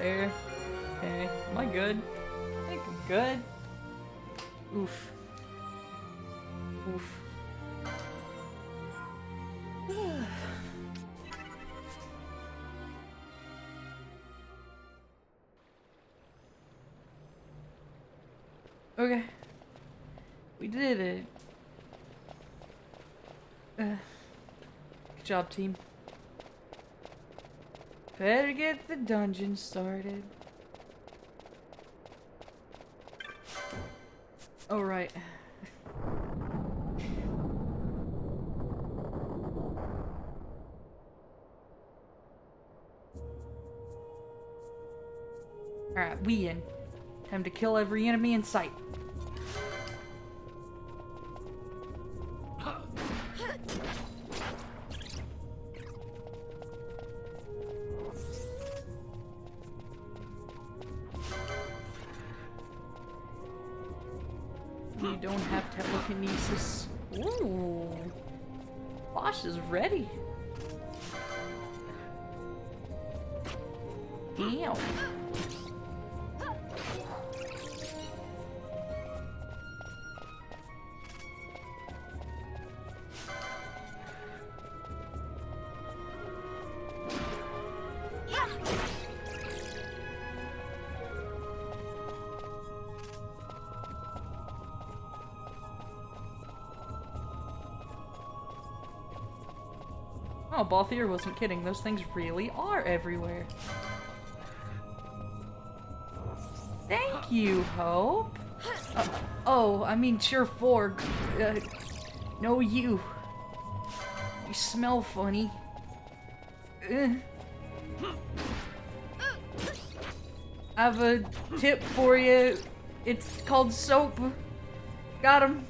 There. Okay. Am I good? I think I'm good. Oof. Oof. Okay. We did it. Good job, team. Better get the dungeon started. Oh, right. Alright, we in. Time to kill every enemy in sight. We don't have telekinesis. Ooh. Boss is ready. Damn. Oh, Balthier wasn't kidding. Those things really are everywhere. Thank you, Hope. Oh, I mean, sure, Forg. No, you. You smell funny. I have a tip for you. It's called soap. Got him.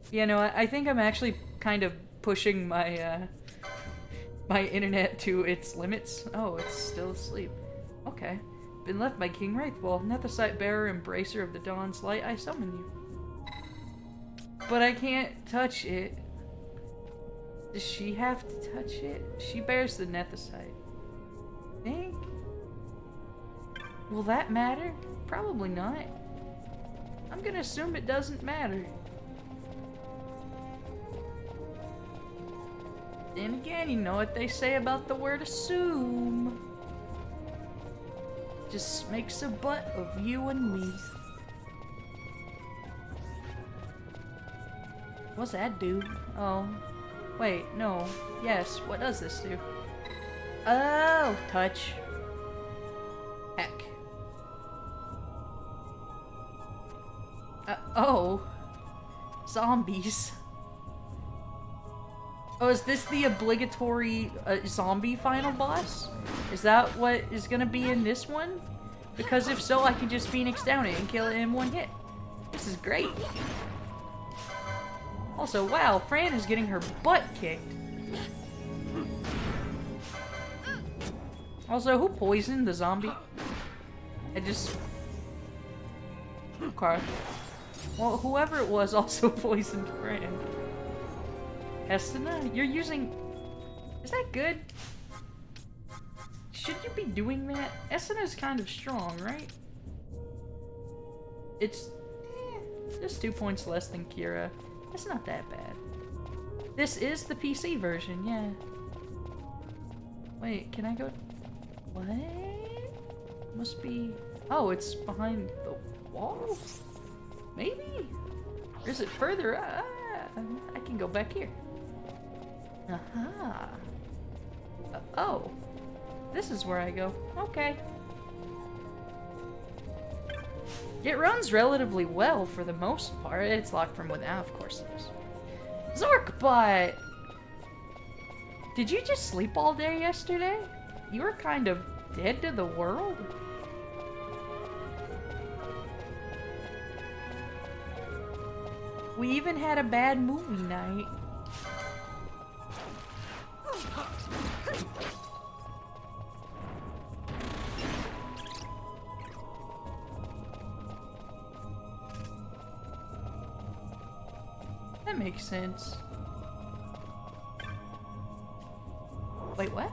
Yeah, no, I think I'm actually kind of pushing my, my internet to its limits. Oh, it's still asleep. Okay. Been left by King Wraithwall, Nethicite Bearer, Embracer of the Dawn's Light, I summon you. But I can't touch it. Does she have to touch it? She bears the Nethicite. Think? Will that matter? Probably not. I'm gonna assume it doesn't matter. Then again, you know what they say about the word assume. Just makes a butt of you and me. What's that do? Oh. Wait, no. Yes, what does this do? Oh, touch. Heck. Oh. Zombies. Oh, is this the obligatory zombie final boss? Is that what is gonna be in this one? Because if so, I can just Phoenix down it and kill it in one hit. This is great. Also, wow, Fran is getting her butt kicked. Also, who poisoned the zombie? I just... Okay. Well, whoever it was also poisoned Fran. Estina, you're using... Is that good? Should you be doing that? Estina is kind of strong, right? It's... just 2 points less than Kira. It's not that bad. This is the PC version, yeah. Wait, can I go... What? Must be... Oh, it's behind the wall? Maybe? Or is it further? I can go back here. Aha. Oh. This is where I go. Okay. It runs relatively well for the most part. It's locked from without, of course it is. Zorkbot! Did you just sleep all day yesterday? You were kind of dead to the world? We even had a bad movie night. That makes sense. Wait, what?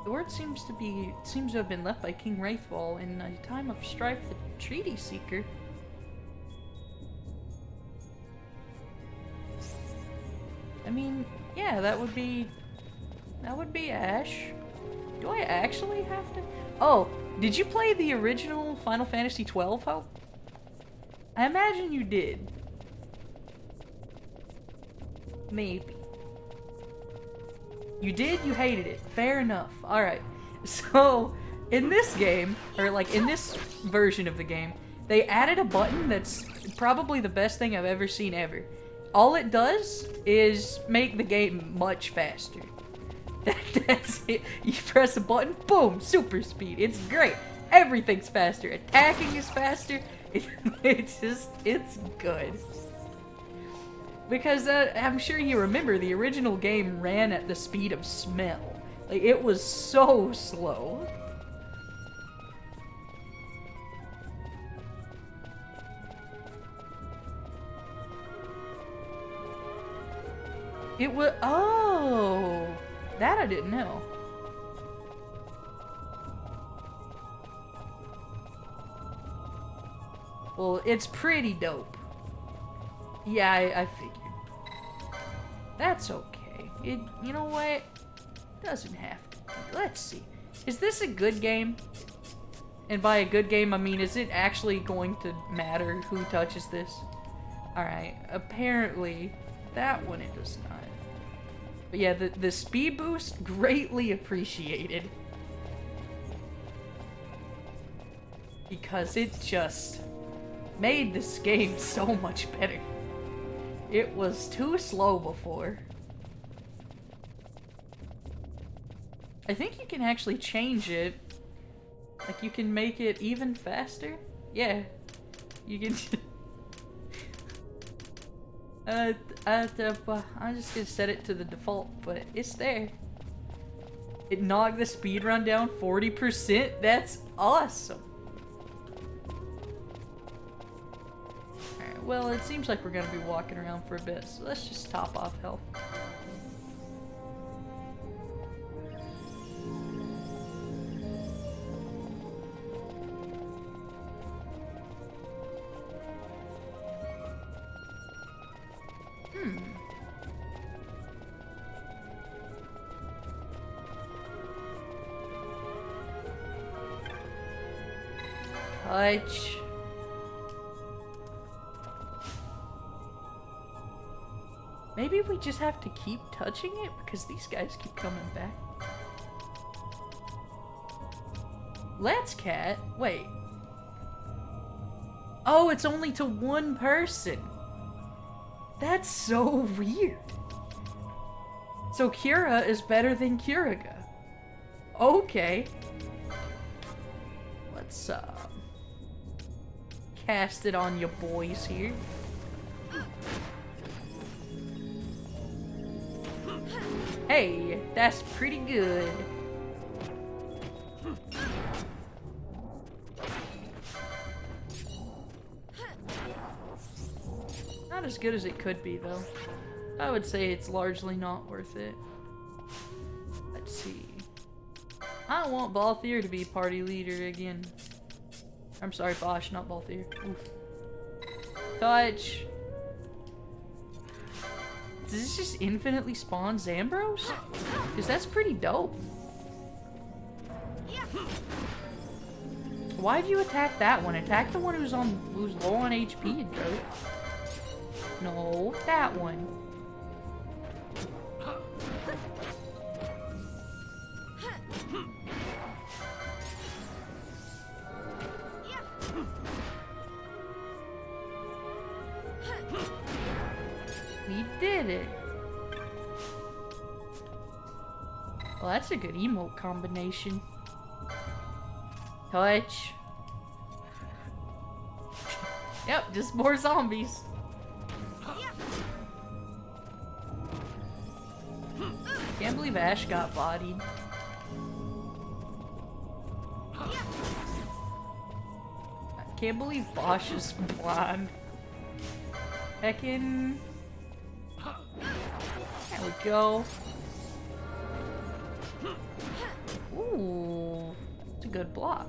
The word seems to have been left by King Wraithwall in a time of strife. The Treaty Seeker. I mean, yeah, that would be Ash. Do I actually have to? Oh, did you play the original Final Fantasy XII, Hope? I imagine you did. Maybe. You did? You hated it. Fair enough. Alright. So, in this game, or like in this version of the game, they added a button that's probably the best thing I've ever seen ever. All it does is make the game much faster. That's it. You press a button, boom, super speed. It's great. Everything's faster. Attacking is faster. It's good. Because I'm sure you remember the original game ran at the speed of smell. Like, it was so slow. It was, oh, that I didn't know. Well, it's pretty dope. Yeah, I figured. That's okay. You know what? Doesn't have to be. Let's see. Is this a good game? And by a good game, I mean, is it actually going to matter who touches this? Alright, apparently, that one it does not. But yeah, the speed boost, greatly appreciated. Because it just made this game so much better. It was too slow before. I think you can actually change it. Like, you can make it even faster? Yeah. You can... I'm just gonna set it to the default, but it's there. It knocked the speedrun down 40%? That's awesome! Alright, well, it seems like we're gonna be walking around for a bit, so let's just top off health. Touch. Maybe we just have to keep touching it because these guys keep coming back. Let's cat. Wait. Oh, it's only to one person. That's so weird. So Kira is better than Kiriga. Okay. Let's cast it on your boys here. Hey, that's pretty good. Not as good as it could be, though. I would say it's largely not worth it. Let's see. I don't want Balthier to be party leader again. I'm sorry, Bosch, not Balthier. Oof. Touch. Does this just infinitely spawn Zambros? Because that's pretty dope. Why'd you attack that one? Attack the one who's low on HP and go. No, that one. We did it. Well, that's a good emote combination. Touch. Yep, just more zombies. Can't believe Ash got bodied. I can't believe Bosch is blind. Heckin'. There we go. Ooh, it's a good block.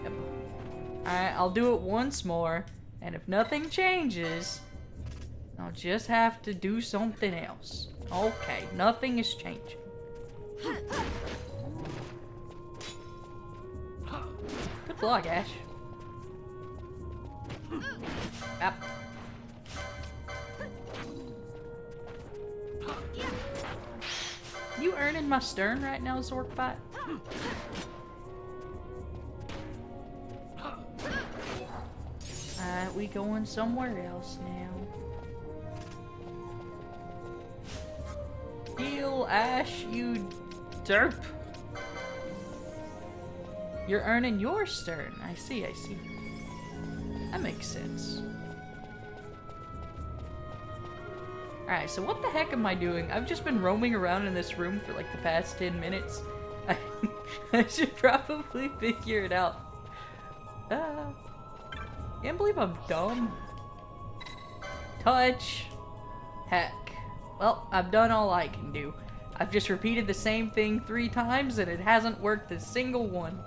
Yep. Alright, I'll do it once more, and if nothing changes, I'll just have to do something else. Okay, nothing is changing. Good block, Ash. Yep. You earning my stern right now, Zorkbot? Alright, we going somewhere else now. Heal, Ash, you derp. You're earning your stern. I see, I see. That makes sense. Alright, so what the heck am I doing? I've just been roaming around in this room for like the past 10 minutes. I should probably figure it out. Can't believe I'm dumb. Touch. Heck. Well, I've done all I can do. I've just repeated the same thing 3 times and it hasn't worked a single one.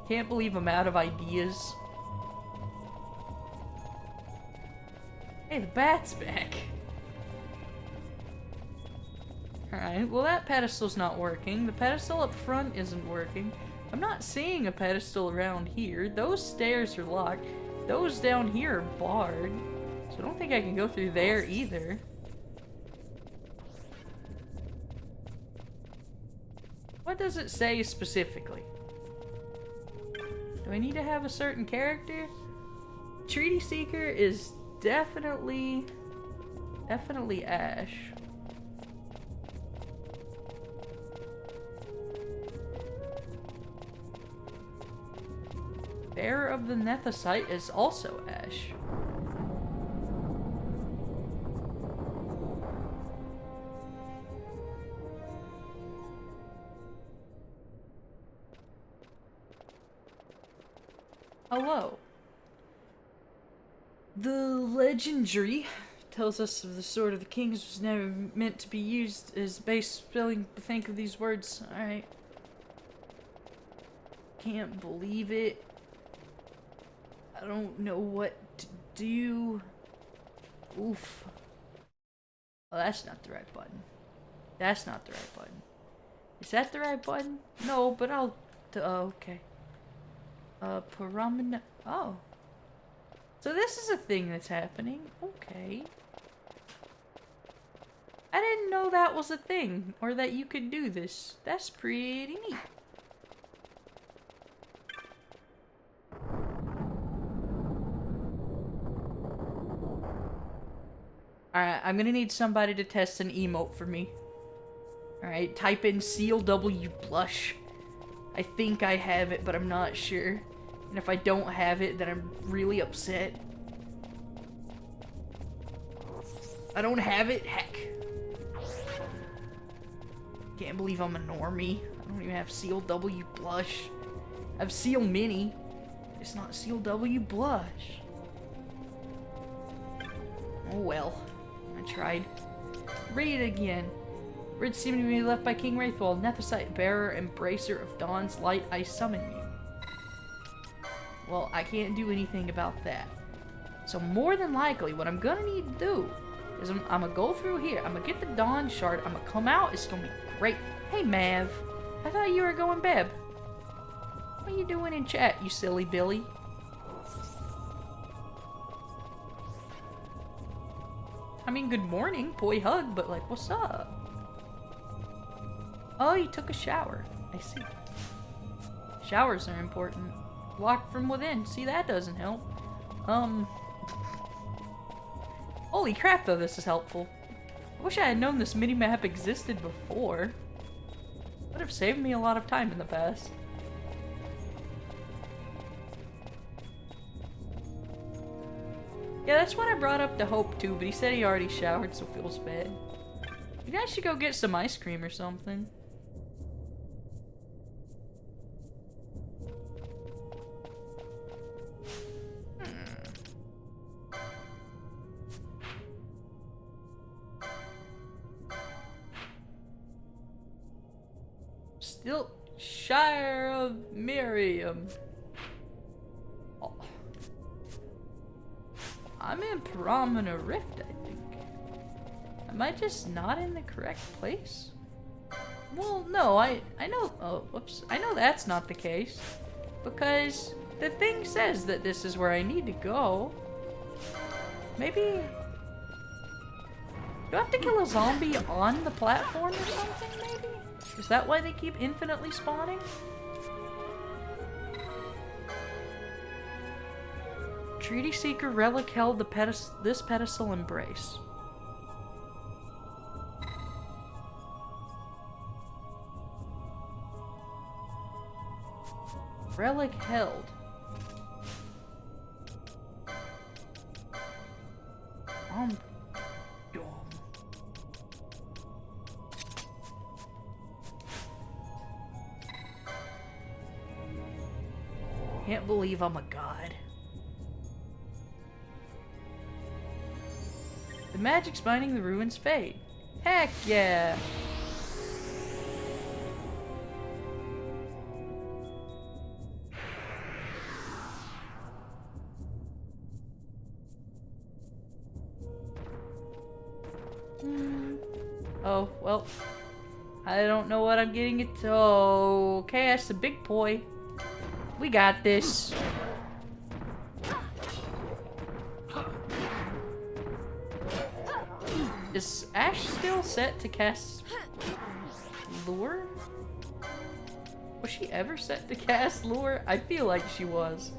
Can't believe I'm out of ideas. Hey, the bat's back. Alright, well that pedestal's not working. The pedestal up front isn't working. I'm not seeing a pedestal around here. Those stairs are locked. Those down here are barred. So I don't think I can go through there either. What does it say specifically? Do I need to have a certain character? Treaty Seeker is definitely Ash. Bearer of the Nethicite is also Ash. Hello. The legendary tells us of the sword of the kings was never meant to be used as base spelling. Think of these words. Alright. Can't believe it. I don't know what to do. Oof. Oh, that's not the right button. That's not the right button. Is that the right button? No, but I'll... Oh, okay. Paramana... Oh. So this is a thing that's happening. Okay. I didn't know that was a thing, or that you could do this. That's pretty neat. Alright, I'm gonna need somebody to test an emote for me. Alright, type in Seal W Blush. I think I have it, but I'm not sure. And if I don't have it, then I'm really upset. I don't have it? Heck. Can't believe I'm a normie. I don't even have Seal W Blush. I have Seal Mini. It's not Seal W Blush. Oh well. I tried. Read it again. Words seem to be left by King Wraithwall. Nethicite, bearer, embracer of Dawn's light, I summon you. Well, I can't do anything about that. So more than likely, what I'm gonna need to do is I'm gonna go through here. I'm gonna get the Dawn shard. I'm gonna come out. It's gonna be great. Hey, Mav. I thought you were going Beb. What are you doing in chat, you silly Billy? I mean, good morning, boy hug, but like, what's up? Oh, you took a shower. I see. Showers are important. Locked from within. See, that doesn't help. Holy crap, though, this is helpful. I wish I had known this minimap existed before. Would have saved me a lot of time in the past. Yeah, that's what I brought up to Hope too, but he said he already showered, so feels bad. You guys should go get some ice cream or something. Still Shire of Miriam. Oh. I'm in Paramana Rift, I think. Am I just not in the correct place? Well, no, I know, oh, whoops. I know that's not the case. Because the thing says that this is where I need to go. Maybe... Do I have to kill a zombie on the platform or something, maybe? Is that why they keep infinitely spawning? Treaty Seeker relic held this pedestal embrace. Relic held. Dumb. Can't believe I'm a god. The magic's binding the ruins fade. Heck yeah! Oh, well. I don't know what I'm getting it to. Oh, okay, that's the big boy. We got this. Is Ash still set to cast Lure? Was she ever set to cast Lure? I feel like she was.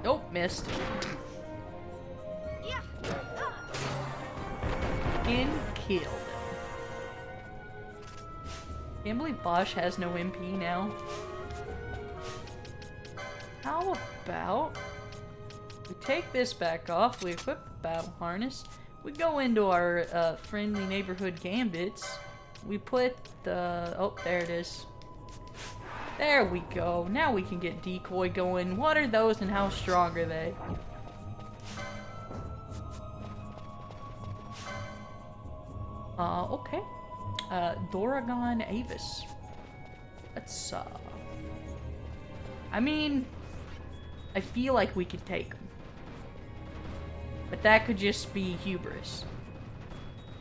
Nope, missed. And killed him. Can't believe Bosch has no MP now. How about we take this back off, we equip the battle harness, we go into our friendly neighborhood gambits, we put the... oh, there it is. There we go. Now we can get decoy going. What are those and how strong are they? Okay. Doragon Avis. Let's, I mean, I feel like we could take them. But that could just be hubris.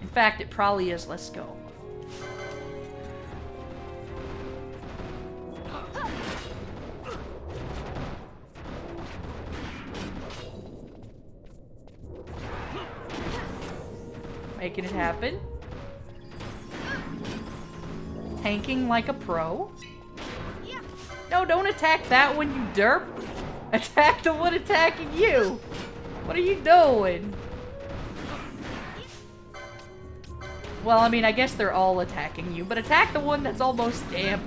In fact, it probably is. Let's go. Making it happen. Tanking like a pro. No, don't attack that one, you derp. Attack the one attacking you. What are you doing? Well, I mean, I guess they're all attacking you, but attack the one that's almost damp.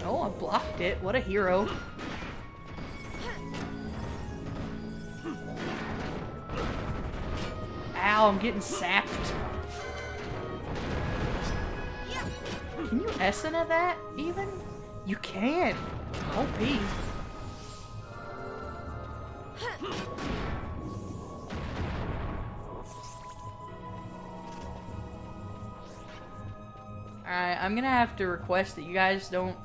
Oh, I blocked it. What a hero. Ow, I'm getting sapped. Can you Essen at that, even? You can. OP. Alright, I'm gonna have to request that you guys don't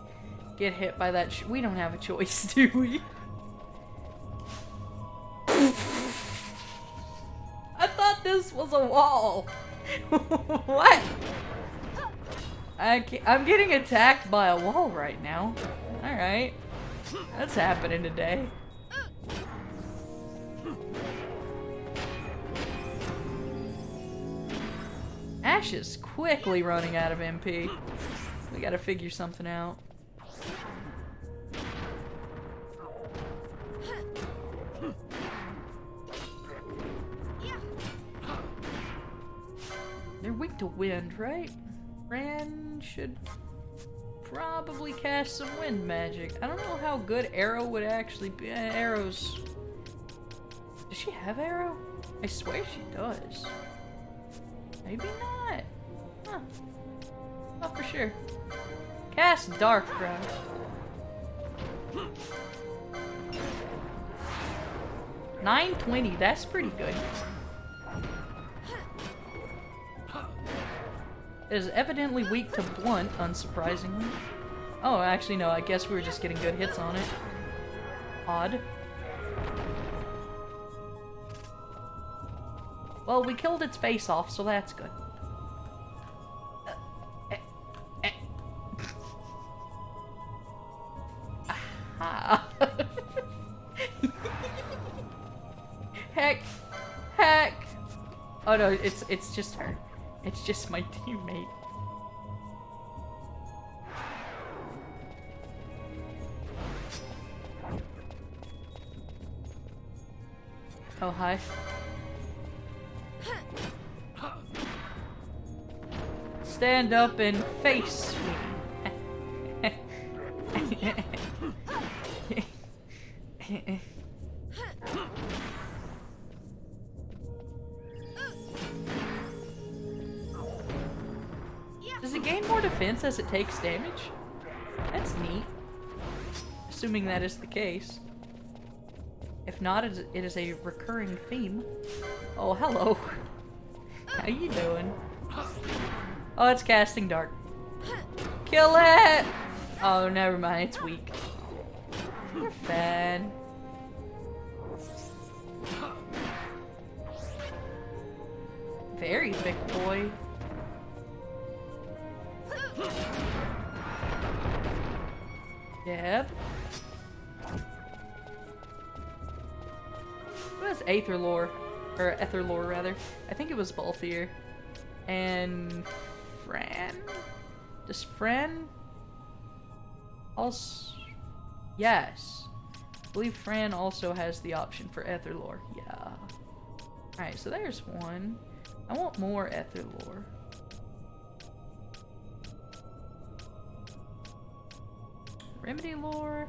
get hit by that we don't have a choice, do we? I thought this was a wall. What? I'm getting attacked by a wall right now. Alright. That's happening today. Ash is quickly running out of MP. We gotta figure something out. They're weak to wind, right? Ran should probably cast some wind magic. I don't know how good Arrow would actually be. Arrow's... Does she have Arrow? I swear she does. Maybe not. Huh. Oh, for sure. Cast Dark Grasp. $9.20, that's pretty good. It is evidently weak to blunt, unsurprisingly. Oh, actually no, I guess we were just getting good hits on it. Odd. Well, we killed its face off, so that's good. Aha. Heck. Heck. Oh no, it's just her. It's just my teammate. Oh, hi. Stand up and face me. Does it gain more defense as it takes damage? That's neat. Assuming that is the case. If not, it is a recurring theme. Oh, hello. How you doing? Oh, it's casting dark. Kill it! Oh, never mind. It's weak. You're fine. Very big boy. Yep. What is Aether Lore? Or Ether Lore, rather. I think it was Balthier. And Fran? Does Fran also... Yes. I believe Fran also has the option for Ether Lore. Yeah. Alright, so there's one. I want more Ether Lore. Remedy Lore.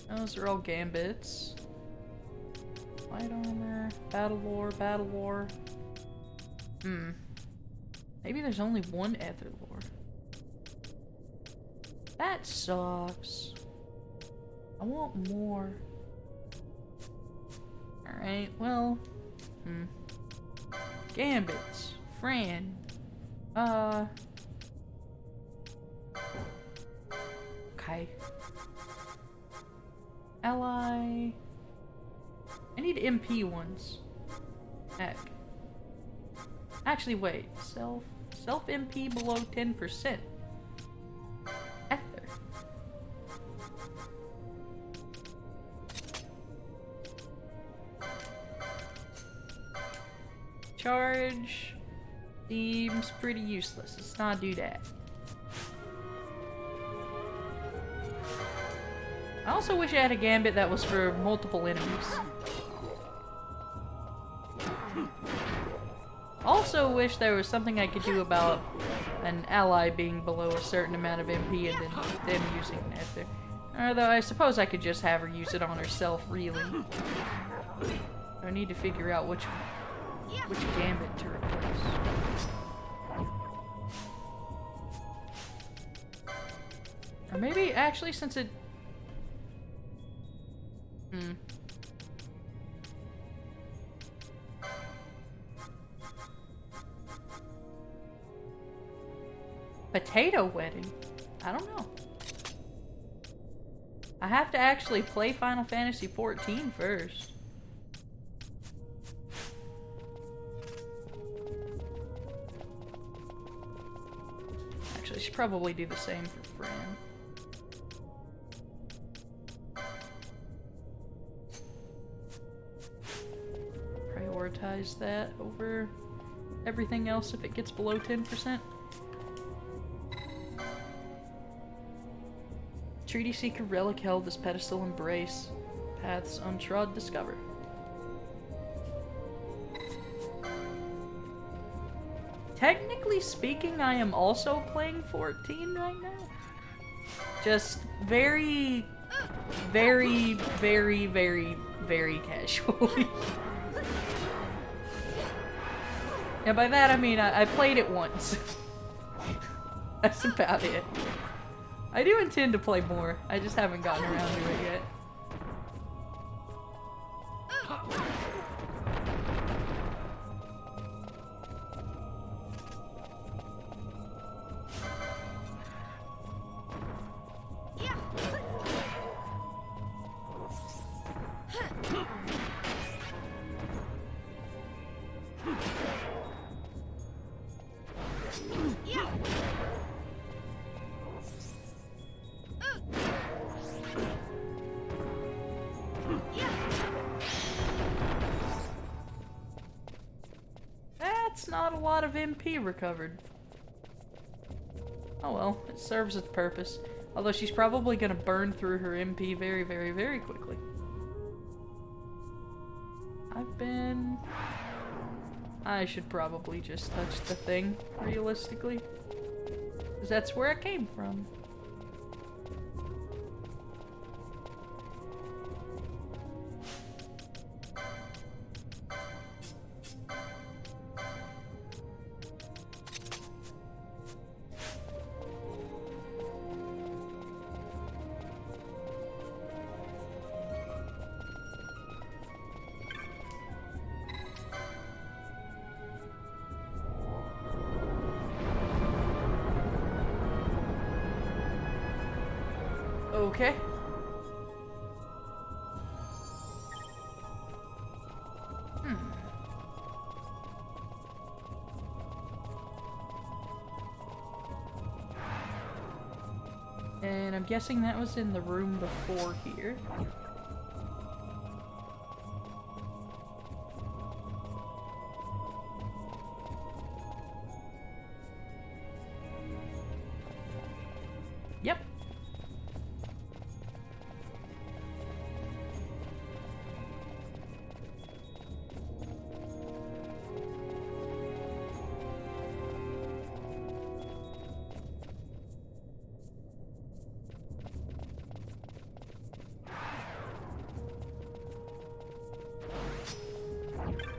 Those are all gambits. Light armor, battle lore, battle lore. Maybe there's only one Ether Lore. That sucks. I want more. Alright, well. Gambits. Fran. Okay. Ally. I need MP ones. Heck. Actually, wait. Self MP below 10%. Ether. Charge seems pretty useless. Let's not do that. I also wish I had a gambit that was for multiple enemies. Also wish there was something I could do about an ally being below a certain amount of MP and then them using an Ether. Although I suppose I could just have her use it on herself, really. I need to figure out which gambit to replace. Or maybe, actually, since it... Potato wedding? I don't know. I have to actually play Final Fantasy XIV first. Actually, I should probably do the same for Fran. Prioritize that over everything else if it gets below 10%. Treaty Seeker relic held this pedestal embrace. Paths untrod discover. Technically technically speaking, I am also playing 14 right now. Just very, very, very, very, very casually. And by that I mean I played it once. That's about it. I do intend to play more. I just haven't gotten around to it yet. That's not a lot of MP recovered. Oh well, it serves its purpose. Although she's probably gonna burn through her MP very, very, very quickly. I should probably just touch the thing, realistically. Because that's where it came from. Okay. And I'm guessing that was in the room before here. Yep.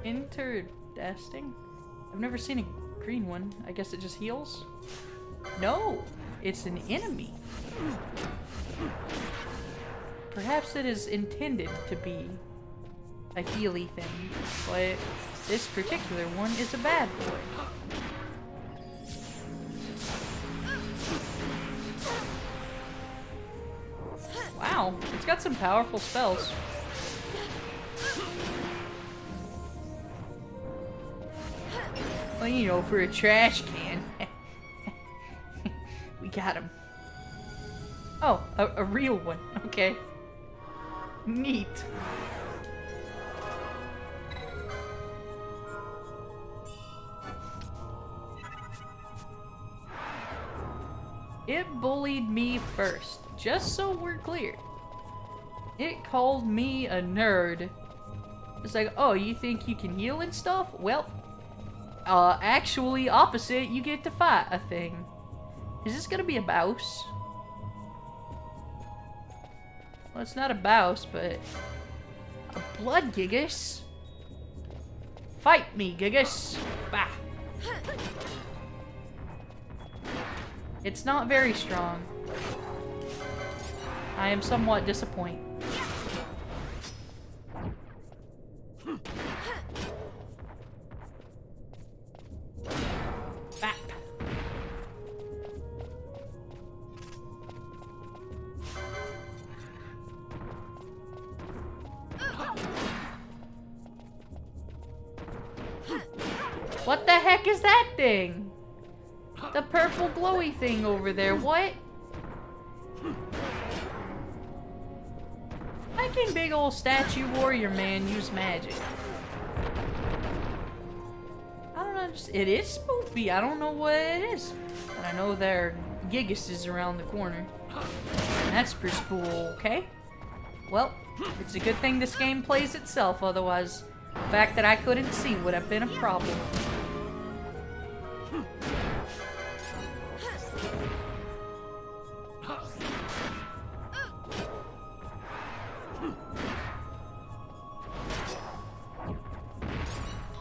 Interdesting? I've never seen a green one. I guess it just heals? No! It's an enemy. Perhaps it is intended to be a healy thing, but this particular one is a bad boy. Wow, it's got some powerful spells. Well, you know, for a trash can. We got him. Oh, a real one. Okay. Neat. It bullied me first, just so we're clear. It called me a nerd. It's like, oh, you think you can heal and stuff? Well, actually opposite, you get to fight a thing. Is this gonna be a bouse? Well, it's not a bouse, but a blood gigas. Fight me, gigas. Bah. It's not very strong. I am somewhat disappointed. Bap. What the heck is that thing? The purple glowy thing over there, what? Why can big old statue warrior man use magic? I don't know, it is spoopy, I don't know what it is. But I know there are gigases around the corner. And that's pretty spool, okay? Well, it's a good thing this game plays itself, otherwise the fact that I couldn't see would have been a problem.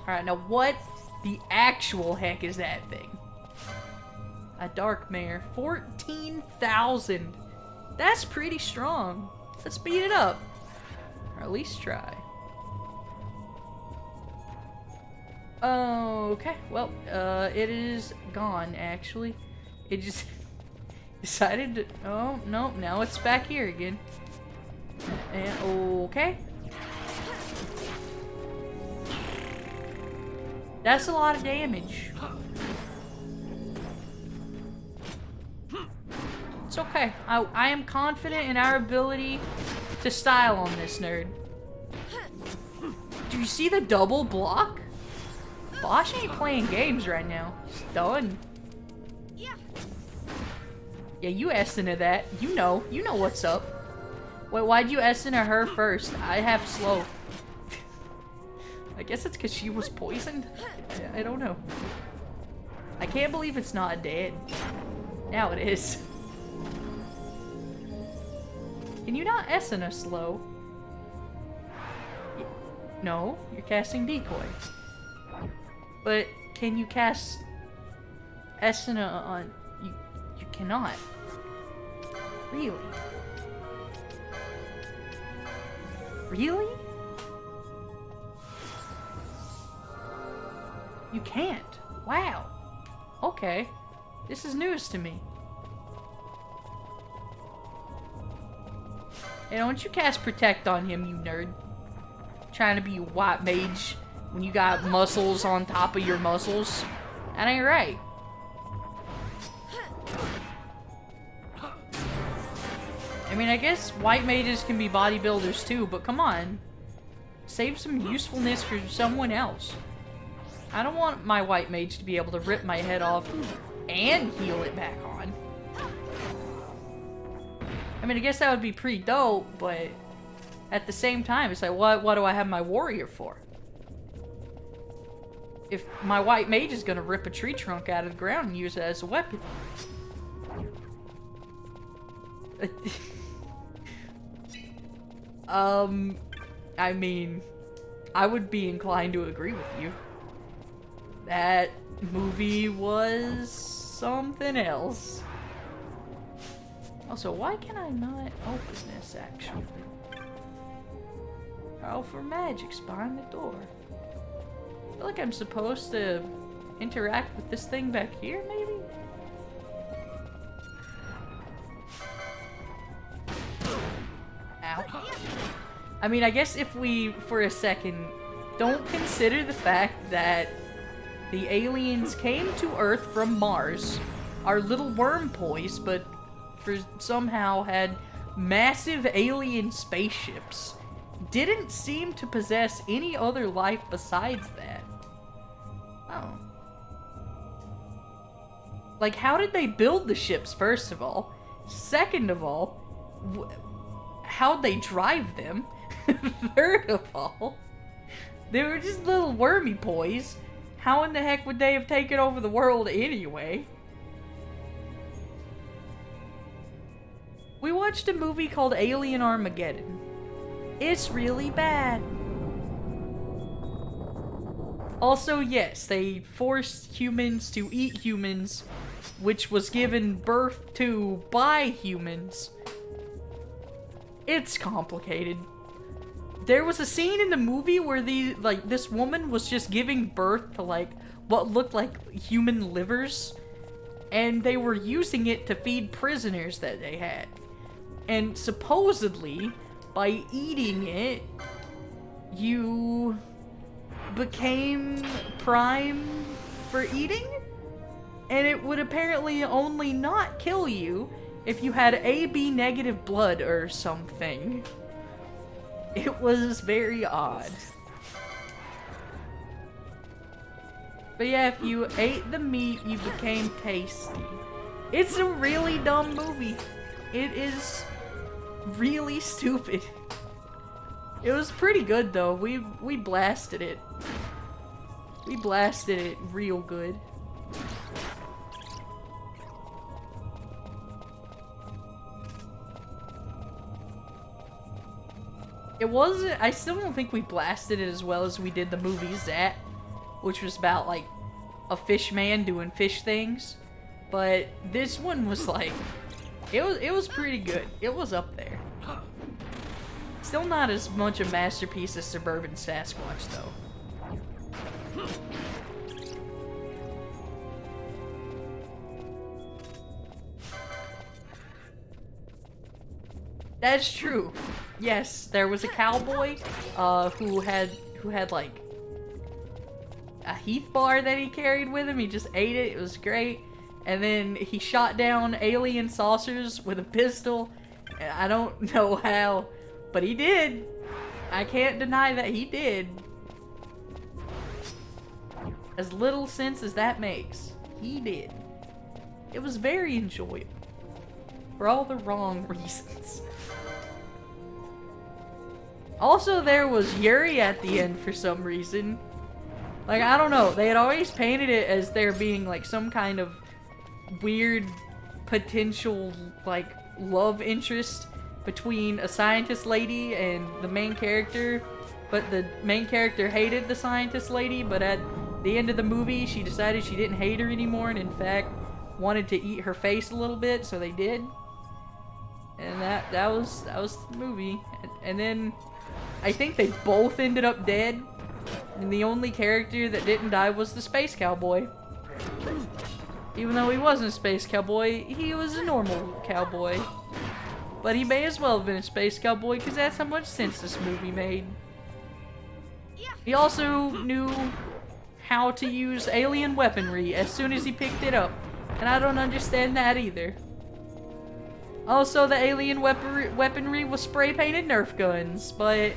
Alright, now what the actual heck is that thing? A dark mare. 14,000. That's pretty strong. Let's speed it up. Or at least try. Okay, well, it is gone, actually. It just decided to... Oh, no, now it's back here again. And, okay. That's a lot of damage. It's okay. I am confident in our ability to style on this nerd. Do you see the double block? Bosch ain't playing games right now. He's done. Yeah, you S-ing that. You know what's up. Wait, why'd you S-ing her first? I have slow. I guess it's because she was poisoned? I don't know. I can't believe it's not dead. Now it is. Can you not S-ing a slow? No, you're casting decoy. But can you cast Esuna on... You cannot. Really? Really? You can't. Wow. Okay. This is news to me. Hey, don't you cast Protect on him, you nerd. Trying to be a white mage when you got muscles on top of your muscles. That ain't right. I mean, I guess white mages can be bodybuilders too, but come on. Save some usefulness for someone else. I don't want my white mage to be able to rip my head off and heal it back on. I mean, I guess that would be pretty dope, but at the same time, it's like, what do I have my warrior for? If my white mage is gonna rip a tree trunk out of the ground and use it as a weapon. I mean, I would be inclined to agree with you. That movie was something else. Also, why can I not open this, actually? Oh, for magic's behind the door. I feel like I'm supposed to interact with this thing back here, maybe? Ow. I mean, I guess if we, for a second, don't consider the fact that the aliens came to Earth from Mars, are little worm boys, but somehow had massive alien spaceships. Didn't seem to possess any other life besides that. Oh. Like, how did they build the ships, first of all? Second of all, how'd they drive them? Third of all, they were just little wormy boys. How in the heck would they have taken over the world anyway? We watched a movie called Alien Armageddon. It's really bad. Also, yes, they forced humans to eat humans, which was given birth to by humans. It's complicated. There was a scene in the movie where this woman was just giving birth to, like, what looked like human livers, and they were using it to feed prisoners that they had. And supposedly, by eating it, you became prime for eating? And it would apparently only not kill you if you had AB negative blood or something. It was very odd. But yeah, if you ate the meat, you became tasty. It's a really dumb movie. It is really stupid. It was pretty good though. We blasted it. We blasted it real good. It wasn't, I still don't think we blasted it as well as we did the movie Zat. which was about like a fish man doing fish things. But this one was like, it was pretty good. It was up there. Still not as much a masterpiece as Suburban Sasquatch, though. That's true. Yes, there was a cowboy who had like a Heath bar that he carried with him. He just ate it. It was great. And then he shot down alien saucers with a pistol. I don't know how, but he did. I can't deny that he did. As little sense as that makes, he did. It was very enjoyable. For all the wrong reasons. Also, there was Yuri at the end for some reason. Like, I don't know. They had always painted it as there being, like, some kind of weird potential, like, love interest between a scientist lady and the main character. But the main character hated the scientist lady, but at the end of the movie, she decided she didn't hate her anymore and, in fact, wanted to eat her face a little bit, so they did. And that was the movie. And then I think they both ended up dead. And the only character that didn't die was the space cowboy. Even though he wasn't a space cowboy, he was a normal cowboy. But he may as well have been a space cowboy because that's how much sense this movie made. He also knew how to use alien weaponry as soon as he picked it up. And I don't understand that either. Also, the alien weaponry was spray-painted Nerf guns, but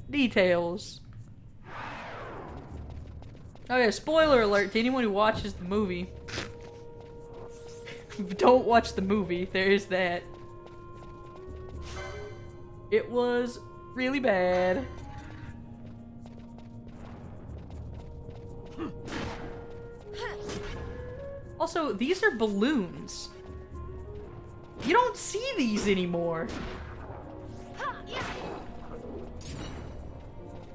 details. Oh yeah, spoiler alert to anyone who watches the movie. Don't watch the movie, there is that. It was really bad. Also, these are balloons. You don't see these anymore.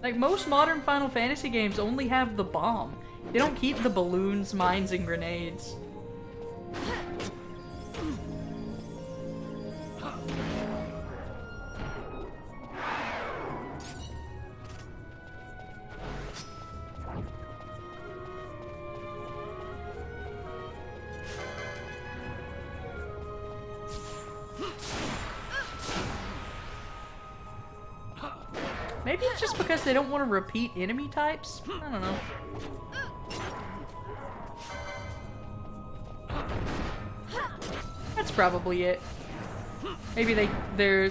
Like, most modern Final Fantasy games only have the bomb. They don't keep the balloons, mines, and grenades. Maybe it's just because they don't want to repeat enemy types? I don't know. That's probably it. Maybe the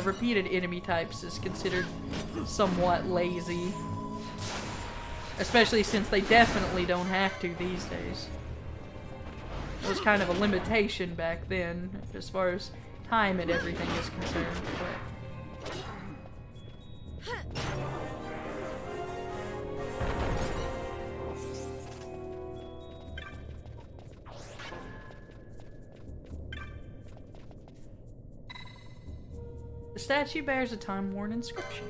repeated enemy types is considered somewhat lazy. Especially since they definitely don't have to these days. It was kind of a limitation back then, as far as time and everything is concerned. But the statue bears a time-worn inscription.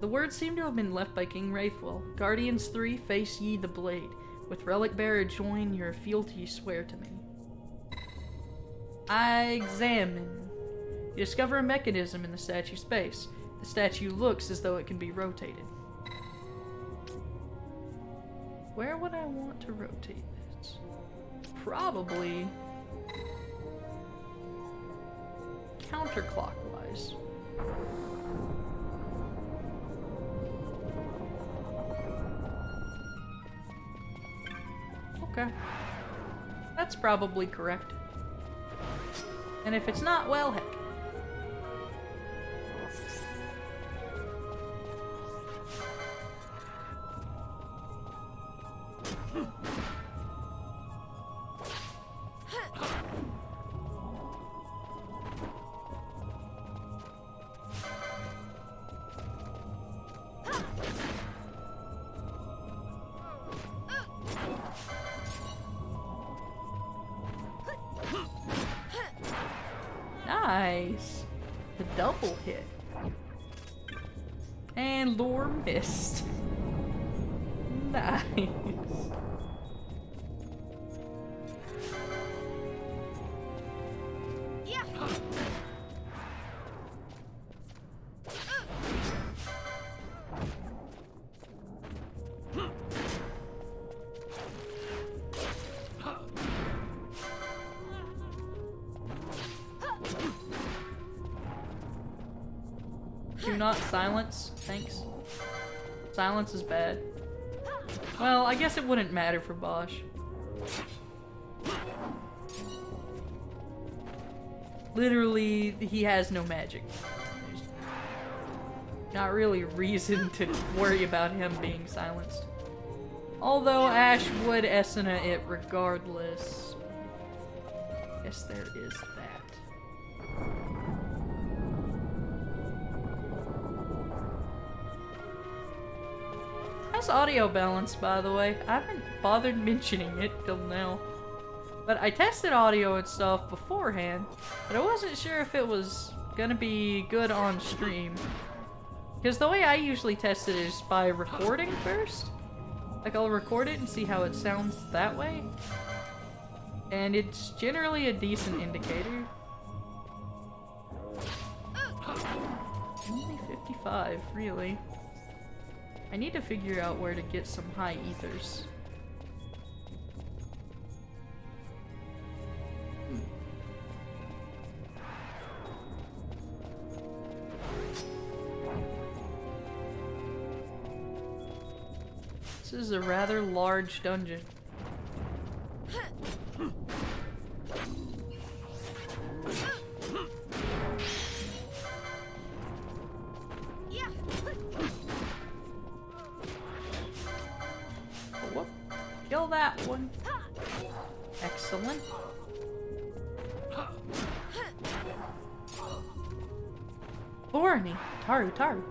The words seem to have been left by King Wraithwell. Guardians 3, face ye the blade. With relic bearer join, your fealty swear to me. I examine. You discover a mechanism in the statue's base. The statue looks as though it can be rotated. Where would I want to rotate this? Probably counterclockwise. Okay. That's probably correct. And if it's not, well, heck. Nice. The double hit. And lure missed. Nice. Do not silence, thanks. Silence is bad. Well, I guess it wouldn't matter for Bosch. Literally, he has no magic. There's not really reason to worry about him being silenced. Although Ash would Esuna it regardless. Guess there is that. How's audio balance, by the way? I haven't bothered mentioning it till now. But I tested audio and stuff beforehand, but I wasn't sure if it was gonna be good on stream. Because the way I usually test it is by recording first. Like, I'll record it and see how it sounds that way. And it's generally a decent indicator. Only 55, really. I need to figure out where to get some high ethers. This is a rather large dungeon. Whoop. Kill that one. Excellent. Thorny. Taru.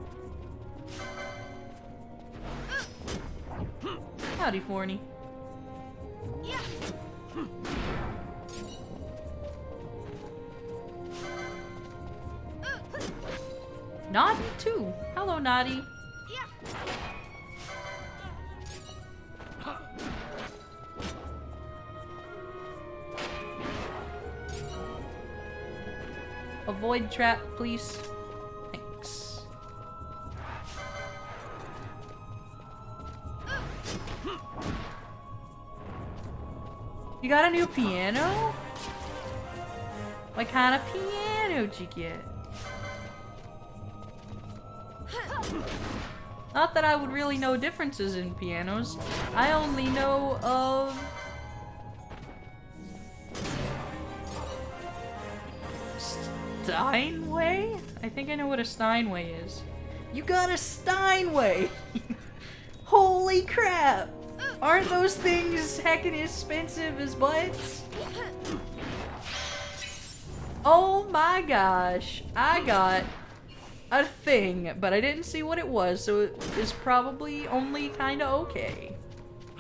Howdy, Forney. Noddy too. Hello, Noddy. Avoid trap, please. Thanks. You got a new piano? What kind of piano did you get? Not that I would really know differences in pianos. I only know of... Steinway? I think I know what a Steinway is. You got a Steinway! Holy crap! Aren't those things heckin' expensive as butts? Oh my gosh! I got a thing, but I didn't see what it was, so it is probably only kinda okay.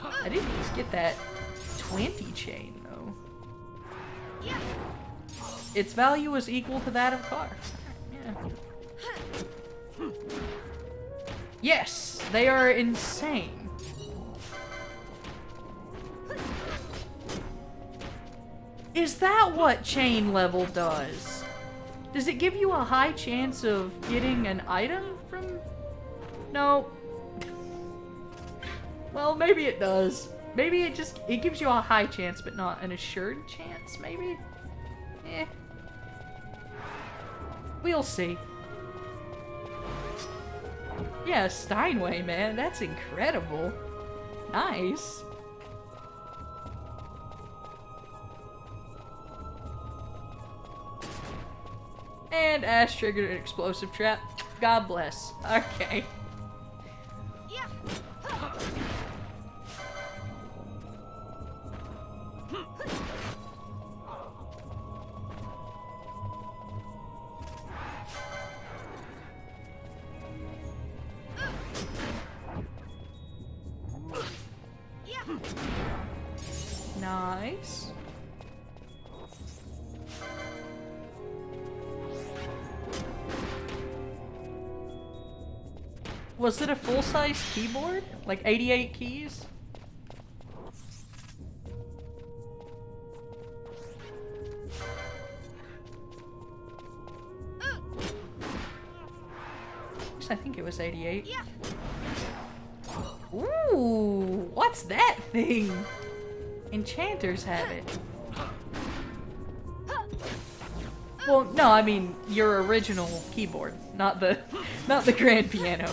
I didn't get that 20 chain, though. Its value was equal to that of a car. Yeah. Yes! They are insane. Is that what chain level does? Does it give you a high chance of getting an item from... No. Well, maybe it does. Maybe it gives you a high chance, but not an assured chance, maybe? Eh. We'll see. Yeah, Steinway, man. That's incredible. Nice. And Ash triggered an explosive trap. God bless. Okay. Nice. Was it a full-size keyboard? Like 88 keys? I think it was 88. Yeah. Ooh, what's that thing? Enchanters have it. Well, no, I mean your original keyboard, not the grand piano.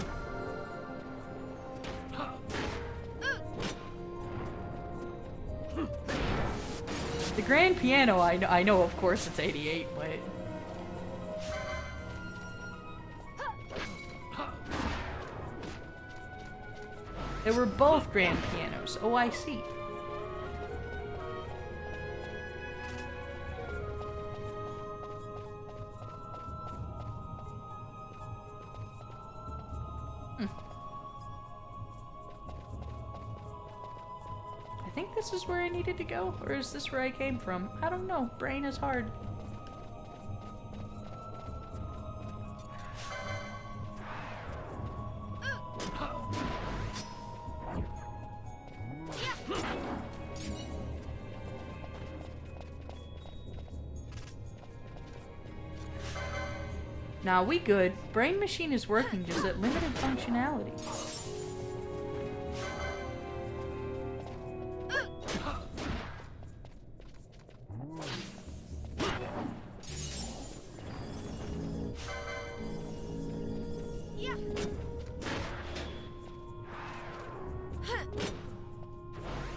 The grand piano, I know, of course, it's 88, but they were both grand pianos. Oh, I see. I think this is where I needed to go, or is this where I came from? I don't know. Brain is hard. Nah, we good. Brain machine is working, just at limited functionality.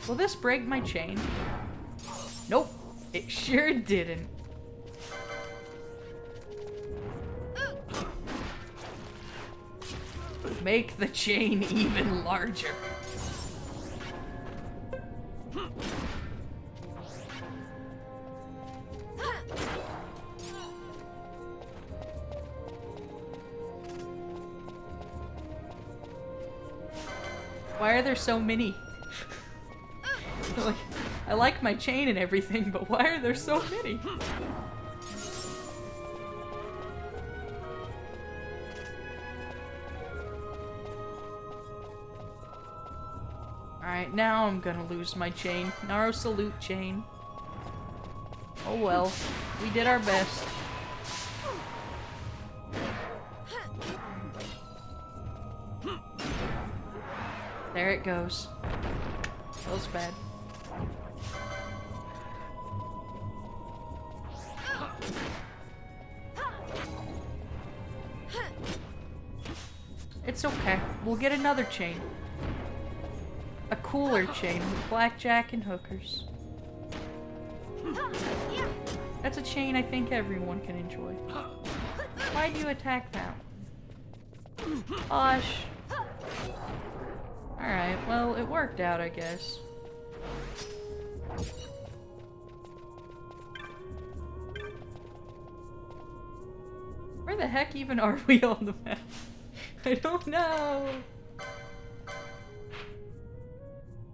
Will this break my chain? Nope, it sure didn't. Make the chain even larger. Why are there so many? Like, I like my chain and everything, but why are there so many? Alright, now I'm gonna lose my chain. Naro salute chain. Oh well. We did our best. There it goes. Feels bad. It's okay. We'll get another chain. A cooler chain with blackjack and hookers. That's a chain I think everyone can enjoy. Why do you attack now? Hush. Alright, well, it worked out, I guess. Where the heck even are we on the map? I don't know!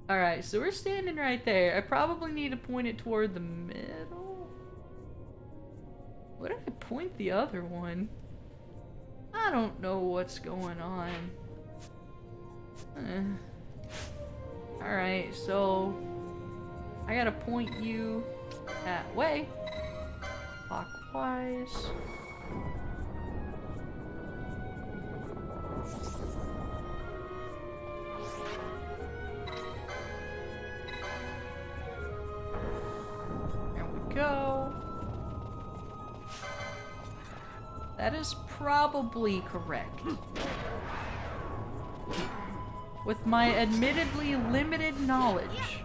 Alright, so we're standing right there. I probably need to point it toward the middle? Where did I point the other one? I don't know what's going on. Alright, so I gotta point you that way. Clockwise. There we go. That is probably correct. With my admittedly limited knowledge,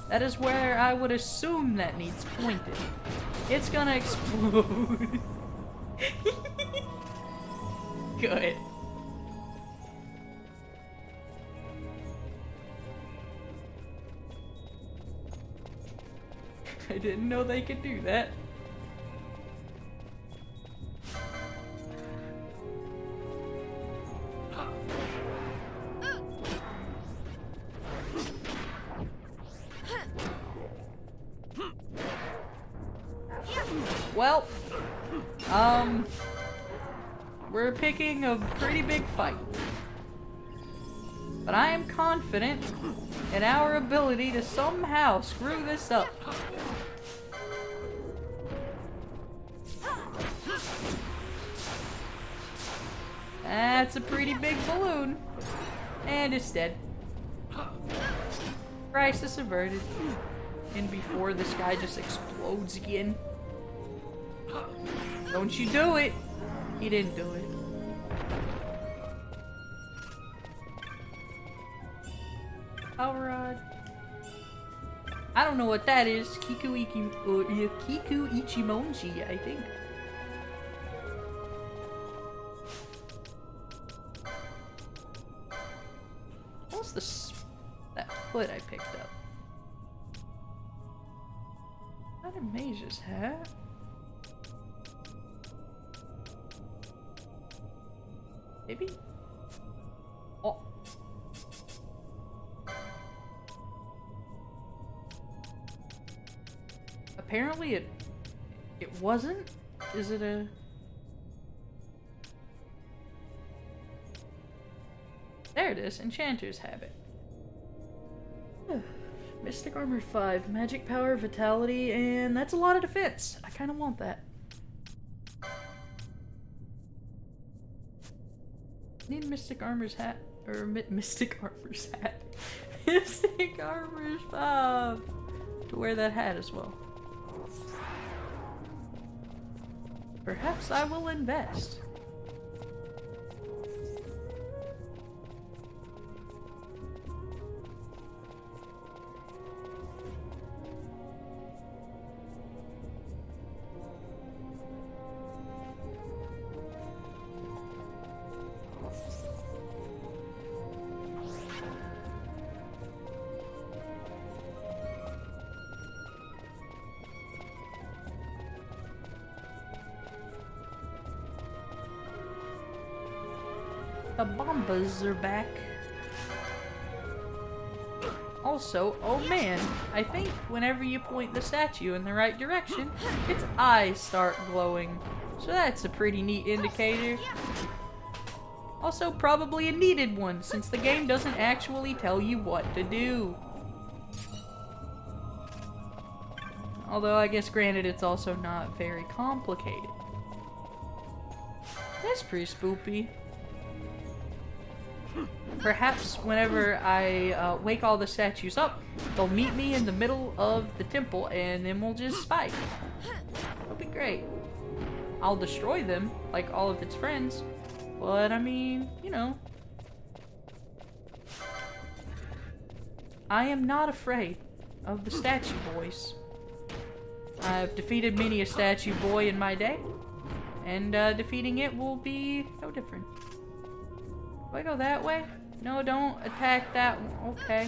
that is where I would assume that needs pointed. It's gonna explode. Good. I didn't know they could do that. Well, we're picking a pretty big fight. but I am confident in our ability to somehow screw this up. That's a pretty big balloon. And it's dead. Crisis averted. And before this guy just explodes again. Don't you do it! He didn't do it. Power rod. I don't know what that is. Kiku Ichimonji, I think. What's that hood I picked up? Not a mage's hat. Maybe? Oh. Apparently it wasn't? Is it a... There it is, Enchanter's Habit. Mystic Armor 5, Magic Power, Vitality, and that's a lot of defense. I kind of want that. Need Mystic Armor's hat, or Mystic Armor's hat. Mystic Armor's 5 to wear that hat as well. Perhaps I will invest. The Bombas are back. Also, oh man, I think whenever you point the statue in the right direction, its eyes start glowing. So that's a pretty neat indicator. Also, probably a needed one, since the game doesn't actually tell you what to do. Although, I guess granted, it's also not very complicated. That's pretty spoopy. Perhaps whenever I wake all the statues up, they'll meet me in the middle of the temple and then we'll just fight. It'll be great. I'll destroy them, like all of its friends. But I mean, you know. I am not afraid of the statue boys. I've defeated many a statue boy in my day. And defeating it will be no different. Do I go that way? No, don't attack that one. Okay.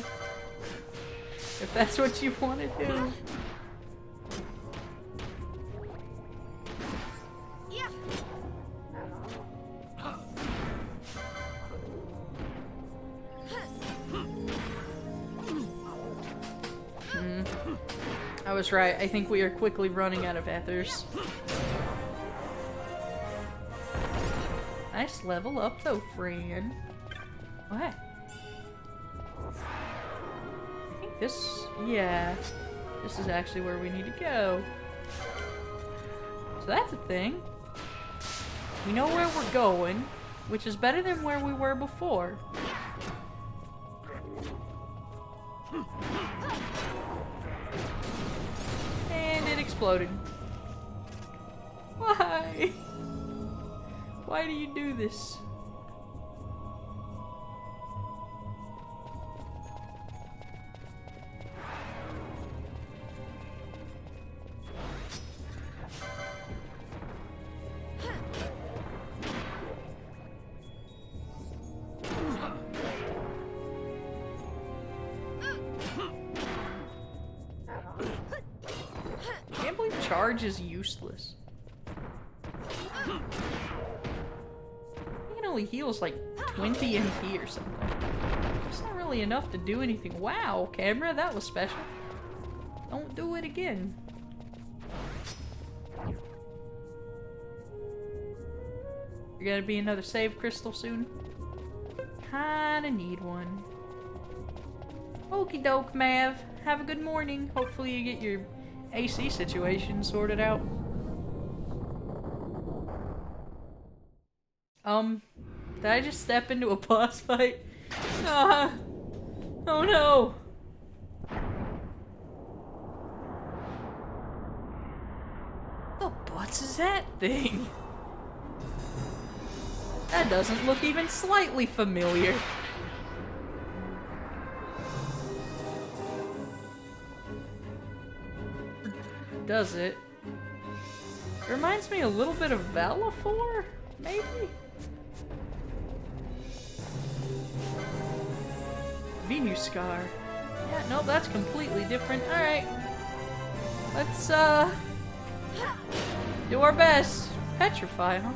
If that's what you want to do. I was right. I think we are quickly running out of ethers. Nice level up though, friend. What? I think this... yeah. This is actually where we need to go. So that's a thing. We know where we're going, which is better than where we were before. And it exploded. Why? Why do you do this? I can't believe charge is useless. Only heals like 20 MP or something. It's not really enough to do anything. Wow, camera, that was special. Don't do it again. You're gonna be another save crystal soon? kinda need one. Okie doke, Mav. Have a good morning. Hopefully you get your AC situation sorted out. Did I just step into a boss fight? Oh no! The butts is that thing? That doesn't look even slightly familiar. Does it? It reminds me a little bit of Valafor, maybe? Venuscar. Yeah, nope, that's completely different. Alright. Let's, do our best. Petrify, huh?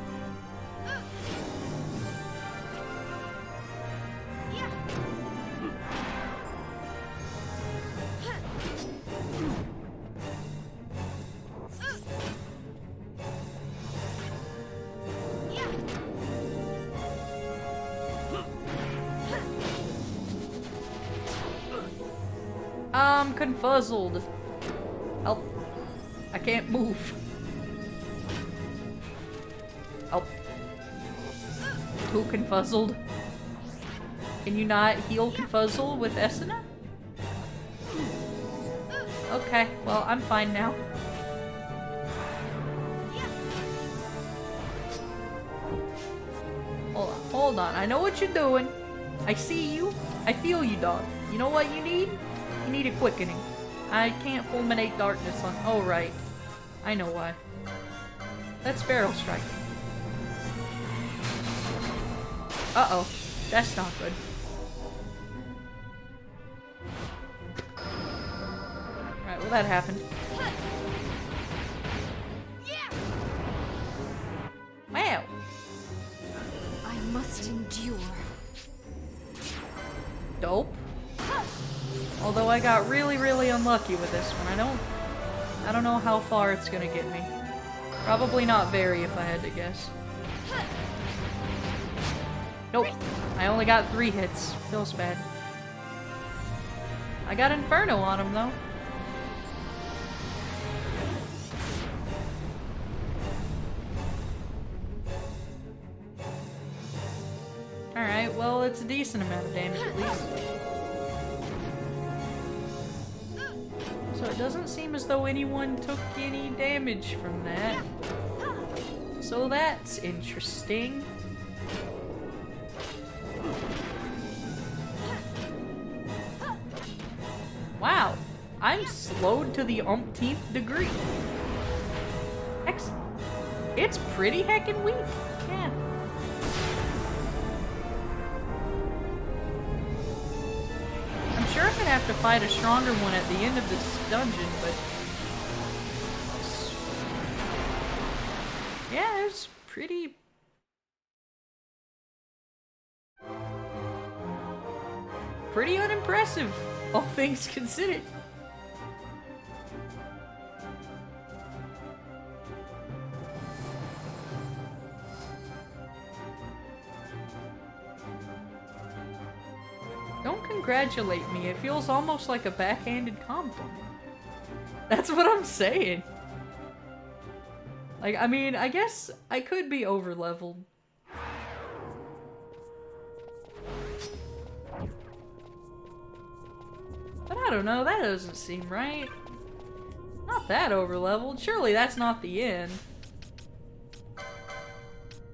I'm confuzzled. Help. I can't move. Help. Too confuzzled. Can you not heal confuzzle with Esena? Okay, well, I'm fine now. Hold on. I know what you're doing. I see you. I feel you, dog. You know what you need? You need a quickening. I can't fulminate darkness on— oh, right. I know why. That's Feral Strike. Uh-oh. That's not good. Alright, well that happened. Wow! I must endure. Dope. Although I got really, really unlucky with this one. I don't know how far it's gonna get me. Probably not very, if I had to guess. Nope. I only got 3 hits. Feels bad. I got Inferno on him, though. Alright, well, it's a decent amount of damage, at least. So it doesn't seem as though anyone took any damage from that. So that's interesting. Wow, I'm slowed to the umpteenth degree. Excellent. It's pretty heckin' weak. Yeah. I'm sure I'm gonna have to fight a stronger one at the end of this dungeon, but yeah, it's pretty unimpressive, all things considered. Don't congratulate me, it feels almost like a backhanded compliment. That's what I'm saying. Like, I mean, I guess I could be over-leveled. But I don't know, that doesn't seem right. Not that over-leveled. Surely that's not the end.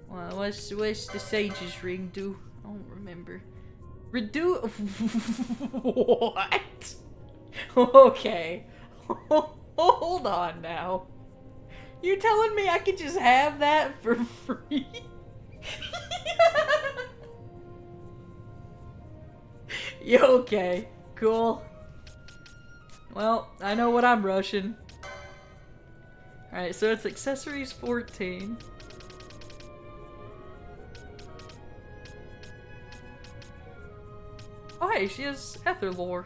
Well, what's the Sage's ring do? I don't remember. What? Okay. Hold on now. You telling me I could just have that for free? Yeah, okay. Cool. Well, I know what I'm rushing. Alright, so it's accessories 14. Oh hey, she has Ether Lore.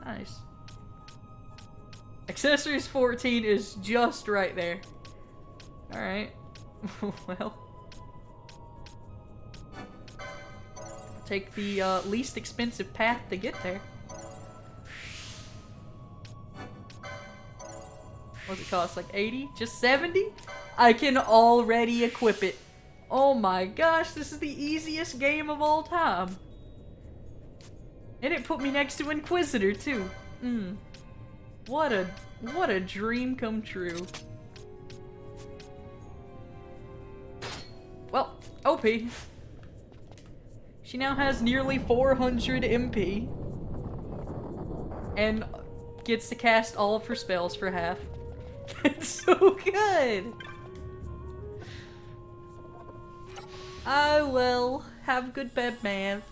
Nice. Accessories 14 is just right there. Alright. Well. take the least expensive path to get there. What's it cost? Like 80? Just 70? I can already equip it. Oh my gosh, this is the easiest game of all time. And it put me next to Inquisitor too. What a dream come true. Well, OP. She now has nearly 400 MP. And gets to cast all of her spells for half. That's so good! I will have good bed math.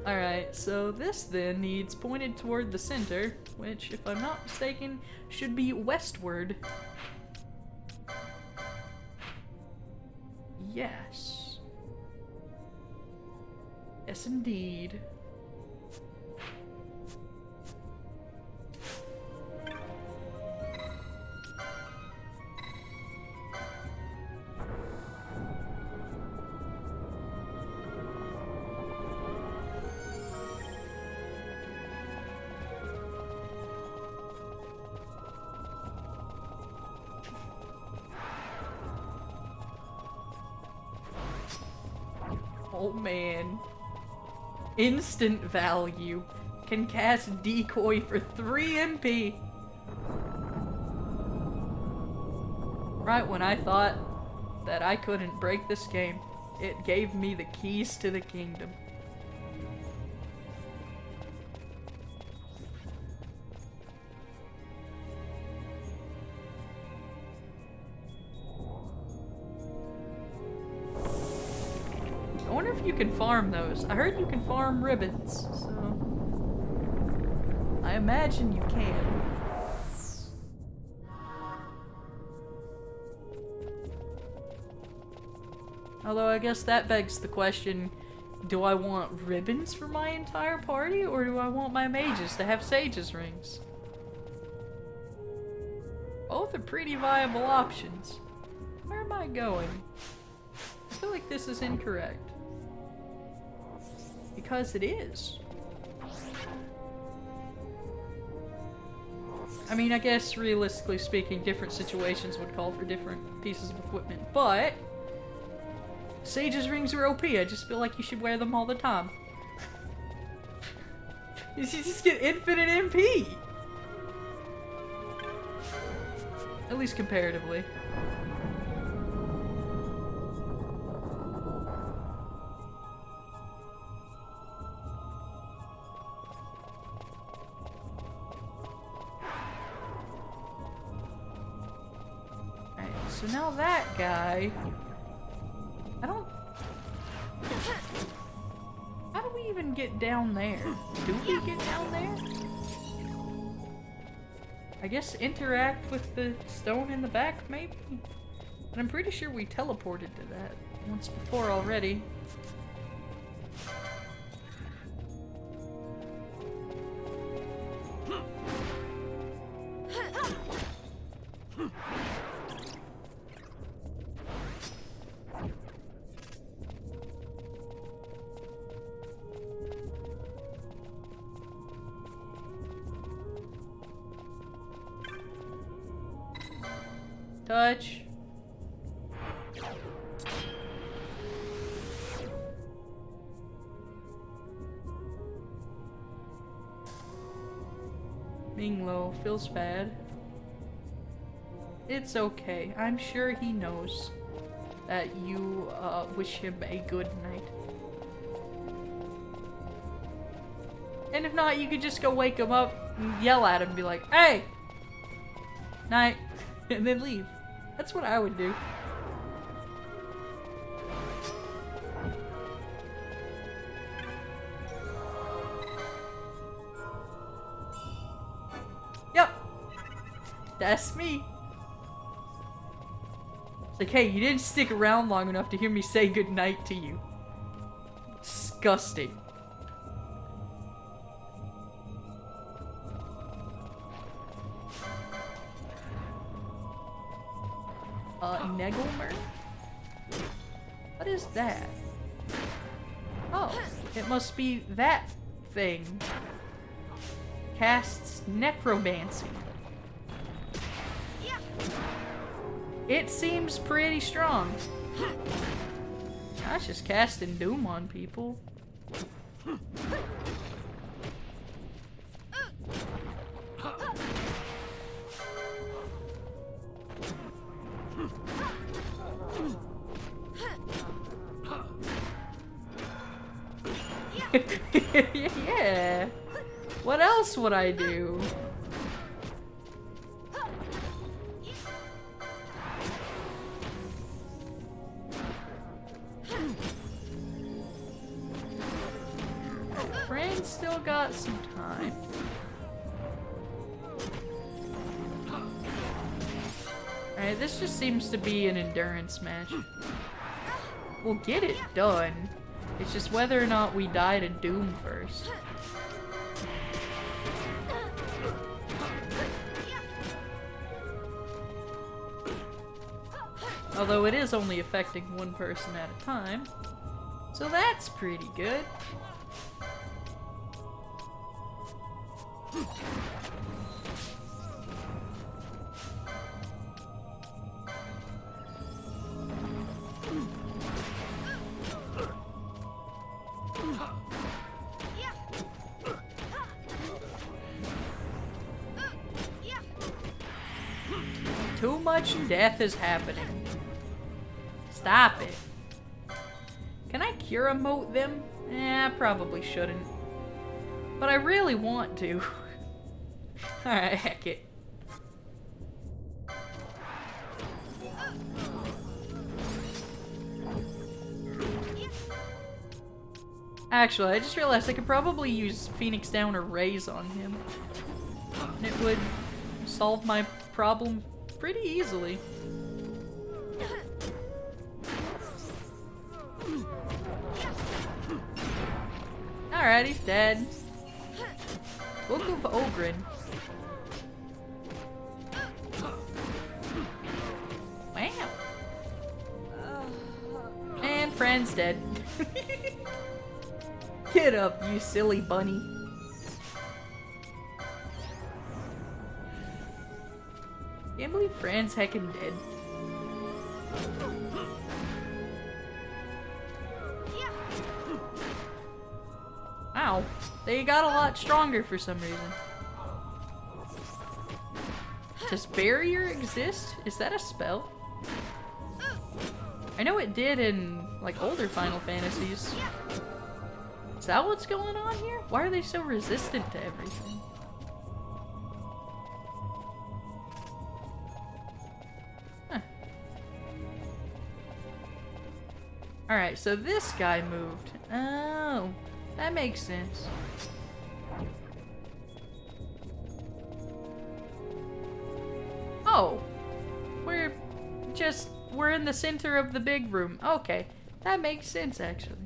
Alright, so this then needs pointed toward the center, which, if I'm not mistaken, should be westward. Yes. Yes, indeed. Oh man. Instant value. Can cast Decoy for 3 MP. Right when I thought that I couldn't break this game, it gave me the keys to the kingdom. I wonder if you can farm those. I heard you can farm ribbons, so I imagine you can. Although I guess that begs the question, do I want ribbons for my entire party, or do I want my mages to have sage's rings? Both are pretty viable options. Where am I going? I feel like this is incorrect. Because it is. I mean, I guess realistically speaking, different situations would call for different pieces of equipment, but sage's rings are OP. I just feel like you should wear them all the time. You should just get infinite MP. At least comparatively. So now that guy, I don't... How do we even get down there? Do we get down there? I guess interact with the stone in the back, maybe? But I'm pretty sure we teleported to that once before already. Touch. Minglo feels bad. It's okay. I'm sure he knows that you wish him a good night. And if not, you could just go wake him up and yell at him and be like, "Hey! Night," and then leave. That's what I would do. Yep. That's me. It's like, hey, you didn't stick around long enough to hear me say goodnight to you. Disgusting. Negelmer? What is that? Oh, it must be that thing. Casts necromancy. It seems pretty strong. Gosh, just casting doom on people. Yeah. What else would I do? Friends still got some time. Alright, this just seems to be an endurance match. We'll get it done. It's just whether or not we die to Doom first. Although it is only affecting one person at a time. So that's pretty good. Too much death is happening. Stop it. Can I cure emote them? I probably shouldn't. But I really want to. Alright, heck it. Actually, I just realized I could probably use Phoenix Down or Raise on him. And it would solve my problem pretty easily. Alright, he's dead. Book of Ogren. Wow. And Fran's dead. Get up, you silly bunny. Can't believe Fran's heckin' dead. Wow, they got a lot stronger for some reason. Does Barrier exist? Is that a spell? I know it did in, like, older Final Fantasies. Is that what's going on here? Why are they so resistant to everything? Huh. Alright, so this guy moved. Oh, that makes sense. Oh, we're in the center of the big room. Okay, that makes sense actually.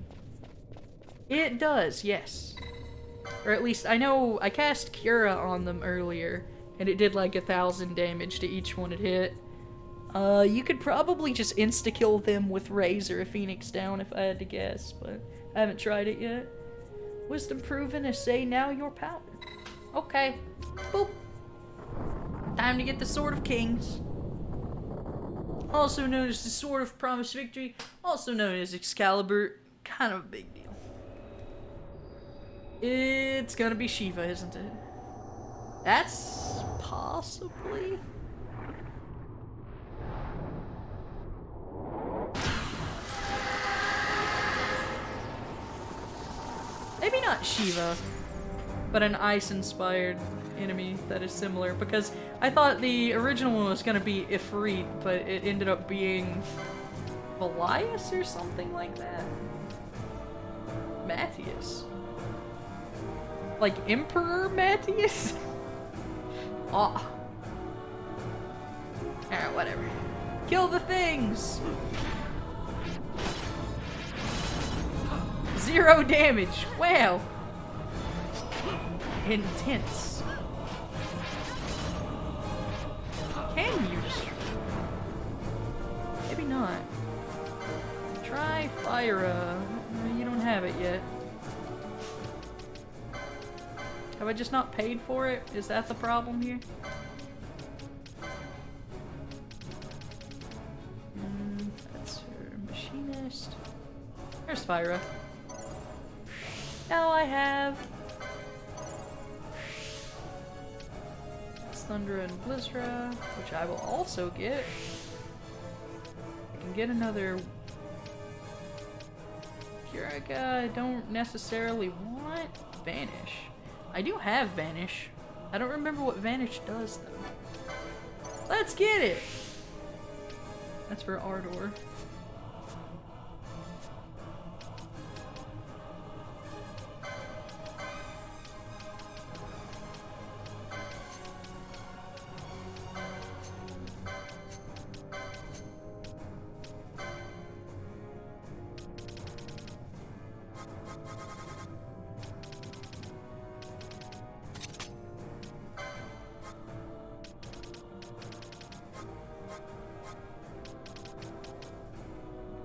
It does, yes. Or at least I know I cast Cura on them earlier and it did like 1,000 damage to each one it hit. You could probably just insta-kill them with Raise or a Phoenix Down if I had to guess, but I haven't tried it yet. Wisdom proven, essay now your power. Okay. Boop. Time to get the Sword of Kings. Also known as the Sword of Promised Victory, also known as Excalibur. Kind of a big deal. It's gonna be Shiva, isn't it? That's possibly... Maybe not Shiva, but an ice-inspired enemy that is similar, because I thought the original one was gonna be Ifrit, but it ended up being Velias or something like that. Matthias. Like Emperor Matthias? Oh. Alright, whatever. Kill the things! 0 damage. Wow. Intense. Can you destroy? Maybe not. Try Spyra. You don't have it yet. Have I just not paid for it? Is that the problem here? That's her machinist. There's Spyra. Now I have Thunder and Blizzra, which I will also get. I can get another Purica. I don't necessarily want Vanish. I do have Vanish. I don't remember what Vanish does though. Let's get it! That's for Ardor.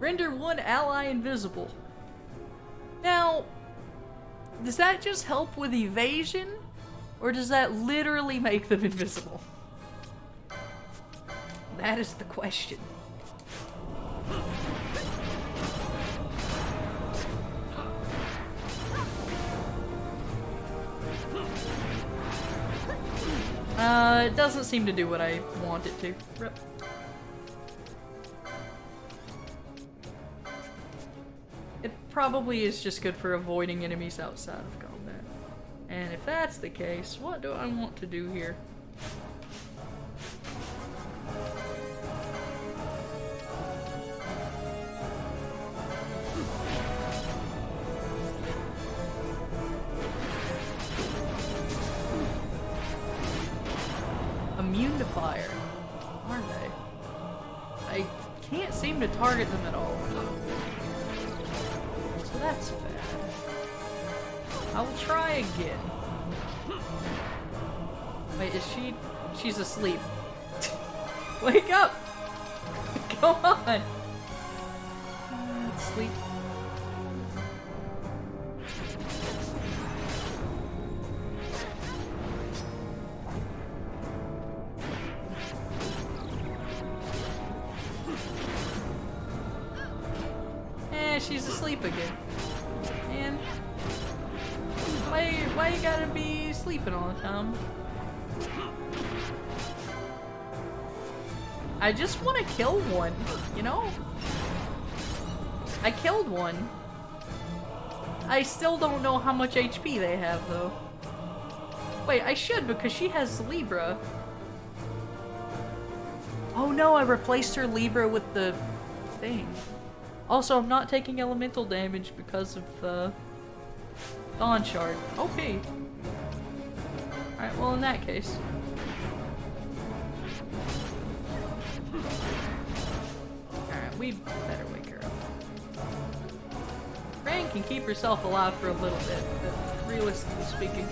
Render one ally invisible. Now, does that just help with evasion? Or does that literally make them invisible? That is the question. It doesn't seem to do what I want it to. Rip. It probably is just good for avoiding enemies outside of combat. And if that's the case, what do I want to do here? Immune to fire. Are they? I can't seem to target them at all. So that's bad. I will try again. Wait, is she? She's asleep. Wake up! Come on! Sleep. She's asleep again. Man. Why you gotta be sleeping all the time? I just want to kill one, you know? I killed one. I still don't know how much HP they have, though. Wait, I should, because she has Libra. Oh no, I replaced her Libra with the thing. Also, I'm not taking elemental damage because of Dawn Shard. OP. Alright, well in that case. Alright, we better wake her up. Rain can keep herself alive for a little bit, but realistically speaking.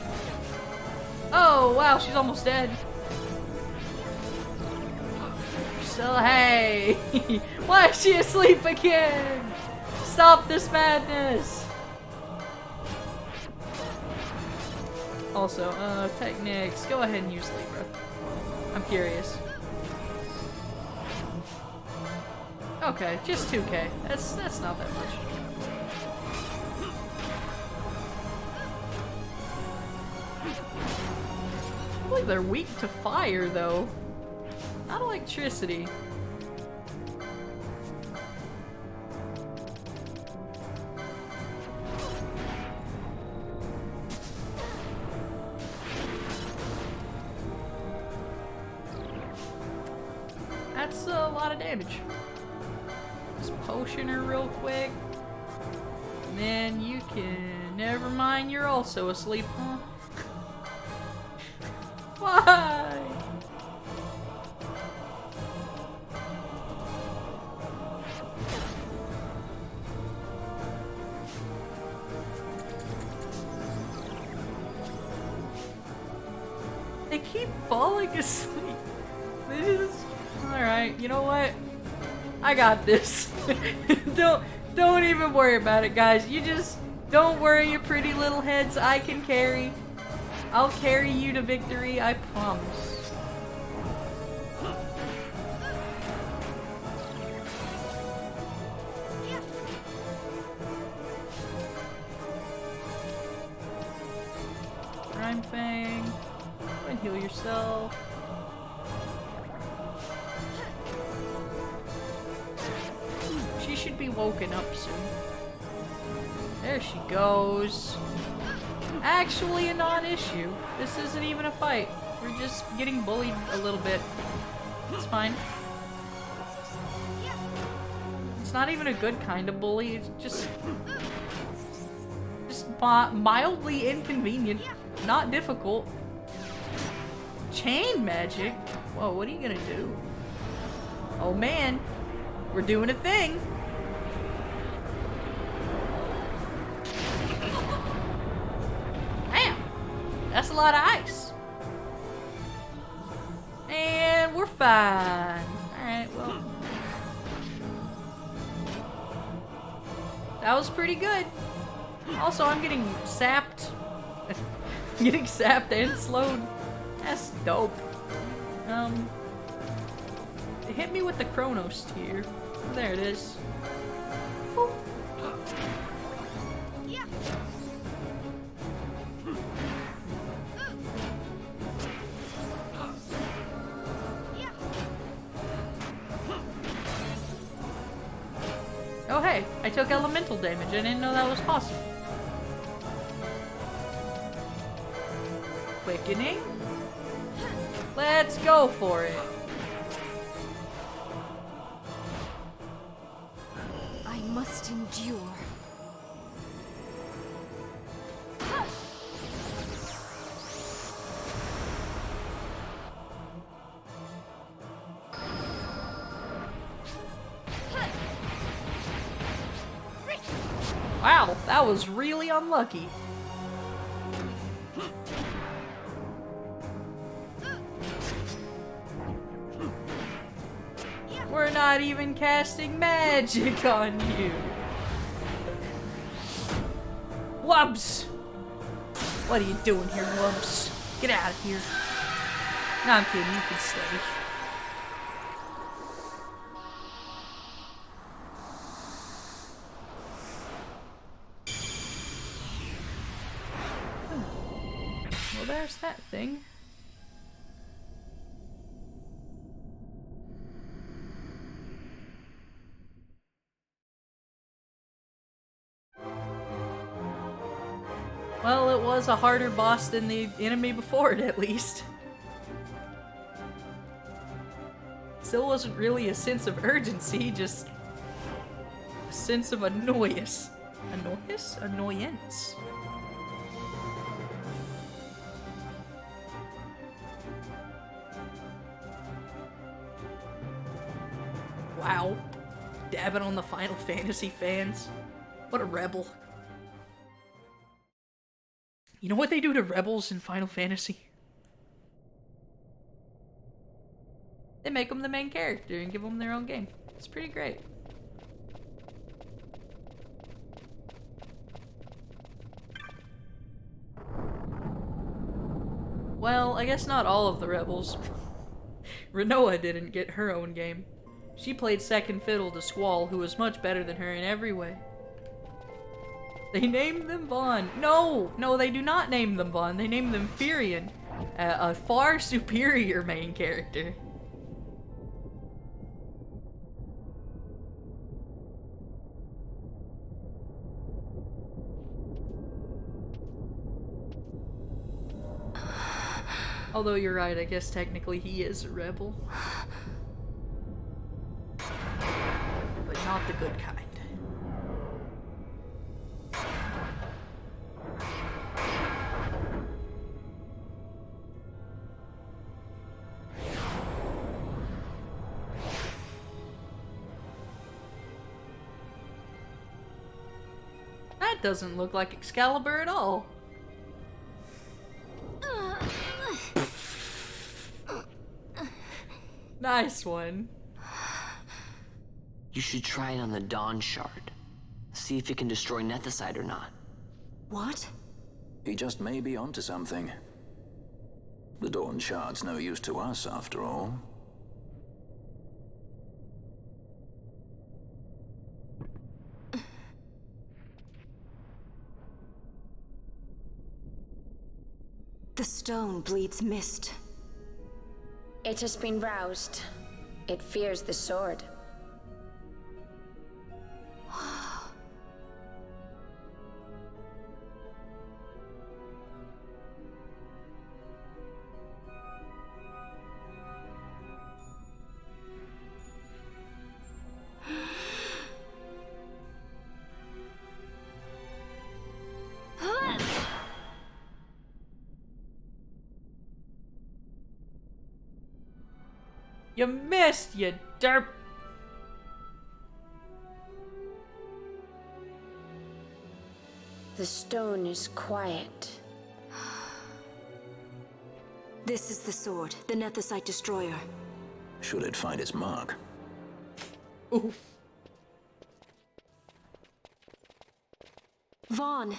Oh, wow, she's almost dead. So, hey! Why is she asleep again? Stop this madness! Also, Technics, go ahead and use Libra. I'm curious. Okay, just 2k. That's not that much. I believe they're weak to fire, though. Not electricity. That's a lot of damage. Just potion her real quick. And then you can... Never mind, you're also asleep, huh? Why? They keep falling asleep. This is... Alright, you know what? I got this. Don't even worry about it, guys. You just don't worry your pretty little heads. I can carry. I'll carry you to victory, I promise. Rhyme Fang. Go and heal yourself. She should be woken up soon. There she goes. Actually a non-issue. This isn't even a fight. We're just getting bullied a little bit. It's fine. It's not even a good kind of bully. It's just mildly inconvenient. Not difficult. Chain magic? Whoa, what are you gonna do? Oh man. We're doing a thing. Damn. That's a lot of ice. And we're fine. Alright, well. That was pretty good. Also, I'm getting sapped. Getting sapped and slowed. That's dope. Hit me with the Chronos tier. There it is. Boop. Oh hey, I took elemental damage. I didn't know that was possible. Quickening. Let's go for it. I must endure. Wow, that was really unlucky. We're not even casting magic on you. Wubs! What are you doing here, Wubs? Get out of here. No, I'm kidding, you can stay. Well, there's that thing. Well, it was a harder boss than the enemy before it, at least. Still wasn't really a sense of urgency, just a sense of annoyance. Annoyance? Annoyance. Wow. Dabbing on the Final Fantasy fans. What a rebel. You know what they do to rebels in Final Fantasy? They make them the main character and give them their own game. It's pretty great. Well, I guess not all of the rebels. Renoa didn't get her own game. She played second fiddle to Squall, who was much better than her in every way. They named them Vaughn. No, they do not name them Vaughn. They name them Furion, a far superior main character. Although you're right, I guess technically he is a rebel. But not the good kind. That doesn't look like Excalibur at all. Nice one. You should try it on the Dawn Shard. See if he can destroy Nethicite or not. What? He just may be onto something. The Dawn Shard's no use to us, after all. The stone bleeds mist. It has been roused. It fears the sword. You missed, you derp! The stone is quiet. This is the sword, the Nethicite destroyer. Should it find its mark? Oof. Vaughn!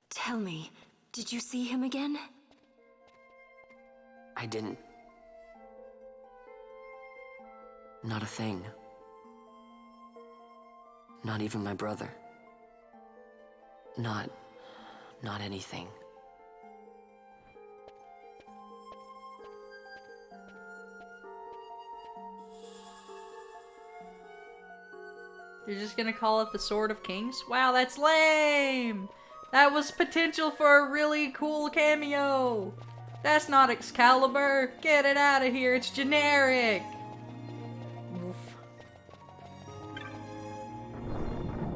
Tell me, did you see him again? I didn't. Not a thing. Not even my brother. Not anything. You're just gonna call it the Sword of Kings? Wow, that's lame! That was potential for a really cool cameo! That's not Excalibur! Get it out of here, it's generic! Oof.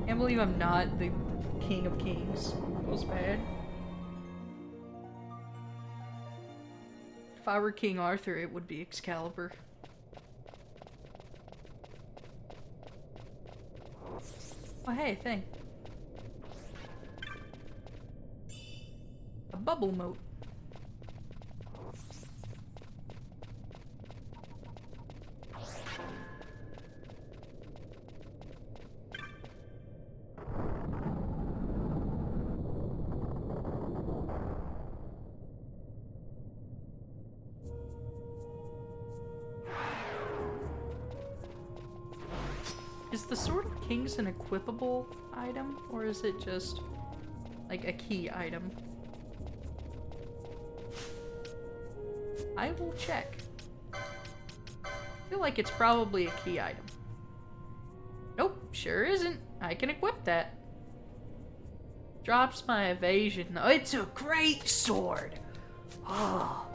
Can't believe I'm not the King of Kings. Feels bad. If I were King Arthur, it would be Excalibur. Oh hey, thing. A bubble moat. Is the Sword of Kings an equipable item, or is it just, like, a key item? I will check. I feel like it's probably a key item. Nope, sure isn't. I can equip that. Drops my evasion. Oh, it's a great sword! Oh.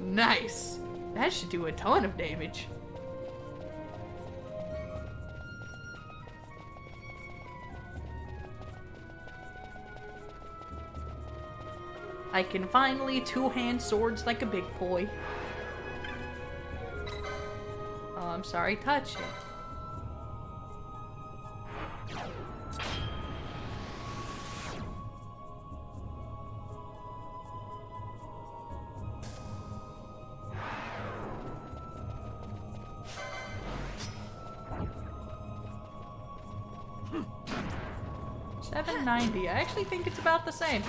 Nice. That should do a ton of damage. I can finally two-hand swords like a big boy. Oh, I'm sorry, touch it. $7.90. I actually think it's about the same.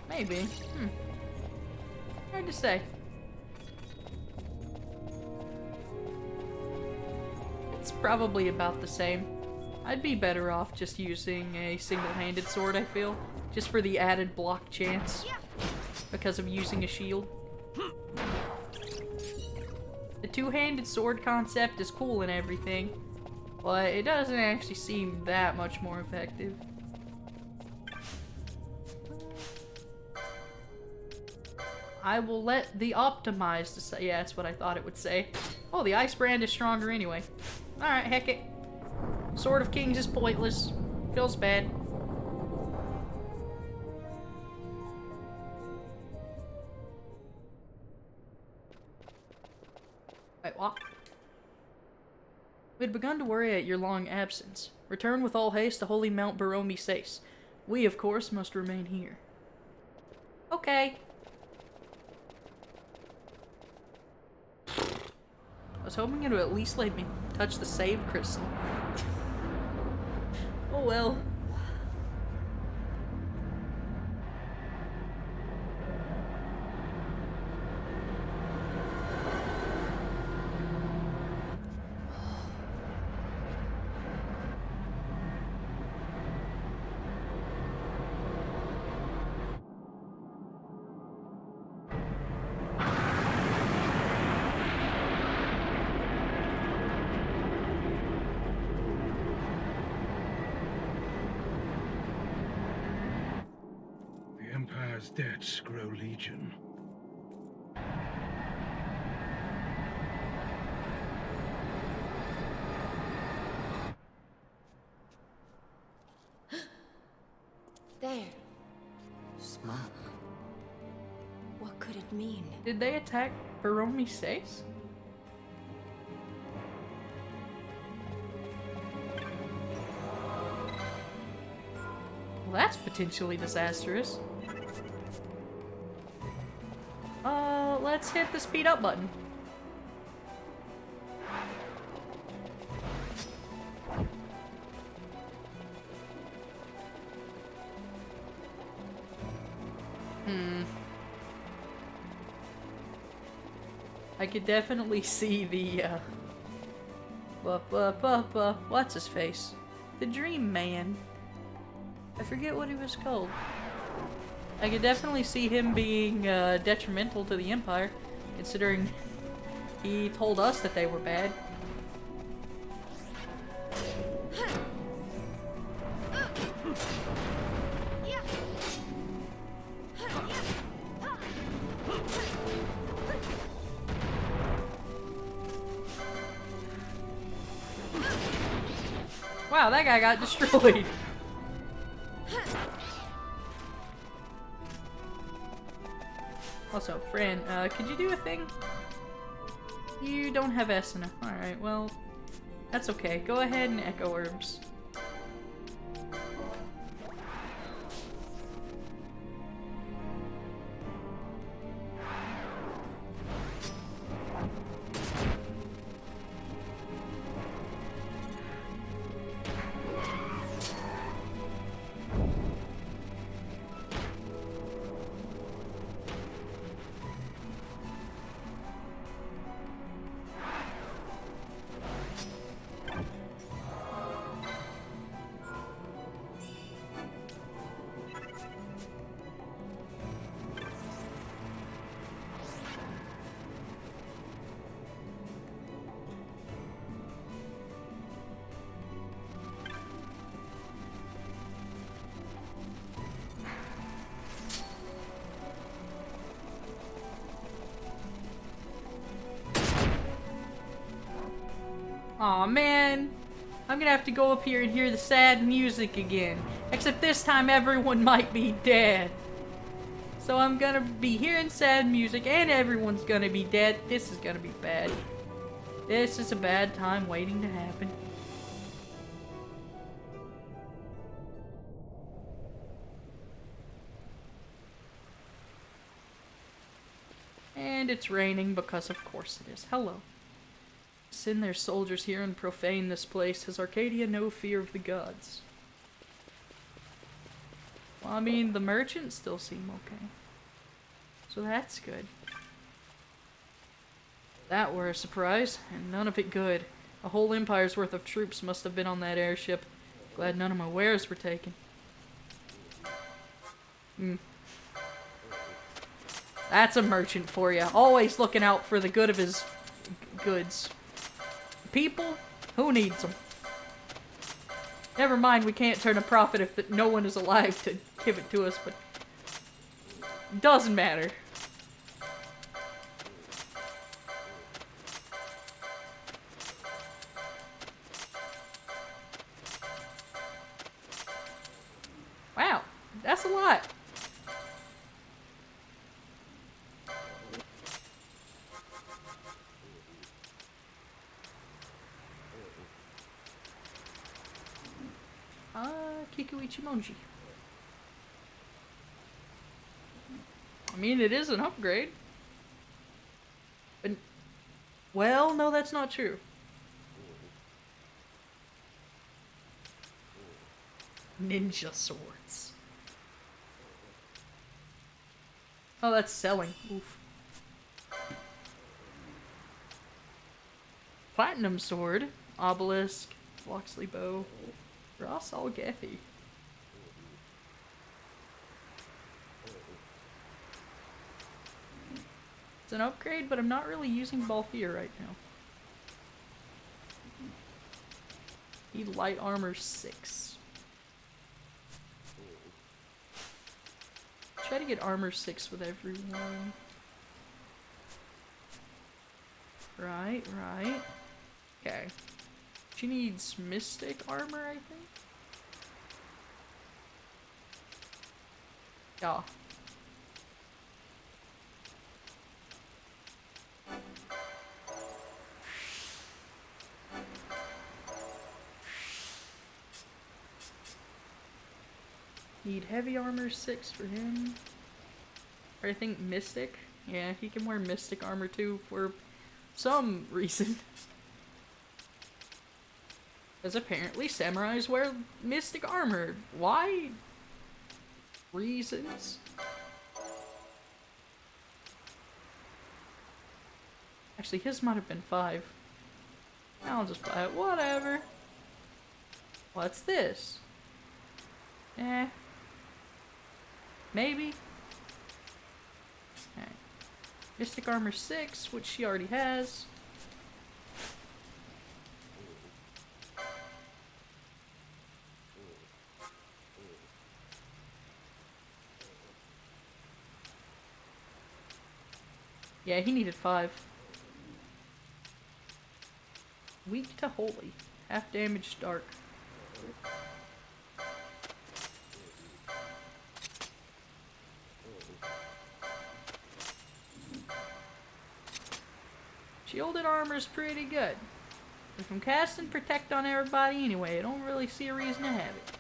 Maybe. Hard to say. It's probably about the same. I'd be better off just using a single-handed sword, I feel. Just for the added block chance. Because of using a shield. The two-handed sword concept is cool and everything. But it doesn't actually seem that much more effective. I will let the optimized decide. Yeah, that's what I thought it would say. Oh, the ice brand is stronger anyway. Alright, heck it. Sword of Kings is pointless. Feels bad. Wait, what? We had begun to worry at your long absence. Return with all haste to Holy Mount Baromi Sace. We, of course, must remain here. Okay. I was hoping it would at least let me touch the save crystal. Oh well. The Empire's debts grow legion. There. Smoke. What could it mean? Did they attack Baromi 6? Well, that's potentially disastrous. Let's hit the speed up button. I could definitely see the, what's his face? The Dream Man. I forget what he was called. I could definitely see him being, detrimental to the Empire, considering he told us that they were bad. Wow, that guy got destroyed. Also, Fran, could you do a thing? You don't have Esena. Alright, well, that's okay. Go ahead and Echo Herbs. Aw, man. I'm gonna have to go up here and hear the sad music again. Except this time everyone might be dead. So I'm gonna be hearing sad music and everyone's gonna be dead. This is gonna be bad. This is a bad time waiting to happen. And it's raining because of course it is. Hello. Send their soldiers here and profane this place. Has Arcadia no fear of the gods? Well, I mean, the merchants still seem okay. So that's good. That were a surprise, and none of it good. A whole empire's worth of troops must have been on that airship. Glad none of my wares were taken. That's a merchant for you. Always looking out for the good of his goods. People? Who needs them? Never mind, we can't turn a profit if no one is alive to give it to us, but doesn't matter. Wow, that's a lot. Kikuichimonji. I mean, it is an upgrade. But Well, no, that's not true. Ninja swords. Oh, that's selling. Oof. Platinum sword. Obelisk. Loxley bow. Ross Algethy. It's an upgrade, but I'm not really using Balthier right now. Need light armor 6. Try to get armor 6 with everyone. Right. Okay. She needs mystic armor, I think? Yeah. Need heavy armor 6 for him. Or I think mystic. Yeah, he can wear mystic armor too for some reason. Because apparently samurais wear mystic armor. Why? Reasons. Actually, his might have been 5. I'll just buy it. Whatever. What's this? Eh. Maybe. Alright. Mystic armor 6, which she already has. Yeah, he needed 5. Weak to holy. Half damage dark. Shielded armor's pretty good. If I'm casting protect on everybody anyway, I don't really see a reason to have it.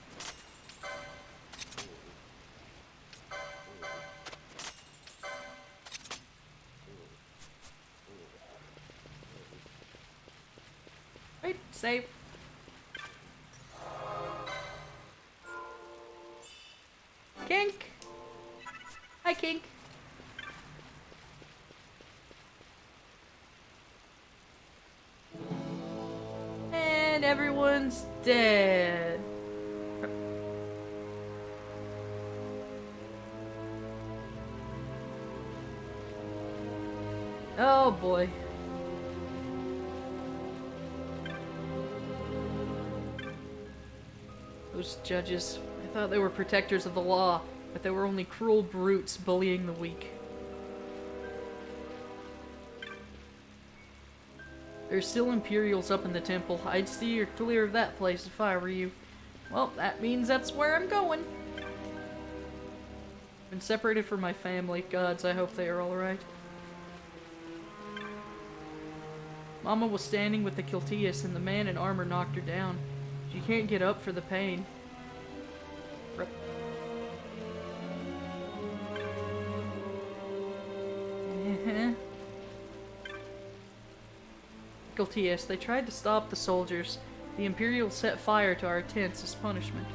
Right, save. Kink! Hi, Kink. And everyone's dead. Oh boy. Those judges, I thought they were protectors of the law, but they were only cruel brutes bullying the weak. There's still Imperials up in the temple. I'd steer clear of that place if I were you. Well, that means that's where I'm going. Been separated from my family. Gods, I hope they are alright. Mama was standing with the Kiltias and the man in armor knocked her down. She can't get up for the pain. Rip. Kiltias, they tried to stop the soldiers. The Imperials set fire to our tents as punishment.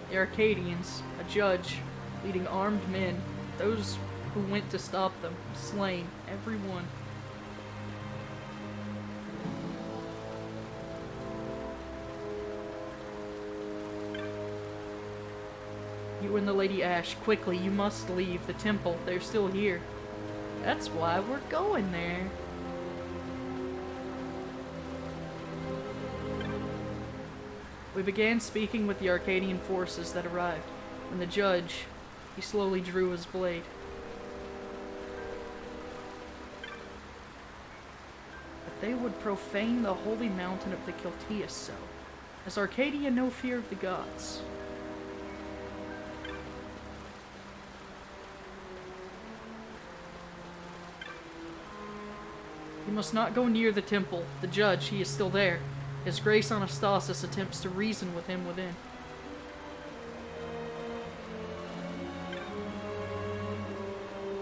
The Arcadians, a judge, leading armed men, those who went to stop them, slain, every one. You and the Lady Ash, quickly, you must leave the temple. They're still here. That's why we're going there. We began speaking with the Arcadian forces that arrived. When the judge, he slowly drew his blade. But they would profane the holy mountain of the Kiltias so. Has Arcadia no fear of the gods? You must not go near the temple. The judge, he is still there. His Grace Anastasis attempts to reason with him within.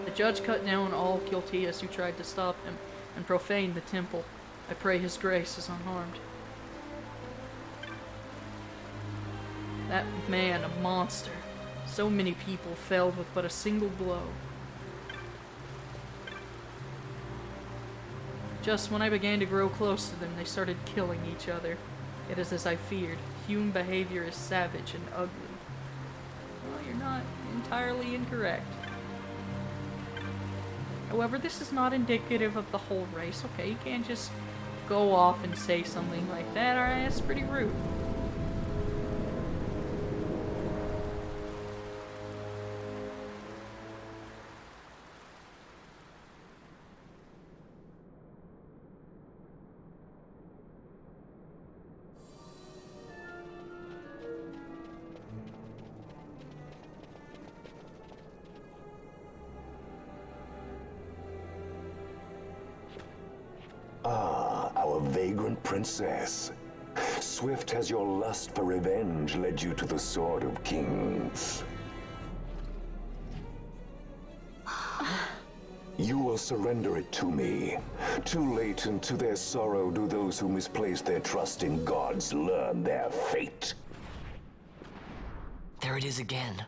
The judge cut down all Kiltias who tried to stop him and profaned the temple. I pray his grace is unharmed. That man, a monster. So many people felled with but a single blow. Just when I began to grow close to them, they started killing each other. It is as I feared. Human behavior is savage and ugly. Well, you're not entirely incorrect. However, this is not indicative of the whole race, okay? You can't just go off and say something like that, alright? That's pretty rude. Our vagrant princess. Swift has your lust for revenge led you to the Sword of Kings. You will surrender it to me. Too late, and to their sorrow do those who misplace their trust in gods learn their fate. There it is again.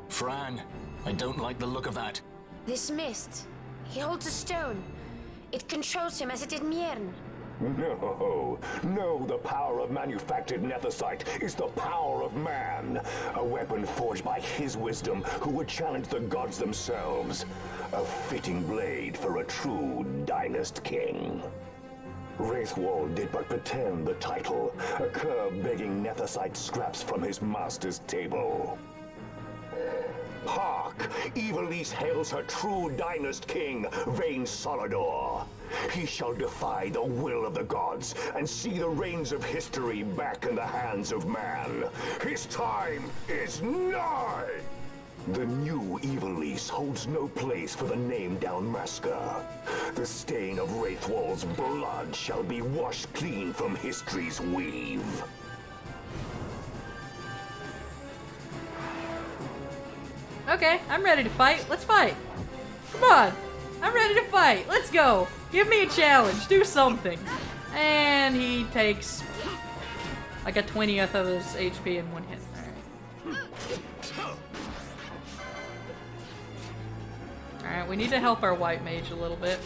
Fran, I don't like the look of that. This mist. He holds a stone. It controls him as it did Mjern. No, the power of manufactured nethicite is the power of man. A weapon forged by his wisdom who would challenge the gods themselves. A fitting blade for a true dynast king. Wraithwall did but pretend the title, a cur begging nethicite scraps from his master's table. Hark! Evilise hails her true dynast king, Vain Solidor. He shall defy the will of the gods and see the reins of history back in the hands of man. His time is nigh! The new Evilise holds no place for the name Dalmasca. The stain of Wraithwall's blood shall be washed clean from history's weave. Okay, I'm ready to fight. Let's fight. Come on. I'm ready to fight. Let's go. Give me a challenge. Do something. And he takes like a 20th of his HP in one hit. Alright, we need to help our white mage a little bit.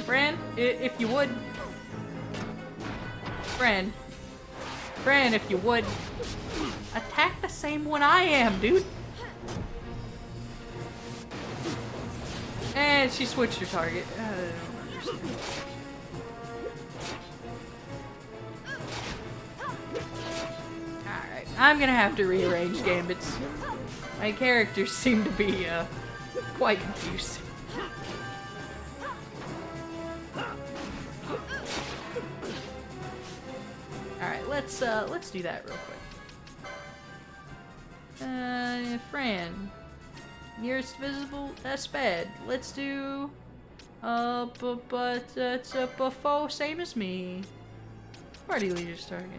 Fran, if you would. Fran, if you would. Attack the same one I am, dude. And she switched her target. I don't understand. Alright, I'm gonna have to rearrange gambits. My characters seem to be, quite confused. Alright, let's do that real quick. Fran. Nearest visible? That's bad. Let's do... but it's a buffo, same as me. Party leader's target.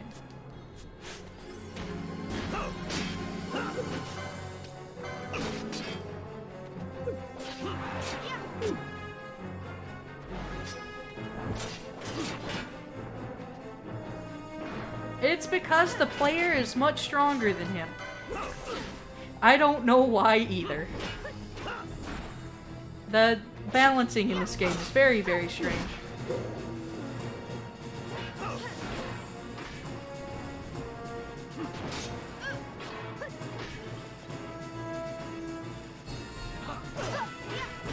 It's because the player is much stronger than him. I don't know why either. The balancing in this game is very, very strange.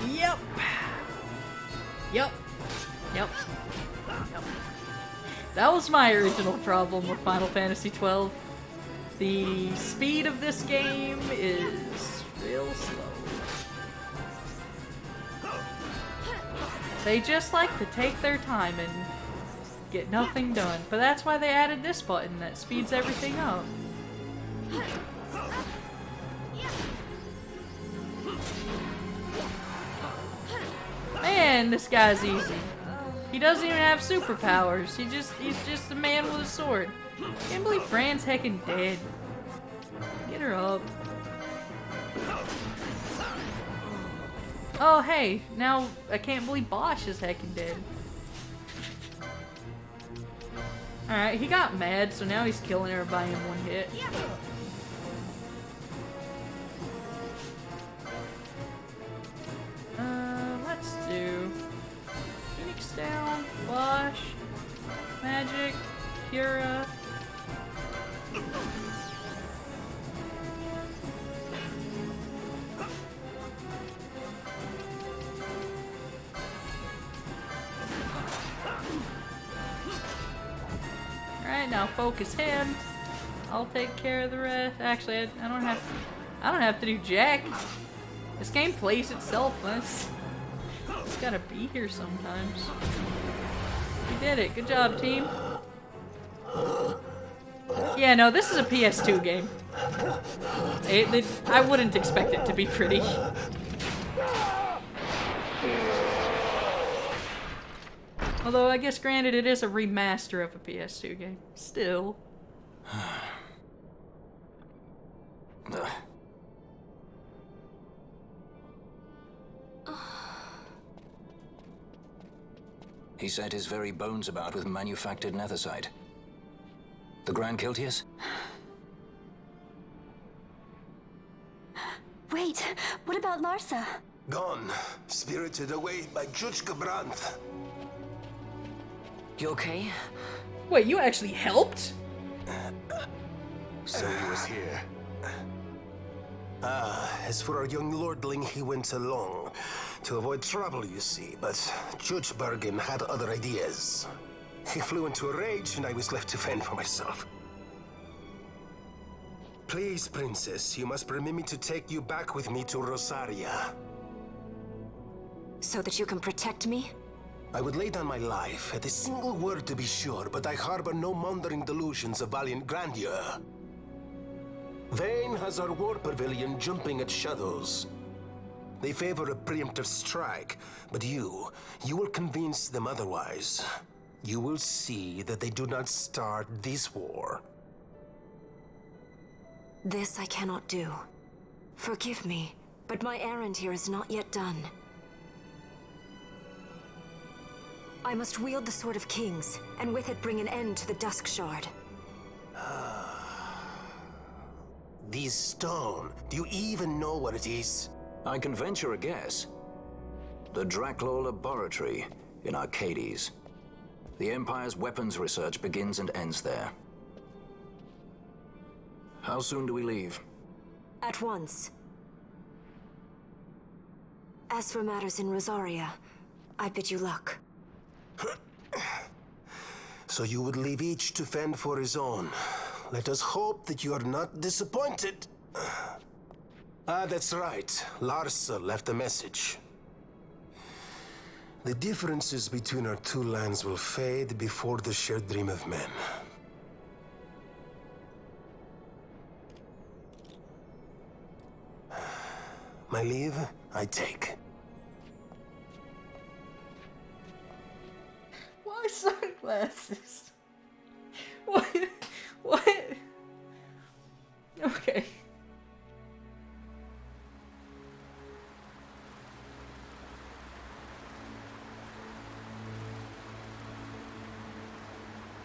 Yep. Yep. Yep. Yep. That was my original problem with Final Fantasy XII. The speed of this game is real slow. They just like to take their time and get nothing done. But that's why they added this button that speeds everything up. Man, this guy's easy. He doesn't even have superpowers. He's just a man with a sword. Can't believe Fran's heckin' dead. Get her up. Oh hey, now I can't believe Bosch is heckin' dead. Alright, he got mad, so now he's killing everybody in one hit. Let's do Phoenix down, Bosch, Magic, Kira. Alright, now focus him. I'll take care of the rest. Actually, I don't have to do jack. This game plays itself. It's gotta be here sometimes. We did it. Good job, team. Yeah, no, this is a PS2 game. I wouldn't expect it to be pretty. Although, I guess granted, it is a remaster of a PS2 game. Still. He set his very bones about with manufactured nethicite. The Grand Kiltius? Wait, what about Larsa? Gone, spirited away by Judge Brandt. You okay? Wait, you actually helped? So he was here. As for our young lordling, he went along. To avoid trouble, you see, but Judge Bergen had other ideas. He flew into a rage, and I was left to fend for myself. Please, Princess, you must permit me to take you back with me to Rosaria. So that you can protect me? I would lay down my life, at a single word to be sure, but I harbor no mundane delusions of valiant grandeur. Vayne has our war pavilion jumping at shadows. They favor a preemptive strike, but you will convince them otherwise. You will see that they do not start this war. This I cannot do. Forgive me, but my errand here is not yet done. I must wield the Sword of Kings, and with it bring an end to the Dusk Shard. This stone, do you even know what it is? I can venture a guess. The Draclaw Laboratory in Arcades. The Empire's weapons research begins and ends there. How soon do we leave? At once. As for matters in Rosaria, I bid you luck. So you would leave each to fend for his own. Let us hope that you are not disappointed. That's right. Larsa left a message. The differences between our two lands will fade before the shared dream of men. My leave, I take. Why sunglasses? What? What? Okay.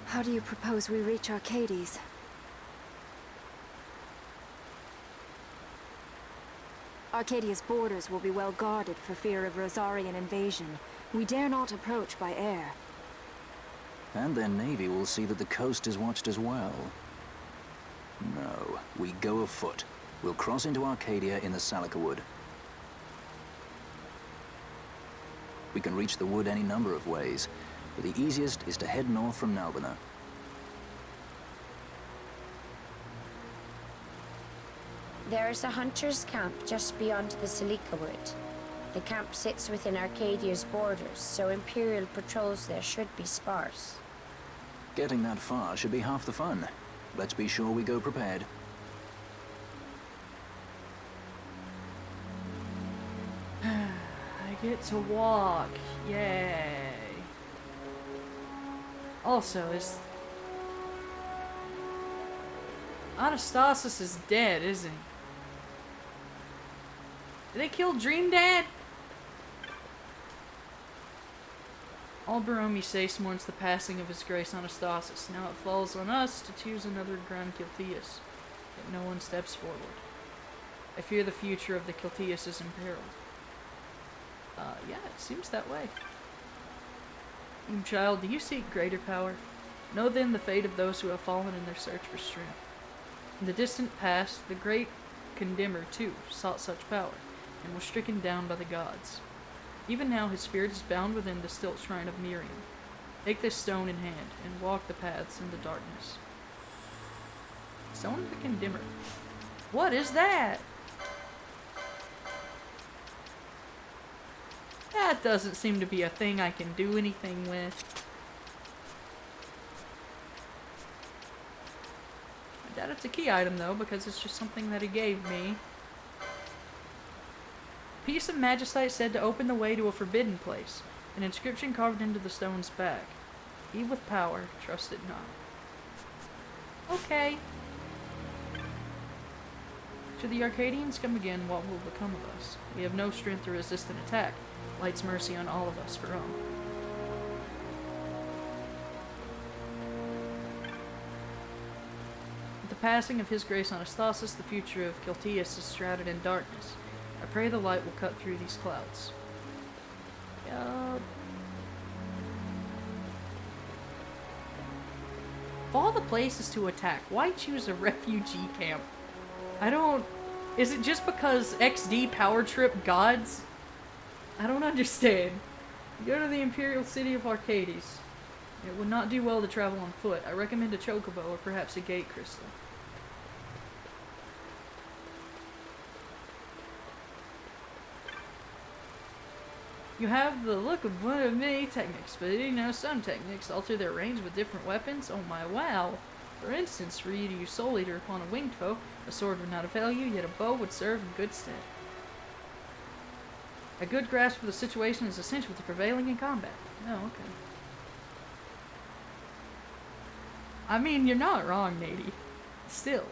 How do you propose we reach Arcades? Arcadia's borders will be well guarded for fear of Rosarian invasion. We dare not approach by air. And their navy will see that the coast is watched as well. No, we go afoot. We'll cross into Arcadia in the Salika Wood. We can reach the wood any number of ways, but the easiest is to head north from Nalbina. There is a hunter's camp just beyond the Salika Wood. The camp sits within Arcadia's borders, so Imperial patrols there should be sparse. Getting that far should be half the fun. Let's be sure we go prepared. I get to walk. Yay. Also, Anastasis is dead, isn't he? Did they kill Dream Dad? All Baromi Sace mourns the passing of His Grace Anastasis. Now it falls on us to choose another Grand Kiltias, yet no one steps forward. I fear the future of the Kiltias is imperiled. Yeah, it seems that way. Child, do you seek greater power? Know then the fate of those who have fallen in their search for strength. In the distant past, the great Condemner, too, sought such power, and was stricken down by the gods. Even now his spirit is bound within the stilt shrine of Miriam. Take this stone in hand, and walk the paths in the darkness. Stone of the Condemner. What is that? That doesn't seem to be a thing I can do anything with. I doubt it's a key item though, because it's just something that he gave me. Piece of magicite said to open the way to a forbidden place. An inscription carved into the stone's back. He with power, trust it not. Okay. Should the Arcadians come again, what will become of us? We have no strength to resist an attack. Light's mercy on all of us for own. With the passing of His Grace Anastasis, the future of Kiltias is shrouded in darkness. I pray the light will cut through these clouds. Of all the places to attack, why choose a refugee camp? I don't... Is it just because XD power trip gods? I don't understand. Go to the Imperial City of Arcades. It would not do well to travel on foot. I recommend a chocobo or perhaps a gate crystal. You have the look of one of many techniques, but you know some techniques alter their range with different weapons. Oh my wow! For instance, for you to use Soul Eater upon a winged foe, a sword would not avail you, yet a bow would serve in good stead. A good grasp of the situation is essential to prevailing in combat. Oh, okay. I mean, you're not wrong, Nady. Still.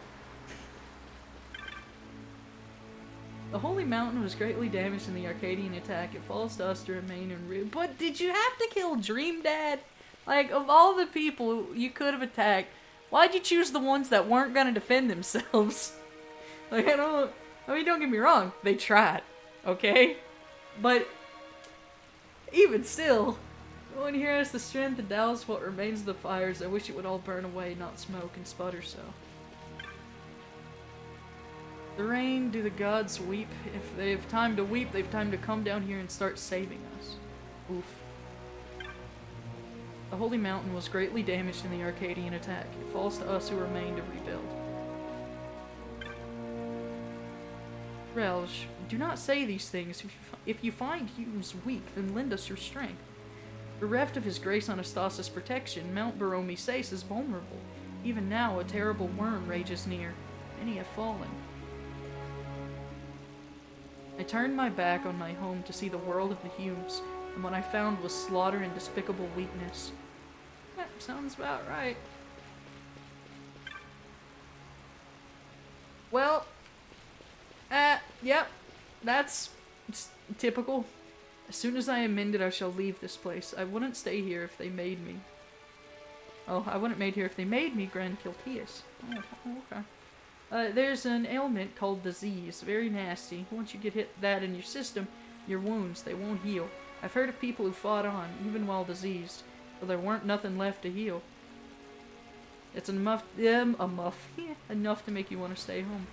The Holy Mountain was greatly damaged in the Arcadian attack. It falls to us to remain in ruin. But did you have to kill Dream Dad? Like, of all the people you could have attacked, why'd you choose the ones that weren't gonna defend themselves? Like, I mean, don't get me wrong. They tried. Okay? But, even still, no one here has the strength to douse what remains of the fires. I wish it would all burn away, not smoke and sputter so. The rain, do the gods weep? If they have time to weep, they've time to come down here and start saving us. Oof. The Holy Mountain was greatly damaged in the Arcadian attack. It falls to us who remain to rebuild. Relj, do not say these things. If you find humans weak, then lend us your strength. Bereft of His Grace Anastasis' protection, Mount Baromi Sace is vulnerable. Even now, a terrible worm rages near. Many have fallen. I turned my back on my home to see the world of the Humes, and what I found was slaughter and despicable weakness. That sounds about right. Well, yep, that's typical. As soon as I am mended, I shall leave this place. I wouldn't stay here if they made me. Oh, I wouldn't made here if they made me Grand Kiltias. Oh, okay. There's an ailment called disease. Very nasty. Once you get that in your system, your wounds, they won't heal. I've heard of people who fought on, even while diseased, but there weren't nothing left to heal. It's enough to make you want to stay home.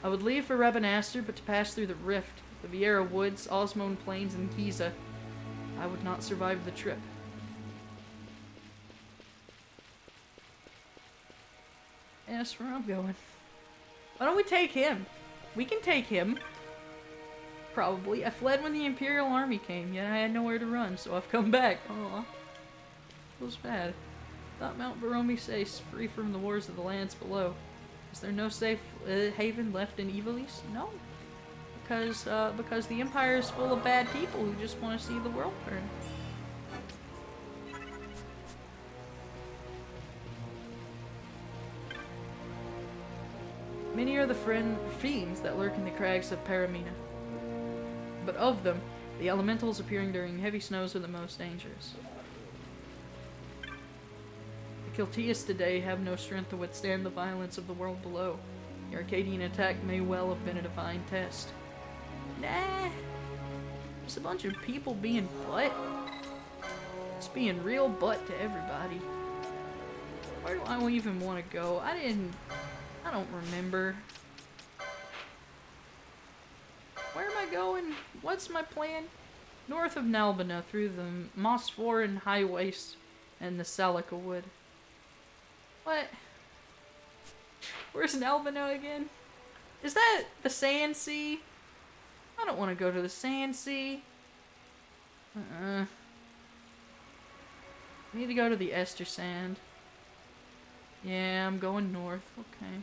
I would leave for Rabanastre, but to pass through the Rift, the Vieira Woods, Osmone Plains, and Giza, I would not survive the trip. And that's where I'm going. Why don't we take him? We can take him. Probably. I fled when the Imperial Army came, yet I had nowhere to run, so I've come back. Aw. Feels bad. Thought Mount Baromi free from the wars of the lands below. Is there no safe haven left in Ivalice? No. Because the Empire is full of bad people who just want to see the world burn. Many are the fiends that lurk in the crags of Paramina. But of them, the elementals appearing during heavy snows are the most dangerous. The Kiltias today have no strength to withstand the violence of the world below. The Arcadian attack may well have been a divine test. Nah. Just a bunch of people being butt. Just being real butt to everybody. Where do I even want to go? I don't remember. Where am I going? What's my plan? North of Nalbina through the Mosforan High Waste and the Salika Wood. What? Where's Nalbina again? Is that the Sand Sea? I don't want to go to the Sand Sea. I need to go to the Ester Sand. Yeah, I'm going north. Okay.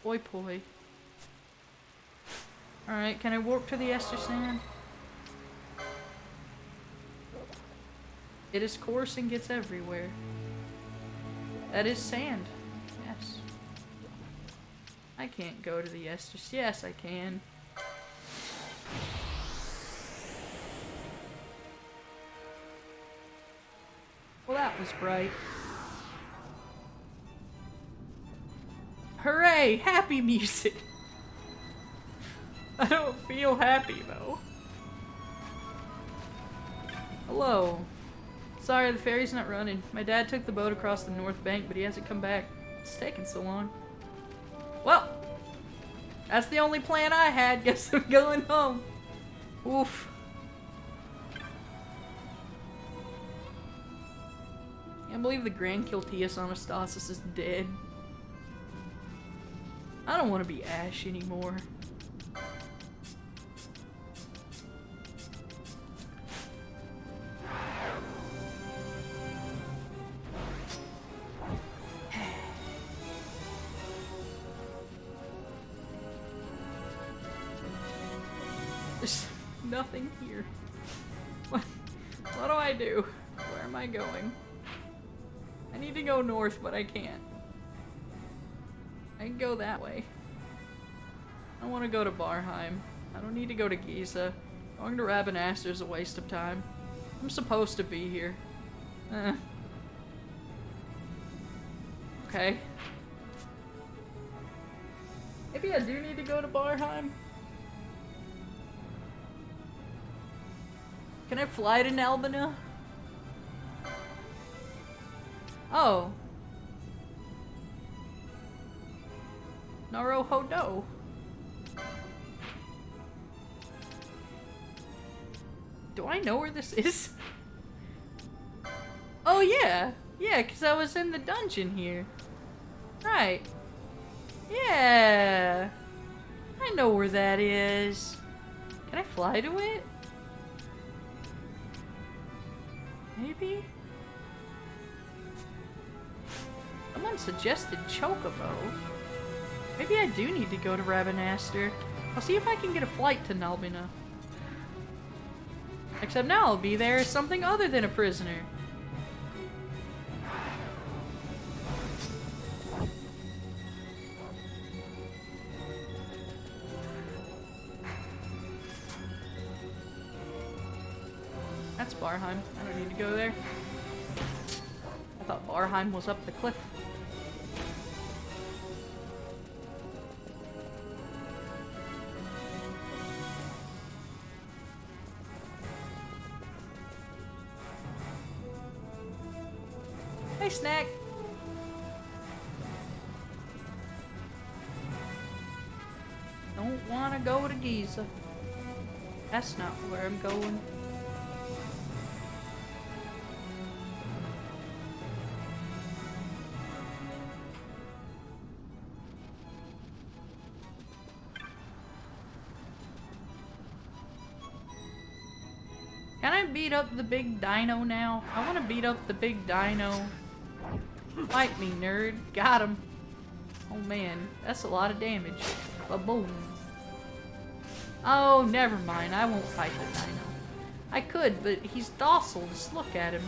Poi poi. Alright, can I walk to the Ester Sand? It is coarse and gets everywhere. That is sand. Yes. I can't go to the Ester. Yes, I can. Well, that was bright. Hooray! Happy music! I don't feel happy, though. Hello. Sorry, the ferry's not running. My dad took the boat across the north bank, but he hasn't come back. It's taking so long. Well, that's the only plan I had. Guess I'm going home. Oof. Can't believe the Grand Kiltias Anastasis is dead. I don't want to be Ash anymore. There's nothing here. What do I do? Where am I going? I need to go north, but I can't. I can go that way. I want to go to Barheim. I don't need to go to Giza. Going to Rabanastre is a waste of time. I'm supposed to be here. Okay. Maybe I do need to go to Barheim. Can I fly to Nalbina? Oh. Naruhodo. Do I know where this is? Oh yeah. Yeah, because I was in the dungeon here. Right. Yeah. I know where that is. Can I fly to it? Maybe? Someone suggested Chocobo. Maybe I do need to go to Rabanastre. I'll see if I can get a flight to Nalbina. Except now I'll be there as something other than a prisoner. That's Barheim. I don't need to go there. I thought Barheim was up the cliff. Hey, Snack! Don't want to go to Giza. That's not where I'm going. Can I beat up the big dino now? I want to beat up the big dino. Fight me, nerd. Got him. Oh man, that's a lot of damage. Ba-boom. Oh, never mind. I won't fight the dino. I could, but he's docile. Just look at him.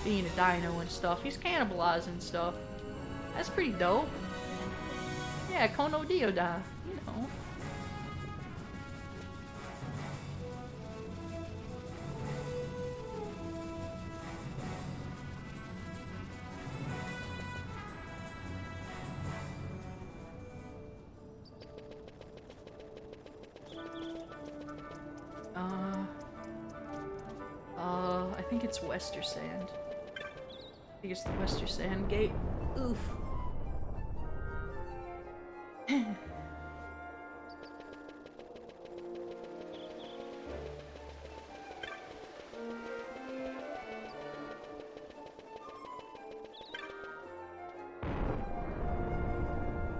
Being a dino and stuff. He's cannibalizing stuff. That's pretty dope. Yeah, Kono Dioda. You know. I think it's Wester Sand. I think it's the Wester Sand gate. Oof.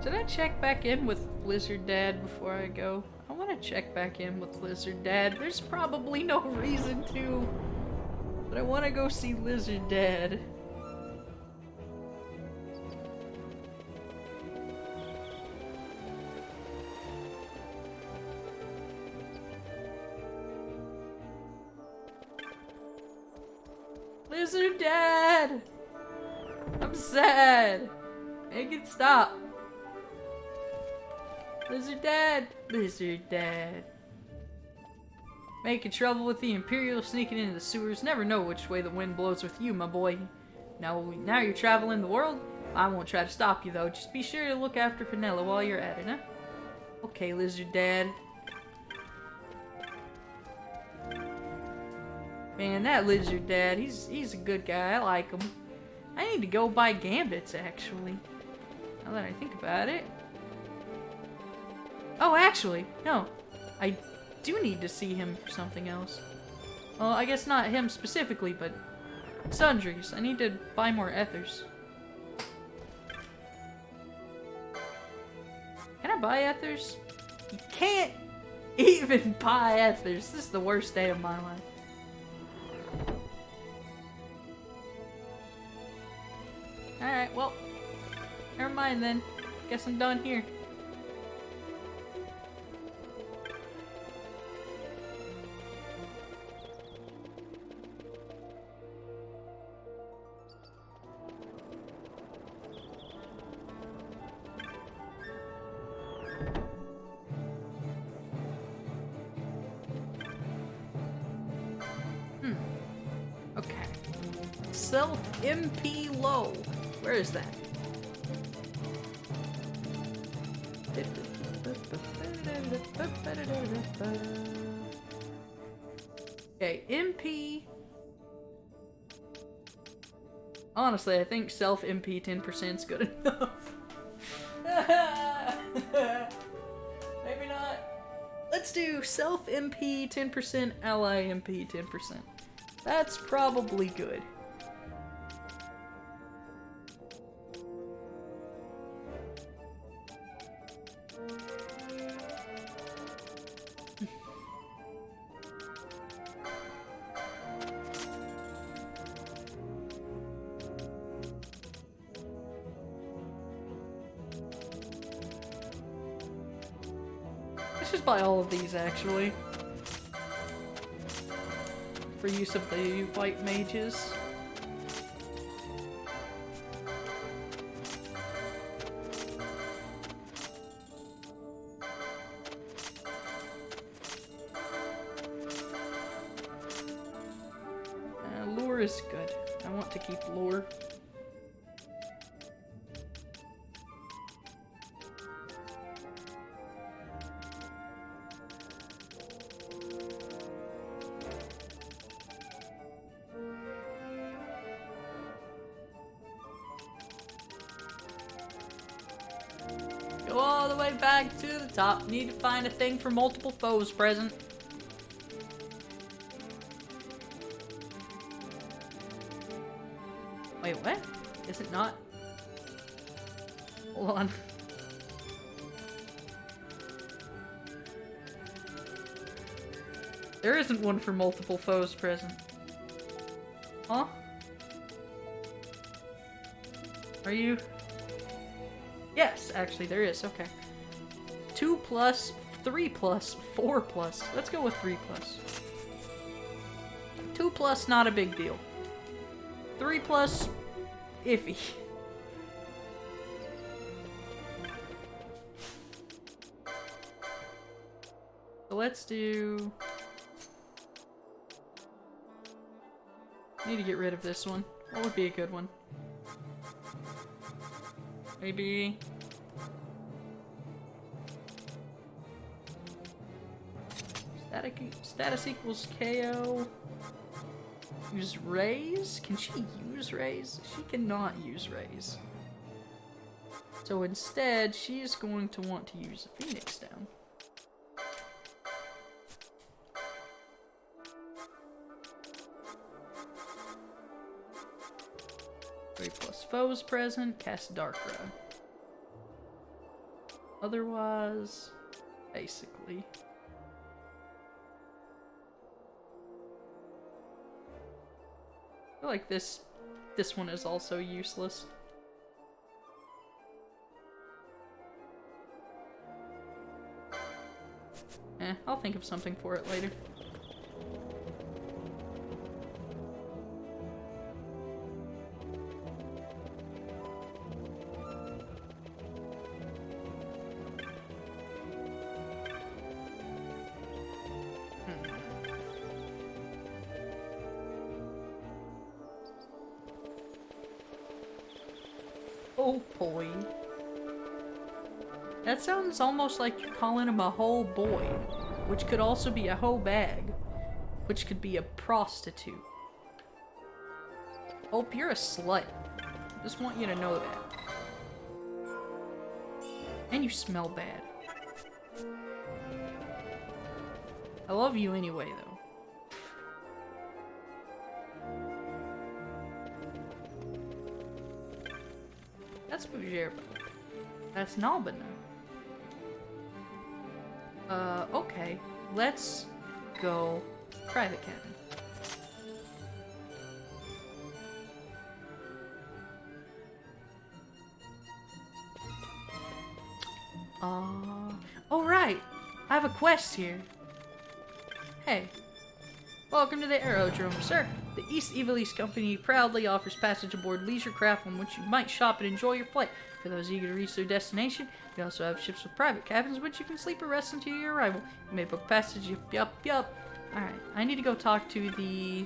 Did I check back in with Lizard Dad before I go? I want to check back in with Lizard Dad. There's probably no reason to, but I want to go see Lizard Dad. Lizard Dad! I'm sad! Make it stop! Lizard Dad! Lizard Dad. Making trouble with the Imperial, sneaking into the sewers. Never know which way the wind blows with you, my boy. Now you're traveling the world? I won't try to stop you, though. Just be sure to look after Penella while you're at it, huh? Okay, Lizard Dad. Man, that Lizard Dad, he's a good guy. I like him. I need to go buy gambits, actually. Now that I think about it. Oh, actually, no. I do need to see him for something else. Well, I guess not him specifically, but sundries. I need to buy more ethers. Can I buy ethers? You can't even buy ethers. This is the worst day of my life. Alright, well, never mind then. Guess I'm done here. Okay. Self-MP low. Where is that? Okay, MP. Honestly, I think self-MP 10% is good enough. Maybe not. Let's do self-MP 10%, ally MP 10%. That's probably good. Let's just buy all of these, actually. For use of the white mages. Lure is good. I want to keep lure. Go all the way back to the top. Need to find a thing for multiple foes present. Wait, what? Is it not? Hold on. There isn't one for multiple foes present. Huh? Are you? Yes, actually there is, okay. 2 plus, 3 plus, 4 plus. Let's go with 3 plus. 2 plus, not a big deal. 3 plus, iffy. So let's do... Need to get rid of this one. What would be a good one? Maybe... Status equals KO. Use raise? Can she use raise? She cannot use raise. So instead, she is going to want to use a Phoenix down. Three plus foes present, cast Dark Rod. Otherwise, basically. I feel like this one is also useless. I'll think of something for it later. Oh boy. That sounds almost like you're calling him a whole boy, which could also be a hoe bag, which could be a prostitute. Hope you're a slut. Just want you to know that. And you smell bad. I love you anyway, though. That's Bujerba. That's Nalbana. Okay. Let's go private cabin. Oh right. I have a quest here. Hey. Welcome to the Aerodrome, sir. The East Evilise Company proudly offers passage aboard leisure craft on which you might shop and enjoy your flight. For those eager to reach their destination, we also have ships with private cabins in which you can sleep or rest until your arrival. You may book passage, yup. Alright, I need to go talk to the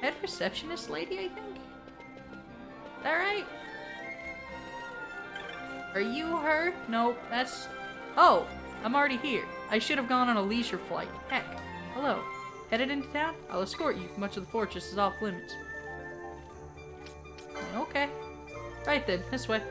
head receptionist lady, I think? Is that right? Are you her? No, that's... Oh, I'm already here. I should have gone on a leisure flight. Heck, hello. Headed into town? I'll escort you. Much of the fortress is off limits. Okay. Right then, this way.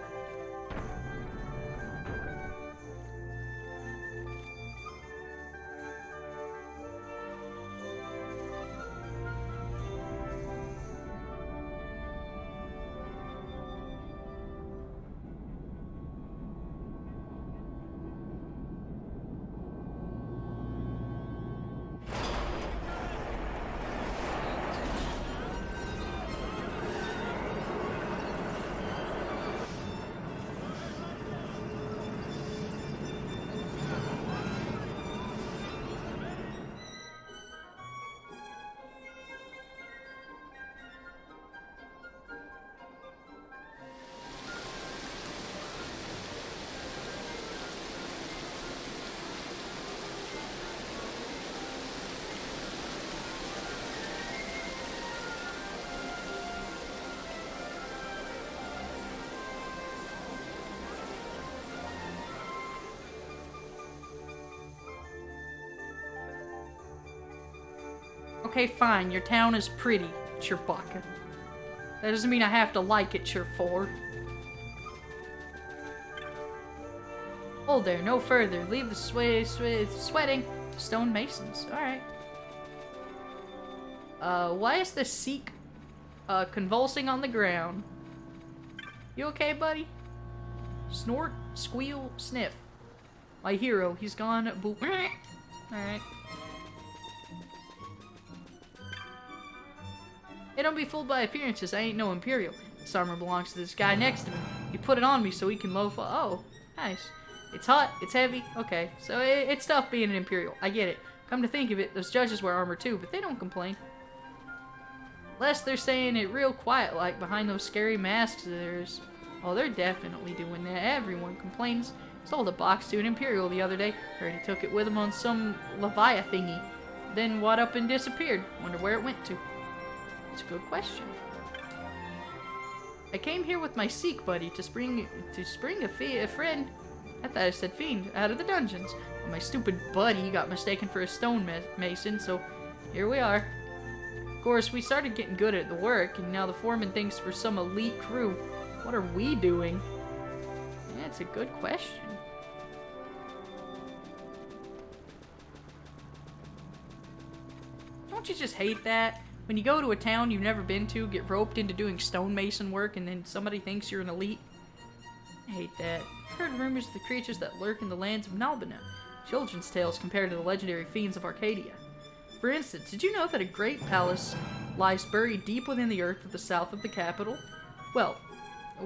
Okay, fine. Your town is pretty, Chewbacca. That doesn't mean I have to like it, Cheer 4. Hold there, no further. Leave the sweating. Stone masons. Alright. Why is the Sikh, convulsing on the ground? You okay, buddy? Snort, squeal, sniff. My hero, he's gone boop. Alright. Hey, don't be fooled by appearances. I ain't no Imperial. This armor belongs to this guy next to me. He put it on me so he can loaf. Oh, nice. It's hot. It's heavy. Okay, so it's tough being an Imperial. I get it. Come to think of it, those judges wear armor too, but they don't complain. Unless they're saying it real quiet like behind those scary masks of theirs. Oh, they're definitely doing that. Everyone complains. Sold a box to an Imperial the other day. Heard he took it with him on some Leviathan thingy. Then what up and disappeared. Wonder where it went to. It's a good question. I came here with my Sikh buddy to spring a friend. I thought I said fiend. Out of the dungeons. But my stupid buddy got mistaken for a stone mason, so here we are. Of course, we started getting good at the work, and now the foreman thinks we're some elite crew. What are we doing? Yeah, it's a good question. Don't you just hate that? When you go to a town you've never been to, get roped into doing stonemason work, and then somebody thinks you're an elite? I hate that. I've heard rumors of the creatures that lurk in the lands of Nalbina. Children's tales compared to the legendary fiends of Arcadia. For instance, did you know that a great palace lies buried deep within the earth to the south of the capital? Well,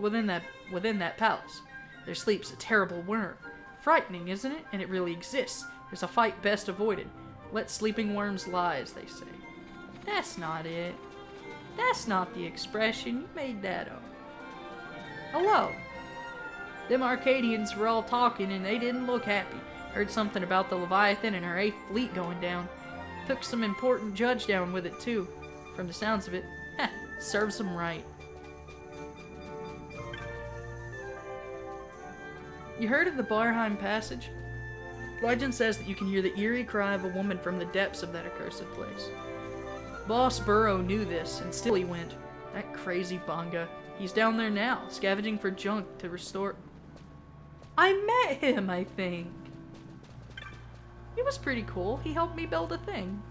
within that palace, there sleeps a terrible worm. Frightening, isn't it? And it really exists. There's a fight best avoided. Let sleeping worms lie, as they say. That's not it. That's not the expression. You made that up. Hello. Them Arcadians were all talking and they didn't look happy. Heard something about the Leviathan and her 8th fleet going down. Took some important judge down with it too. From the sounds of it, serves them right. You heard of the Barheim Passage? Legend says that you can hear the eerie cry of a woman from the depths of that accursed place. Boss Burrow knew this, and still he went. That crazy Bonga. He's down there now, scavenging for junk to restore... I met him, I think. He was pretty cool. He helped me build a thing.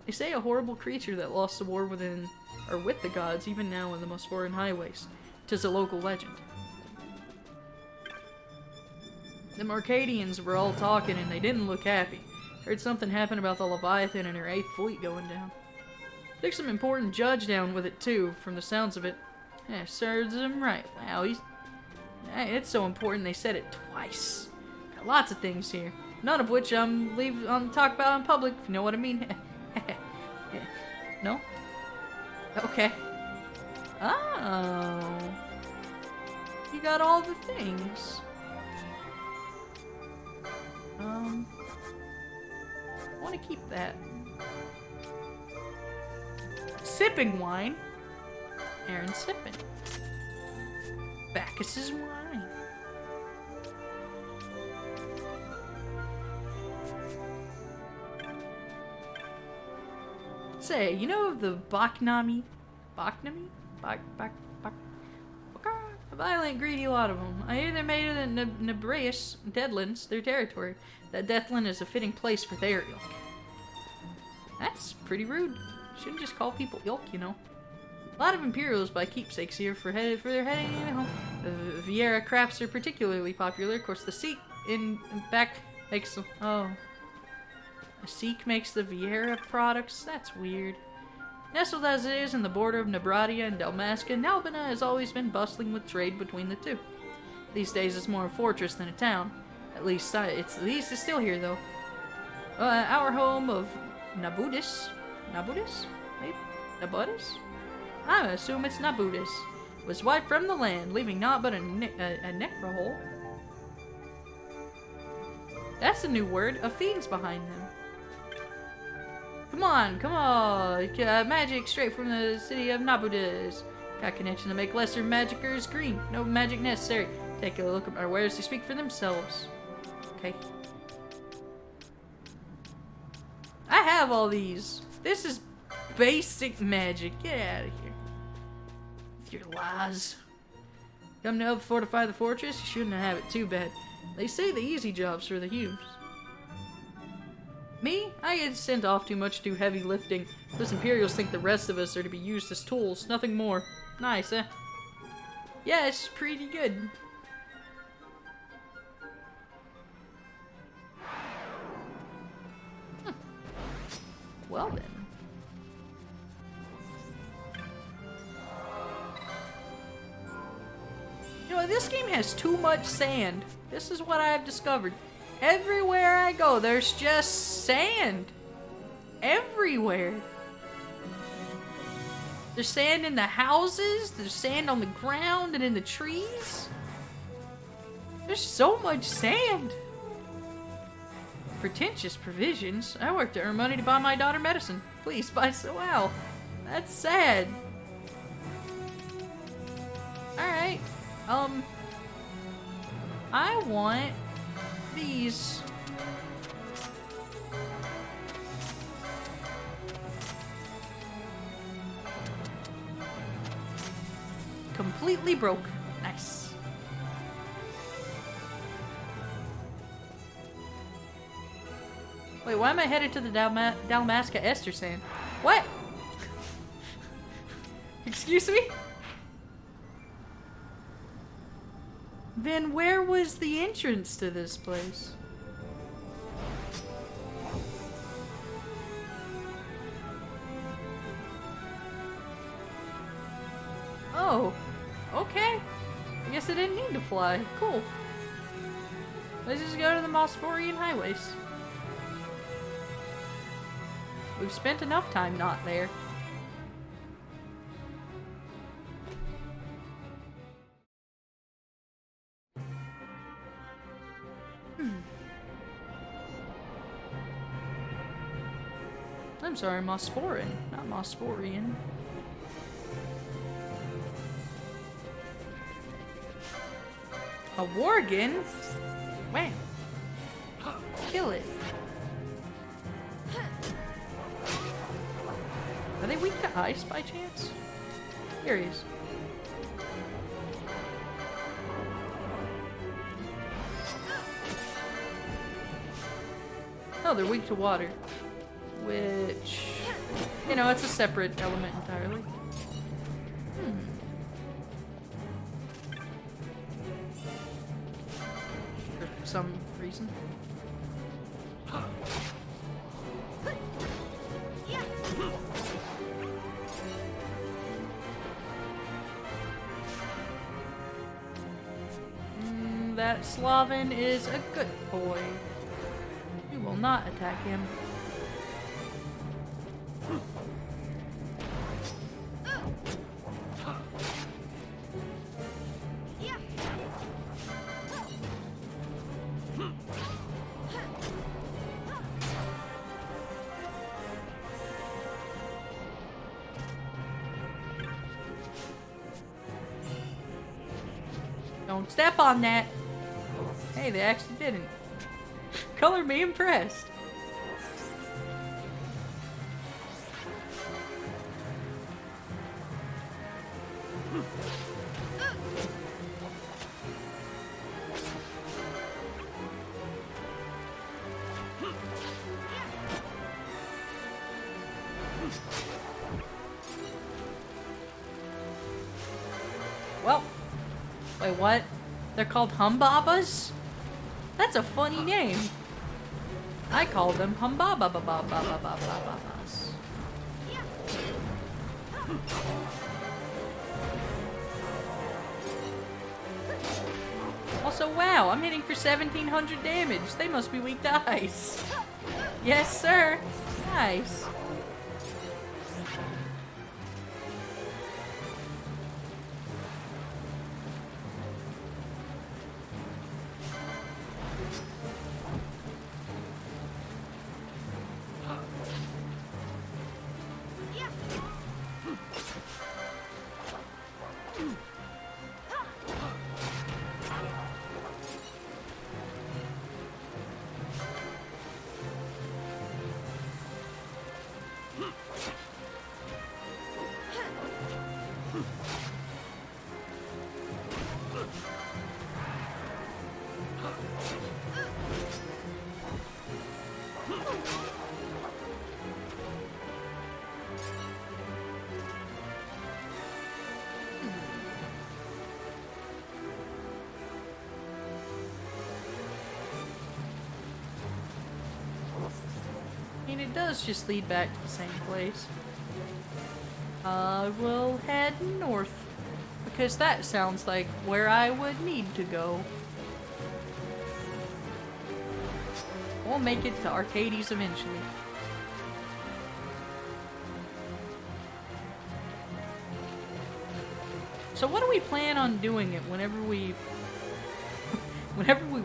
They say a horrible creature that lost the war with the gods, even now in the most foreign highways. 'Tis a local legend. The Arcadians were all talking and they didn't look happy. Heard something happen about the Leviathan and her 8th fleet going down. Took some important judge down with it too, from the sounds of it. Serves him right. Wow, it's so important they said it twice. Got lots of things here. None of which I'm talk about in public, if you know what I mean. No? Okay. Oh. You got all the things. I want to keep that. Sipping wine. Aaron's sipping. Bacchus's wine. Say, you know the Baknami? Baknami? A violent, greedy lot of them. I hear they're made of the Nebraeus Deadlands, their territory. That Deathland is a fitting place for their ilk. That's pretty rude. Shouldn't just call people ilk, you know. A lot of Imperials buy keepsakes here for their heading home. The Vieira crafts are particularly popular. Of course, the Sikh in fact makes them. Oh. A Sikh makes the Vieira products? That's weird. Nestled as it is in the border of Nebradia and Dalmasca, Nalbina has always been bustling with trade between the two. These days it's more a fortress than a town. At least it's still here though. Our home of Nabudis? Maybe? Nabudis? I assume it's Nabudis. Was wiped from the land, leaving naught but a necrohole. That's a new word. A fiend's behind them. Come on. Magic straight from the city of Nabudis. Got connection to make lesser magicers green. No magic necessary. Take a look at our wares. They speak for themselves. Okay. I have all these. This is basic magic. Get out of here. With your lies. Come to help fortify the fortress? You shouldn't have it too bad. They say the easy jobs are the huge. Me? I get sent off too much to do heavy lifting. Those Imperials think the rest of us are to be used as tools, nothing more. Nice, eh? Yeah, it's pretty good. Well then. this game has too much sand. This is what I've discovered. Everywhere I go, there's just sand. Everywhere. There's sand in the houses, there's sand on the ground and in the trees. There's so much sand. Pretentious provisions. I work to earn money to buy my daughter medicine. Please buy so well. That's sad. Alright. I want these. Completely broke. Nice. Wait, why am I headed to the Dalmasca Ester Sand? What? Excuse me? Then where was the entrance to this place? Oh, okay. I guess I didn't need to fly. Cool. Let's just go to the Mosphorian highways. We've spent enough time not there. I'm sorry, Mosphorin, not Mosphorian. A Worgen? Wow. Kill it. Are they weak to ice by chance? Here he is. Oh, they're weak to water. Which, you know, it's a separate element entirely. For some reason. That Slaven is a good boy. We will not attack him. Don't step on that. Hey, they actually didn't. Color me impressed. Well, wait, what? They're called Humbabas? That's a funny name. I call them Humbabababababababas. Also, wow, I'm hitting for 1700 damage. They must be weak to ice. Yes, sir. Nice. I mean, it does just lead back to the same place. We'll head north. because that sounds like where I would need to go. We'll make it to Arcades eventually. So what do we plan on doing it whenever we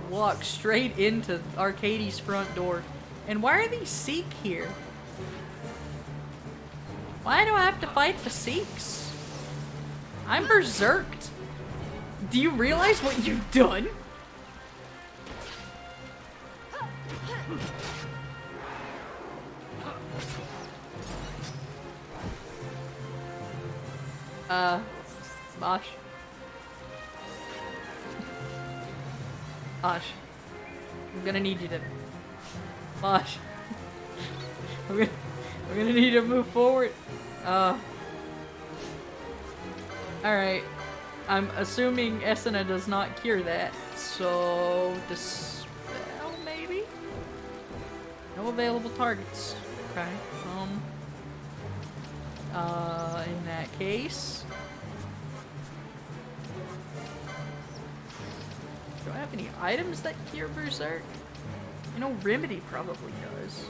walk straight into Arcades' front door? And why are these Sikh here? Why do I have to fight the Sikhs? I'm berserked. Do you realize what you've done? Bosh. Bosh. I'm gonna need you to... Bosh. We're gonna need to move forward. Alright. I'm assuming Esena does not cure that, so... Dispel, maybe? No available targets. Okay, in that case... Do I have any items that cure Berserk? I know Remedy probably does.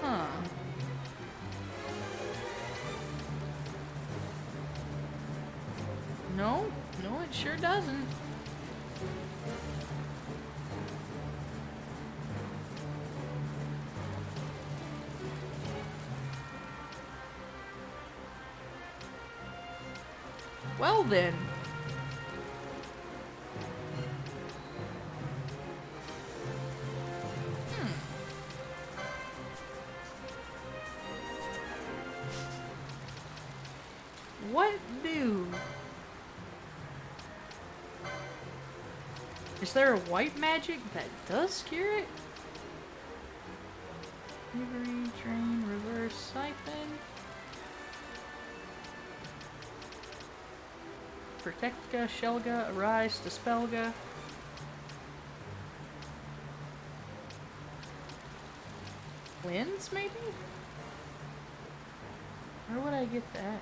Huh. No, it sure doesn't. Well then. What do? Is there a white magic that does cure it? Thievery, drain, reverse, siphon. Protectga, Shelga, Arise, Dispelga. Cleanse, maybe? Where would I get that?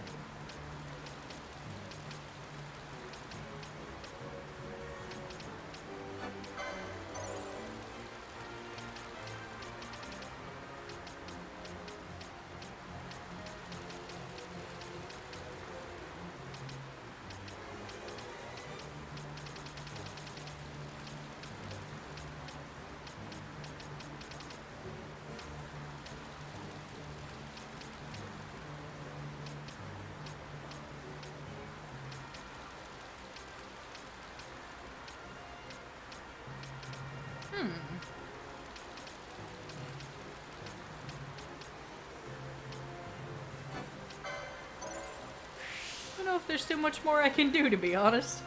I don't know if there's too much more I can do, to be honest.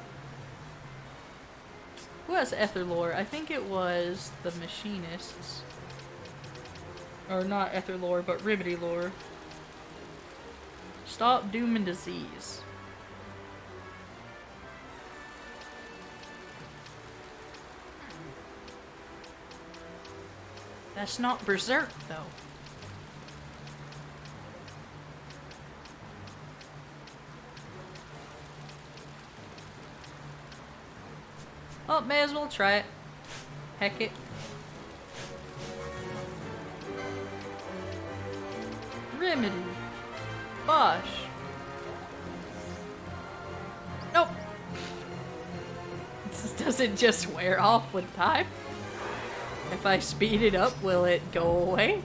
Who has Ether Lore? I think it was the Machinists. Or not Ether Lore, but Remedy Lore. Stop Doom and Disease. That's not Berserk, though. Oh, may as well try it. Heck it. Remedy. Bosh. Nope. Does it just wear off with time? If I speed it up, will it go away?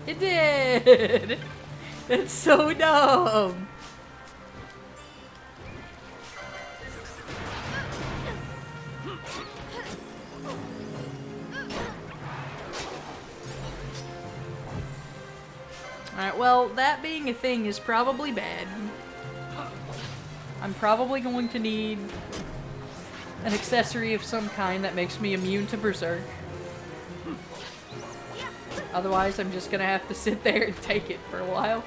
It did! That's so dumb! Alright, well, that being a thing is probably bad. I'm probably going to need an accessory of some kind that makes me immune to Berserk. Otherwise, I'm just gonna have to sit there and take it for a while.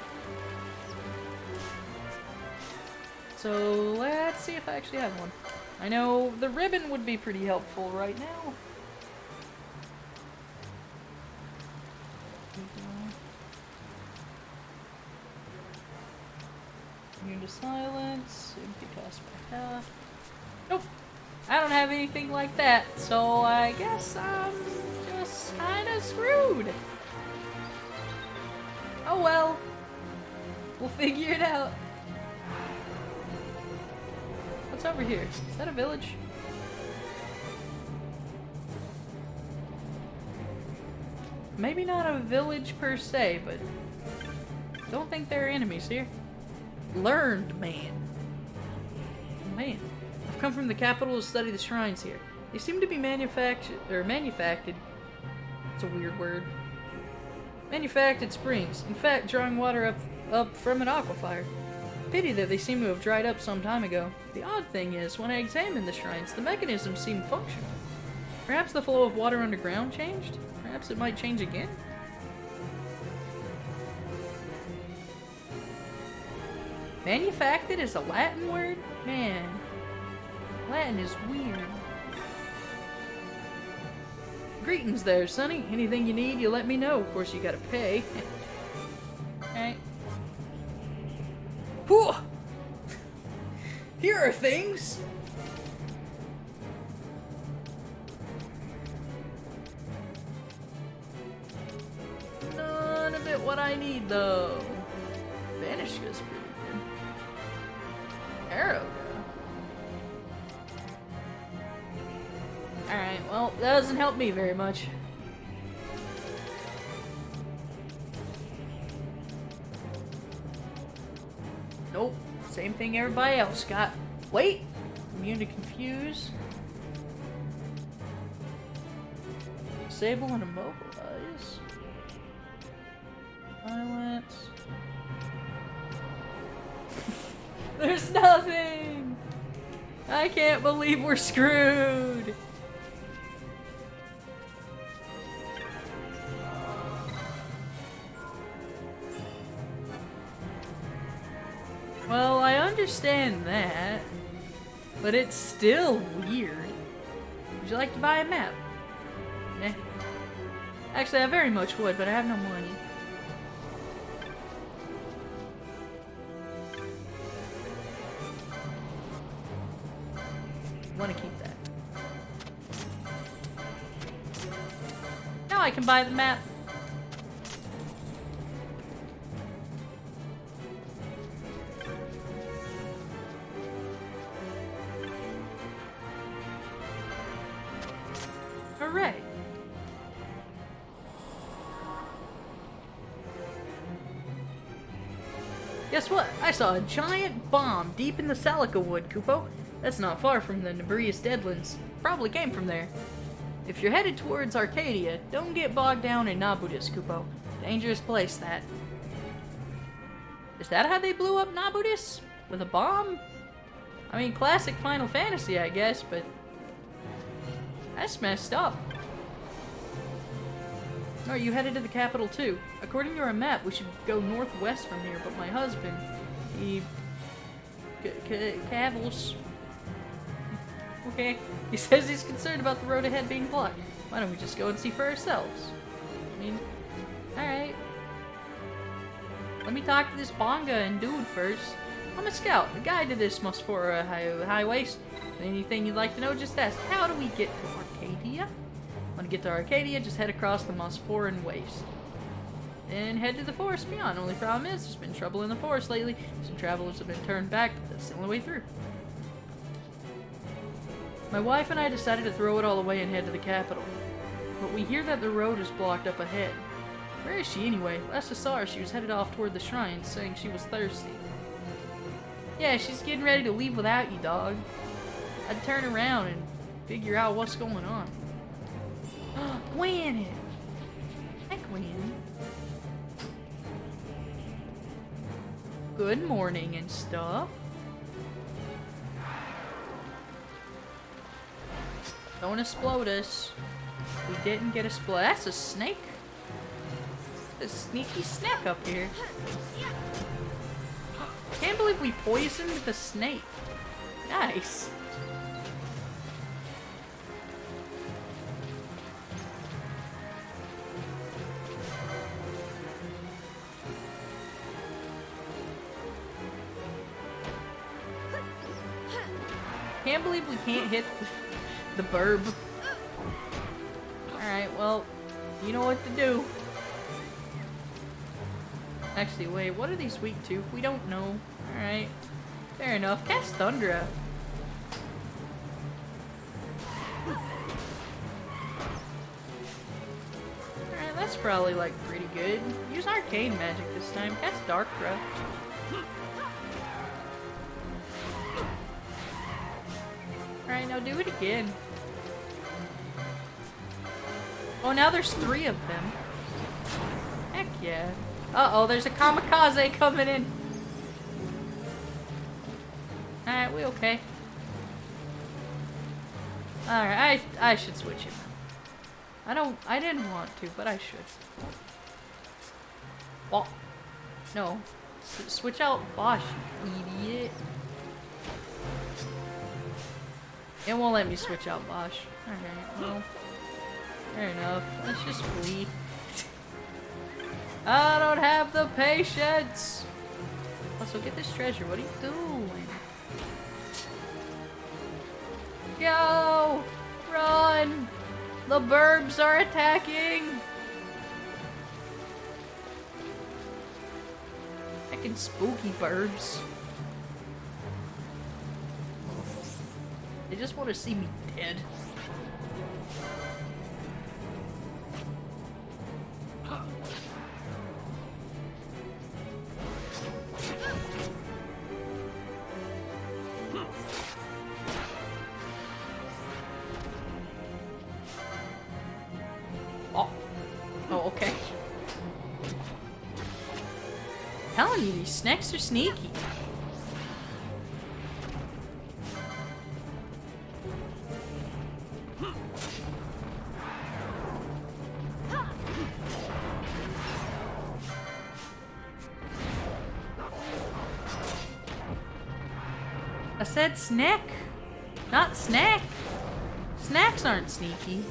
So let's see if I actually have one. I know the ribbon would be pretty helpful right now. Immune to silence, empty cost per half. Nope, I don't have anything like that, so I guess I'm just kinda screwed. Oh well, we'll figure it out. What's over here? Is that a village? Maybe not a village per se, but don't think there are enemies here. Learned man. Man, I've come from the capital to study the shrines here. They seem to be manufactured. It's a weird word. Manufactured springs. In fact, drawing water up from an aquifer. Pity that they seem to have dried up some time ago. The odd thing is, when I examined the shrines, the mechanisms seemed functional. Perhaps the flow of water underground changed? Perhaps it might change again? Manufactured is a Latin word? Man, Latin is weird. Greetings there, Sonny. Anything you need, you let me know. Of course, you gotta pay. Alright. Whew! Here are things! None of it what I need, though. Vanishka's pretty good. Arrow, though. Alright, well, that doesn't help me very much. Nope. Same thing everybody else got. Wait! Immune to confuse. Disable and immobilize. Silence. There's nothing! I can't believe we're screwed! Well, I understand that, but it's still weird. Would you like to buy a map? Eh. Actually, I very much would, but I have no money. I want to keep that. Now I can buy the map. Hooray! Guess what? I saw a giant bomb deep in the Salica wood, Kupo. That's not far from the Nebrius Deadlands. Probably came from there. If you're headed towards Arcadia, don't get bogged down in Nabudis, Kupo. Dangerous place, that. Is that how they blew up Nabudis? With a bomb? I mean, classic Final Fantasy, I guess, but that's messed up. Oh, you headed to the capital too. According to our map, we should go northwest from here, but my husband, he cavils. Okay, he says he's concerned about the road ahead being blocked. Why don't we just go and see for ourselves? I mean, alright. Let me talk to this Bonga and dude first. I'm a scout, a guide to this Mosphora highways. Anything you'd like to know, just ask. How do we get to Arcadia? Want to get to Arcadia, just head across the Mosphoran Waste. Then head to the forest beyond. Only problem is, there's been trouble in the forest lately. Some travelers have been turned back, but that's the only way through. My wife and I decided to throw it all away and head to the capital. But we hear that the road is blocked up ahead. Where is she anyway? Last I saw her, she was headed off toward the shrine, saying she was thirsty. Yeah, she's getting ready to leave without you, dog. I'd turn around and figure out what's going on. Gwen! Hi, Gwen. Good morning and stuff. Don't explode us. We didn't get a split. That's a snake. A sneaky snack up here. Can't believe we poisoned the snake. Nice. Can't believe we can't hit the burb. Alright, well, you know what to do. Actually, wait, what are these weak to? We don't know. Alright. Fair enough. Cast Thundra. Alright, that's probably, like, pretty good. Use Arcane Magic this time. Cast Dark Breath. Alright, now do it again. Oh, now there's 3 of them. Heck yeah. Uh-oh, there's a kamikaze coming in. Alright, we okay. Alright, I should switch him. I didn't want to, but I should. Oh. No. Switch out Bosch, you idiot. It won't let me switch out Bosch. Alright, well. Fair enough. Let's just flee. I don't have the patience! Also, get this treasure. What are you doing? Go! Run! The burbs are attacking! Heckin' spooky burbs. They just want to see me dead. Oh, okay. Telling you, these snakes are sneaky. I said snack, not snack. Snacks aren't sneaky.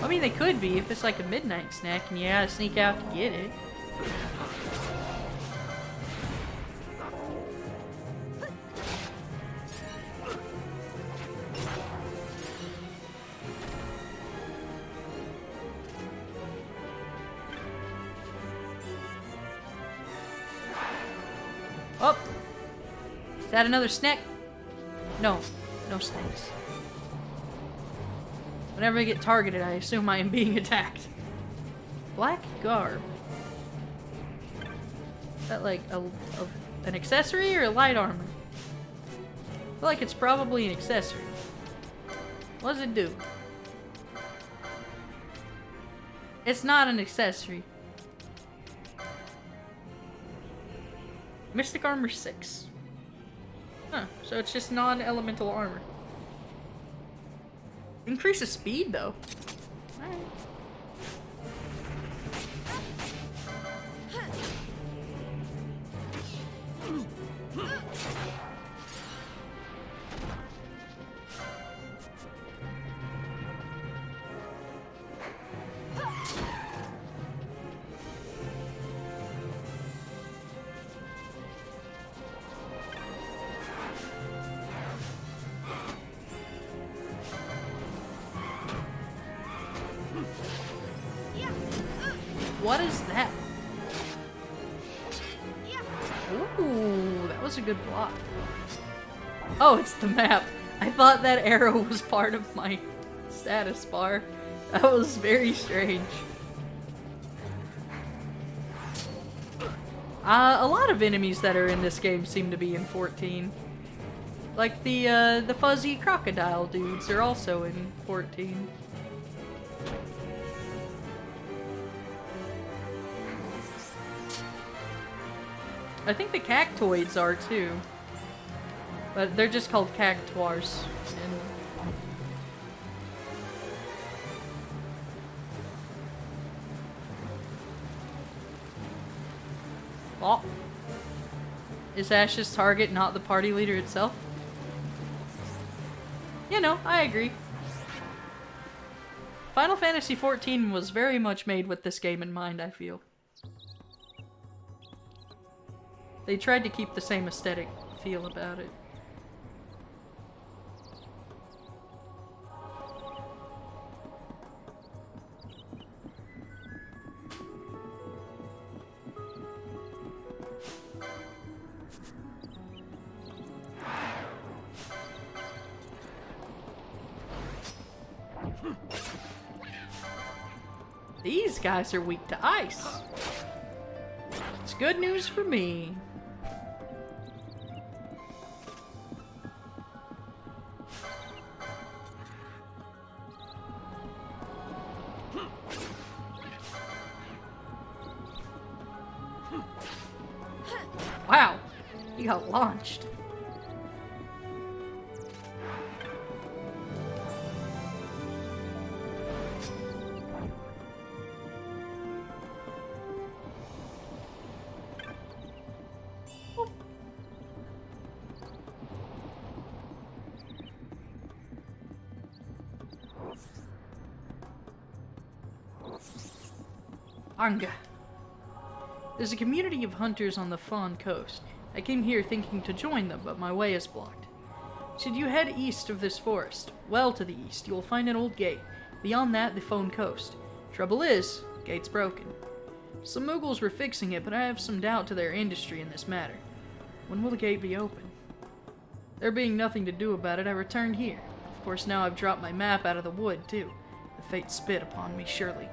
I mean, they could be if it's like a midnight snack and you gotta sneak out to get it. Oh! Is that another snack? No. No snakes. Whenever I get targeted, I assume I am being attacked. Black garb. Is that like an accessory or a light armor? I feel like it's probably an accessory. What does it do? It's not an accessory. Mystic armor 6. Huh, so it's just non-elemental armor. Increases speed, though. Alright. What is that? Ooh, that was a good block. Oh, it's the map. I thought that arrow was part of my status bar. That was very strange. A lot of enemies that are in this game seem to be in 14. Like the fuzzy crocodile dudes are also in 14. I think the cactoids are too. But they're just called cactuars. Oh. Is Ash's target not the party leader itself? You know, I agree. Final Fantasy XIV was very much made with this game in mind, I feel. They tried to keep the same aesthetic feel about it. These guys are weak to ice. It's good news for me. Wow, he got launched. Anga. There's a community of hunters on the Fawn Coast. I came here thinking to join them, but my way is blocked. Should you head east of this forest, well to the east, you will find an old gate. Beyond that, the Fawn Coast. Trouble is, gate's broken. Some Muggles were fixing it, but I have some doubt to their industry in this matter. When will the gate be open? There being nothing to do about it, I returned here. Of course, now I've dropped my map out of the wood, too. The fate spit upon me, surely.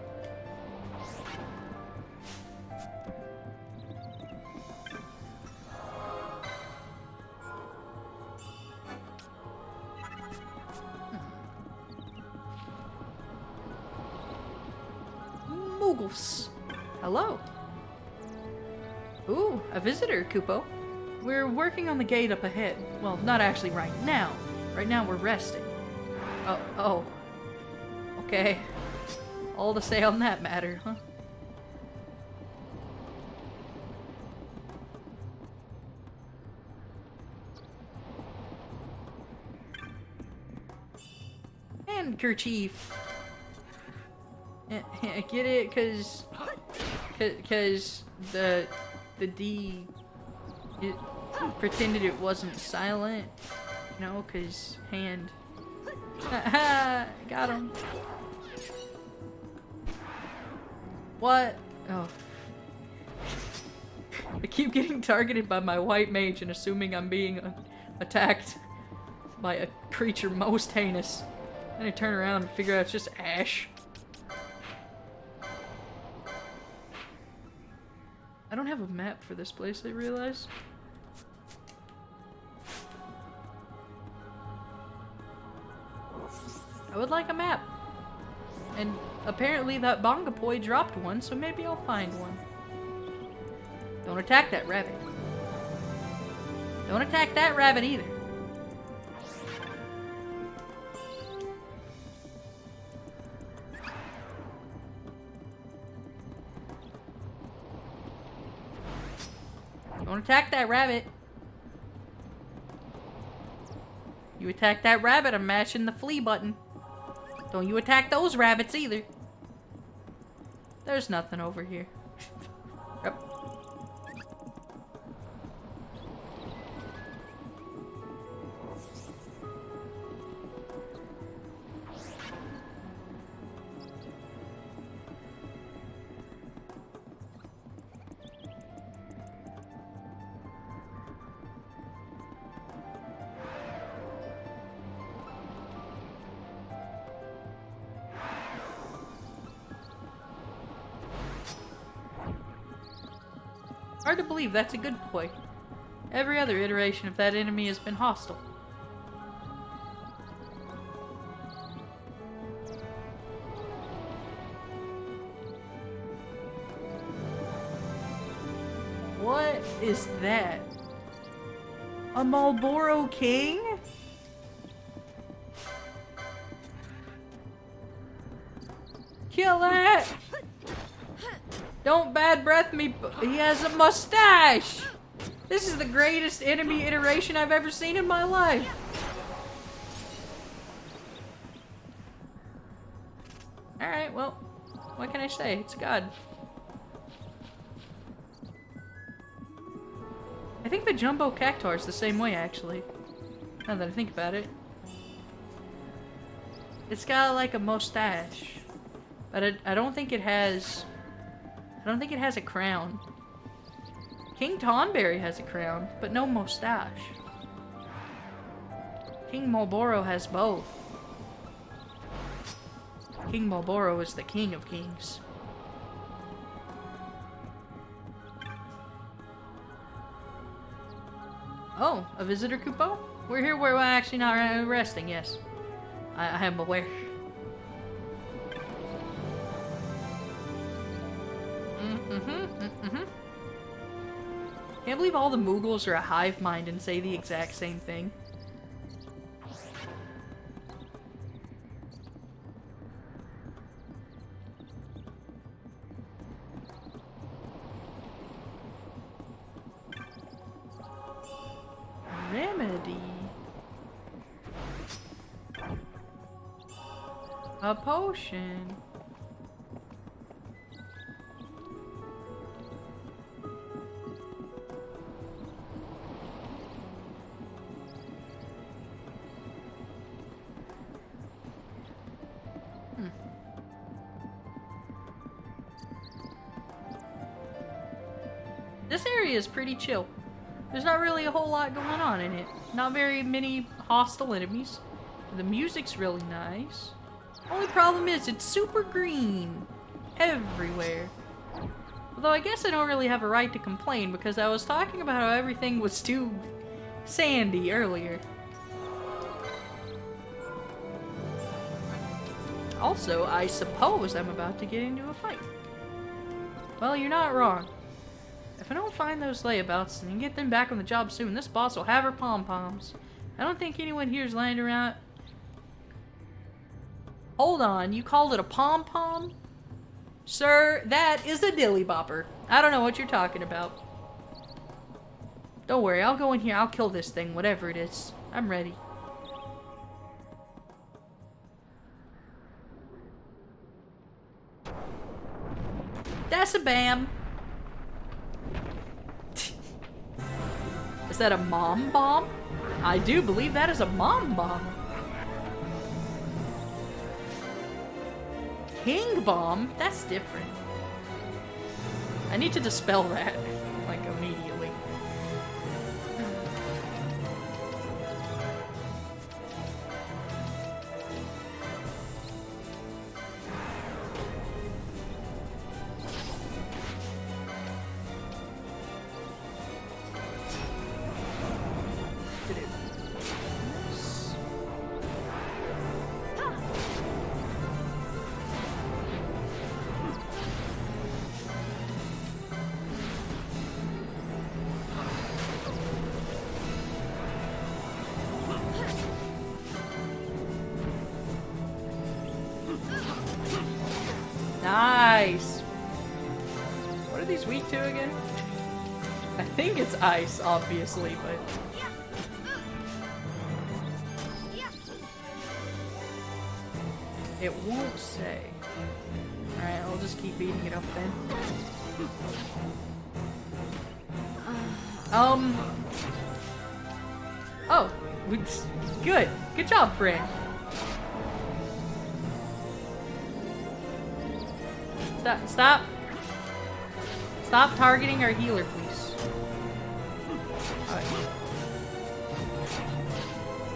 Hello. Ooh, a visitor, Kupo. We're working on the gate up ahead. Well, not actually right now. Right now we're resting. Oh. Okay. All to say on that matter, huh? Handkerchief. Get it? Cause the D, it pretended it wasn't silent, you know, cause hand. Got him. What? Oh. I keep getting targeted by my white mage and assuming I'm being attacked by a creature most heinous. Then I turn around and figure out it's just Ash. I don't have a map for this place, I realize. I would like a map. And apparently that Bongapoi dropped one, so maybe I'll find one. Don't attack that rabbit. Don't attack that rabbit either. Don't attack that rabbit. You attack that rabbit, I'm mashing the flee button. Don't you attack those rabbits either. There's nothing over here. Yep. Hard to believe that's a good boy. Every other iteration of that enemy has been hostile. What is that? A Marlboro King? Kill that! Don't bad breath me, he has a mustache! This is the greatest enemy iteration I've ever seen in my life. Alright, well, what can I say? It's God. I think the Jumbo Cactuar is the same way, actually. Now that I think about it. It's got like a mustache. But I don't think it has... I don't think it has a crown. King Tonberry has a crown, but no mustache. King Marlboro has both. King Marlboro is the king of kings. Oh, a visitor Kupo? We're here where we're actually not resting, yes. I am aware. Can't believe all the Moogles are a hive mind and say the exact same thing. Remedy. A potion. This area is pretty chill. There's not really a whole lot going on in it. Not very many hostile enemies. The music's really nice. Only problem is it's super green. Everywhere. Although I guess I don't really have a right to complain because I was talking about how everything was too sandy earlier. Also, I suppose I'm about to get into a fight. Well, you're not wrong. If I don't find those layabouts and get them back on the job soon, this boss will have her pom-poms. I don't think anyone here's lying around. Hold on, you called it a pom-pom? Sir, that is a dilly bopper. I don't know what you're talking about. Don't worry, I'll go in here, I'll kill this thing, whatever it is. I'm ready. That's a bam. Is that a mom bomb? I do believe that is a mom bomb. King bomb? That's different. I need to dispel that, like, immediately. Nice! What are these weak to again? I think it's ice, obviously, but... it won't say. Alright, I'll just keep eating it up then. Oh, good. Good job, friend. Stop. Stop targeting our healer, please. Right.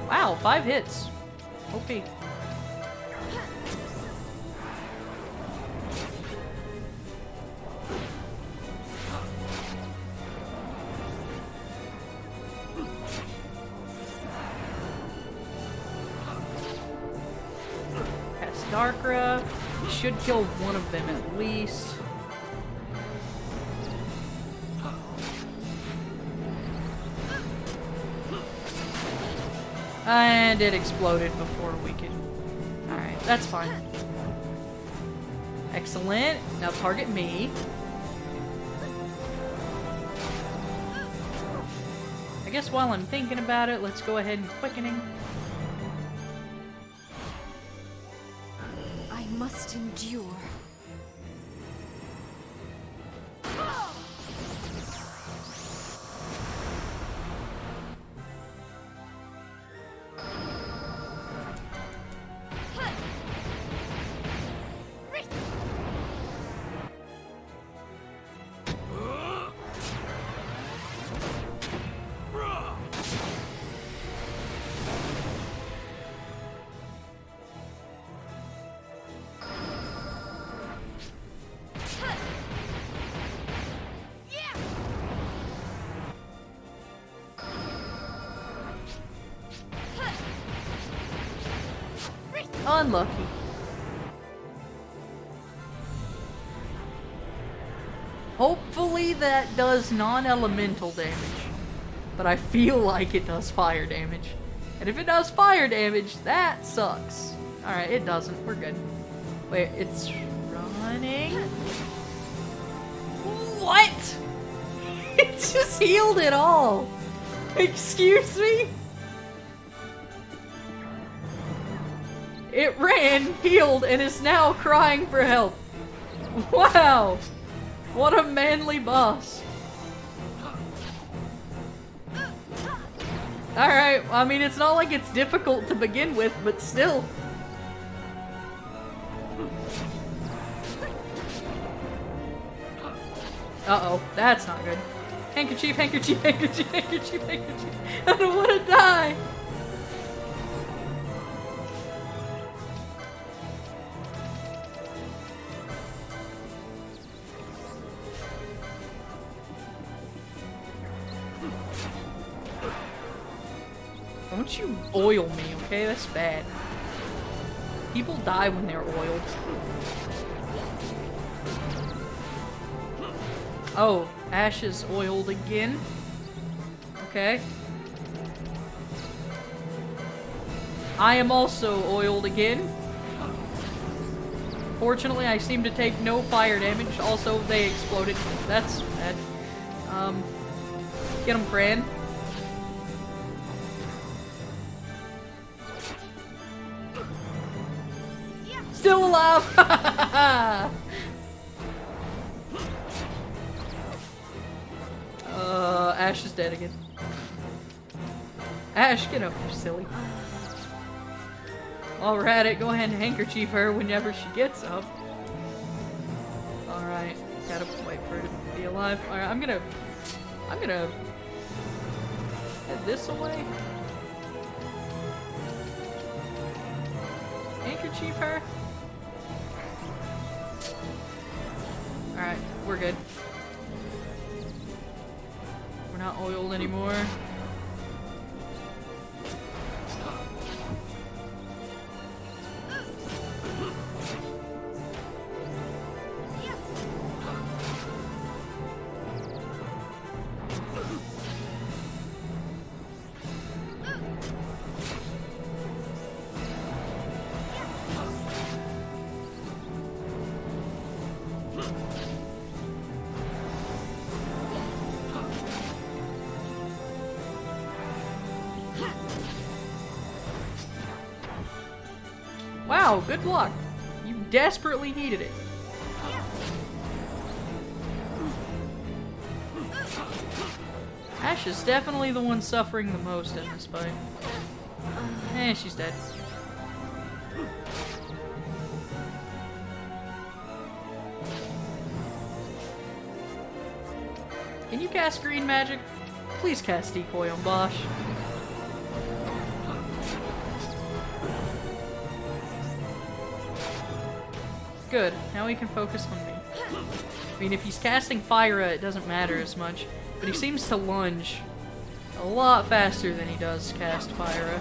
Wow, 5 hits. Okay. Cast Darkra. We should kill one of them at least. And it exploded before we could... Alright, that's fine. Excellent. Now target me. guess while I'm thinking about it, let's go ahead and quickening. I must endure. Unlucky. Hopefully that does non-elemental damage. But I feel like it does fire damage. And if it does fire damage, that sucks. Alright, it doesn't. We're good. Wait, it's running? What? It just healed it all. Excuse me? It ran, healed, and is now crying for help. Wow! What a manly boss. Alright, I mean, it's not like it's difficult to begin with, but still. Uh-oh, that's not good. Handkerchief, handkerchief, handkerchief, handkerchief, handkerchief. I don't want to die! Don't you oil me, okay? That's bad. People die when they're oiled. Oh, Ash is oiled again. Okay. I am also oiled again. Fortunately, I seem to take no fire damage. Also, they exploded. That's bad. Get him, Fran. Still alive! Ash is dead again. Ash, get up, you silly. While we're at it, go ahead and handkerchief her whenever she gets up. Alright, gotta wait for her to be alive. Alright, I'm gonna head this away. Handkerchief her. Alright, we're good. We're not oiled anymore. Wow, good block. You desperately needed it. Ash is definitely the one suffering the most in this fight. Eh, she's dead. Can you cast green magic? Please cast decoy on Bosch. Good. Now he can focus on me. I mean, if he's casting Fyra, it doesn't matter as much. But he seems to lunge a lot faster than he does cast Fyra.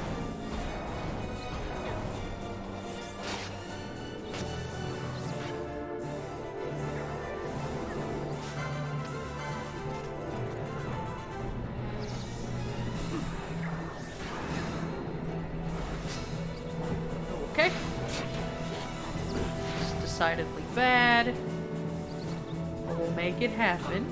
Okay. Decidedly bad. But we'll make it happen.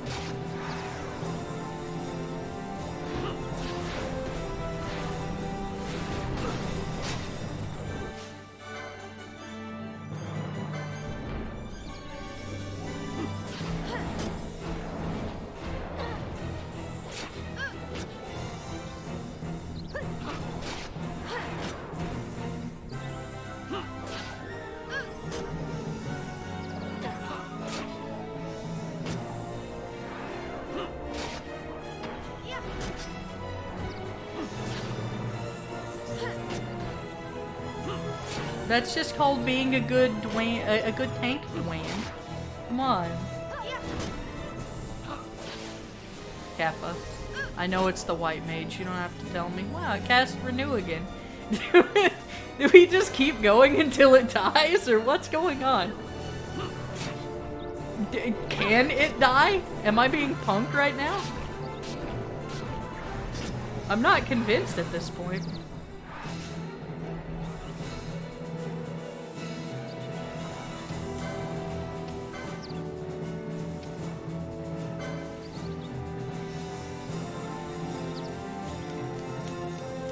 That's just called being a good Dwayne, a good tank Dwayne. Come on. Kappa. I know it's the white mage, you don't have to tell me. Wow, I cast Renew again. Do we just keep going until it dies, or what's going on? Can it die? Am I being punked right now? I'm not convinced at this point.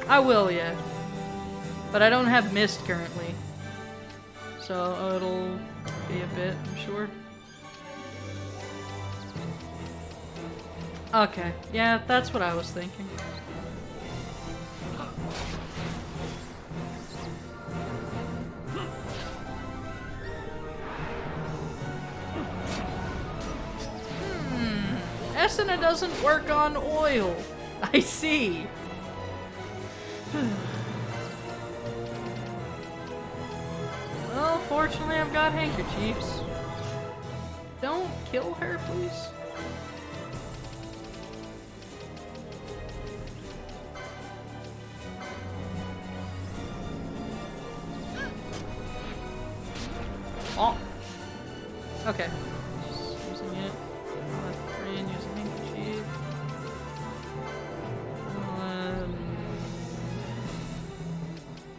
I will, yeah. But I don't have mist currently. So it'll be a bit, I'm sure. Okay, yeah, that's what I was thinking. XII doesn't work on oil. I see. Well, fortunately I've got handkerchiefs. Don't kill her, please. Oh. Okay. Just using it. Using handkerchief.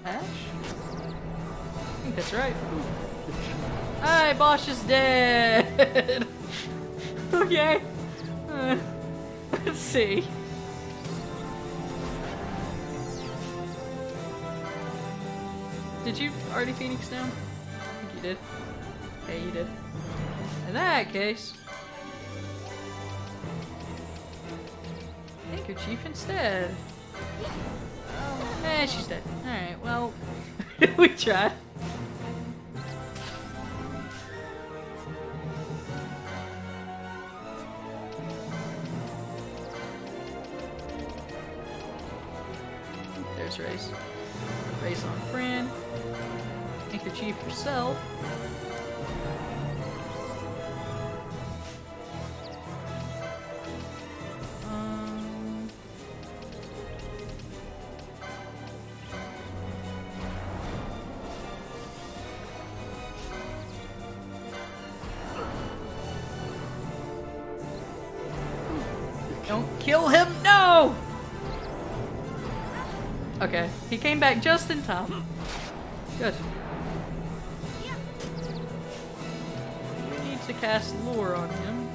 Ash? I think that's right. Hi, Bosch is dead! Okay. Let's see. Did you already Phoenix down? I think you did. Okay, you did. In that case... handkerchief instead. Eh, she's dead. Alright, well... we tried. There's Race. Race on Fran. Handkerchief yourself. Don't kill him! No! Okay, he came back just in time. Good. You need to cast Lure on him.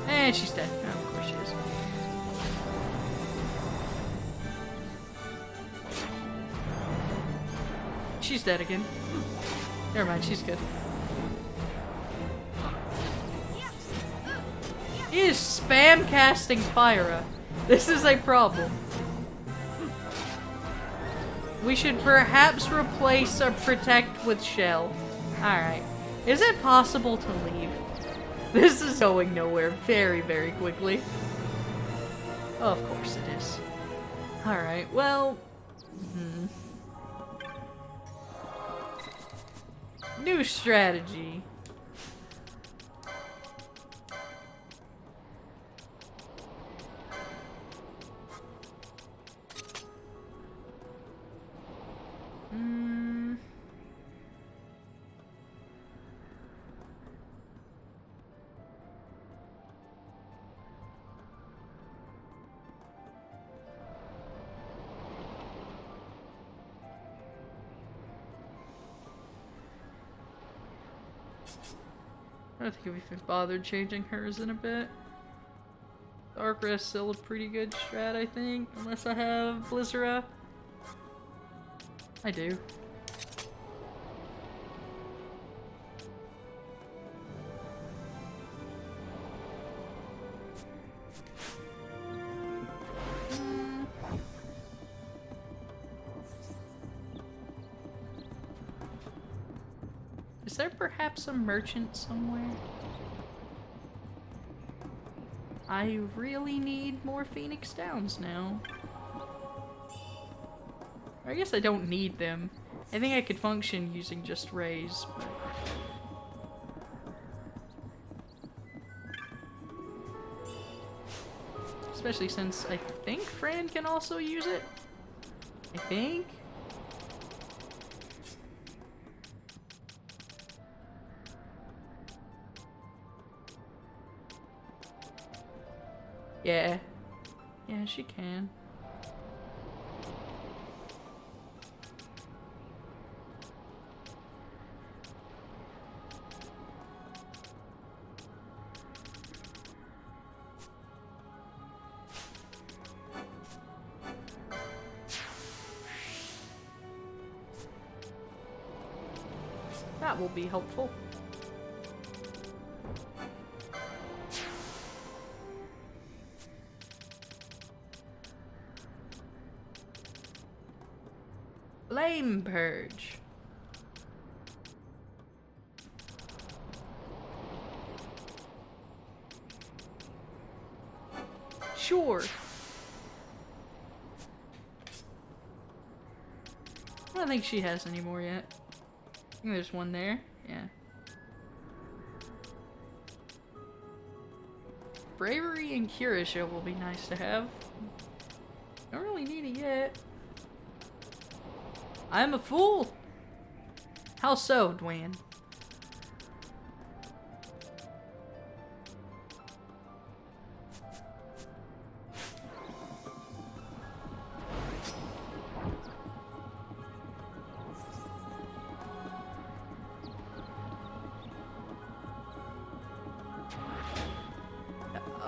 And she's dead. Oh, of course she is. She's dead again. Never mind, she's good. He is spam casting Fyra. This is a problem. We should perhaps replace a Protect with Shell. Alright. Is it possible to leave? This is going nowhere very, very quickly. Oh, of course it is. Alright, well... New strategy. I don't think we've bothered changing hers in a bit. Dark Rest still a pretty good strat, I think, unless I have Blizzara. I do. Is there perhaps a merchant somewhere? I really need more Phoenix Downs now. I guess I don't need them. I think I could function using just rays, but... Especially since I think Fran can also use it. I think? Yeah. Yeah, she can. That will be helpful. Flame Purge. Sure. I don't think she has any more yet. I think there's one there. Yeah. Bravery and Curisha will be nice to have. Don't really need it yet. I'm a fool! How so, Dwayne?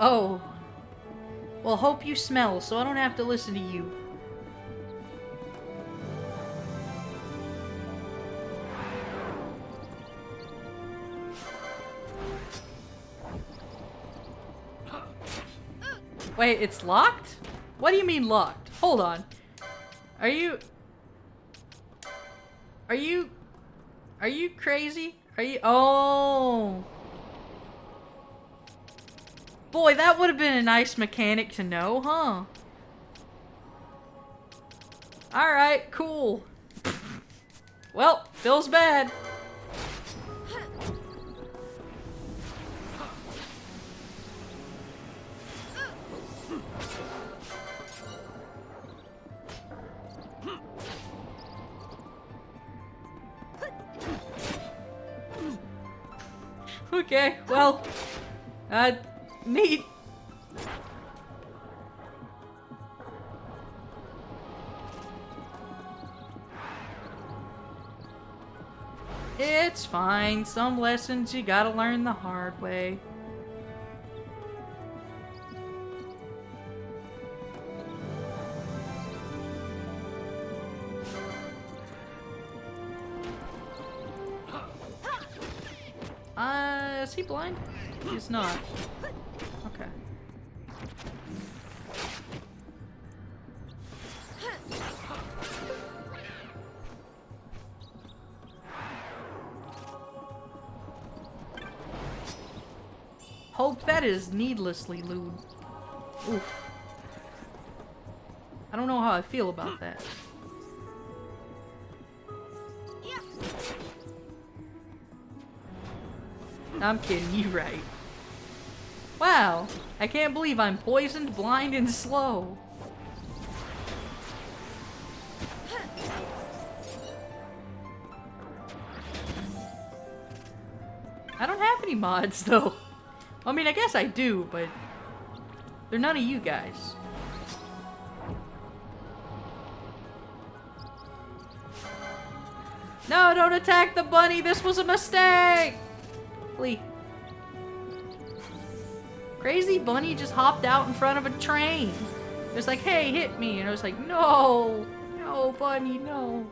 Oh. Well, hope you smell, so I don't have to listen to you. Wait, it's locked? What do you mean locked? Hold on. Are you crazy? Are you... Oh. Boy, that would have been a nice mechanic to know, huh? Alright, cool. Well, feels bad. Okay, well, neat. It's fine. Some lessons you gotta learn the hard way. Is he blind? He's not. Okay. Hope that is needlessly lewd. Oof. I don't know how I feel about that. I'm kidding, you right. Wow, I can't believe I'm poisoned, blind, and slow. I don't have any mods, though. I mean, I guess I do, but they're none of you guys. No, don't attack the bunny! This was a mistake! Flee. Crazy bunny just hopped out in front of a train. It was like, hey, hit me. And I was like, no! No, bunny, no.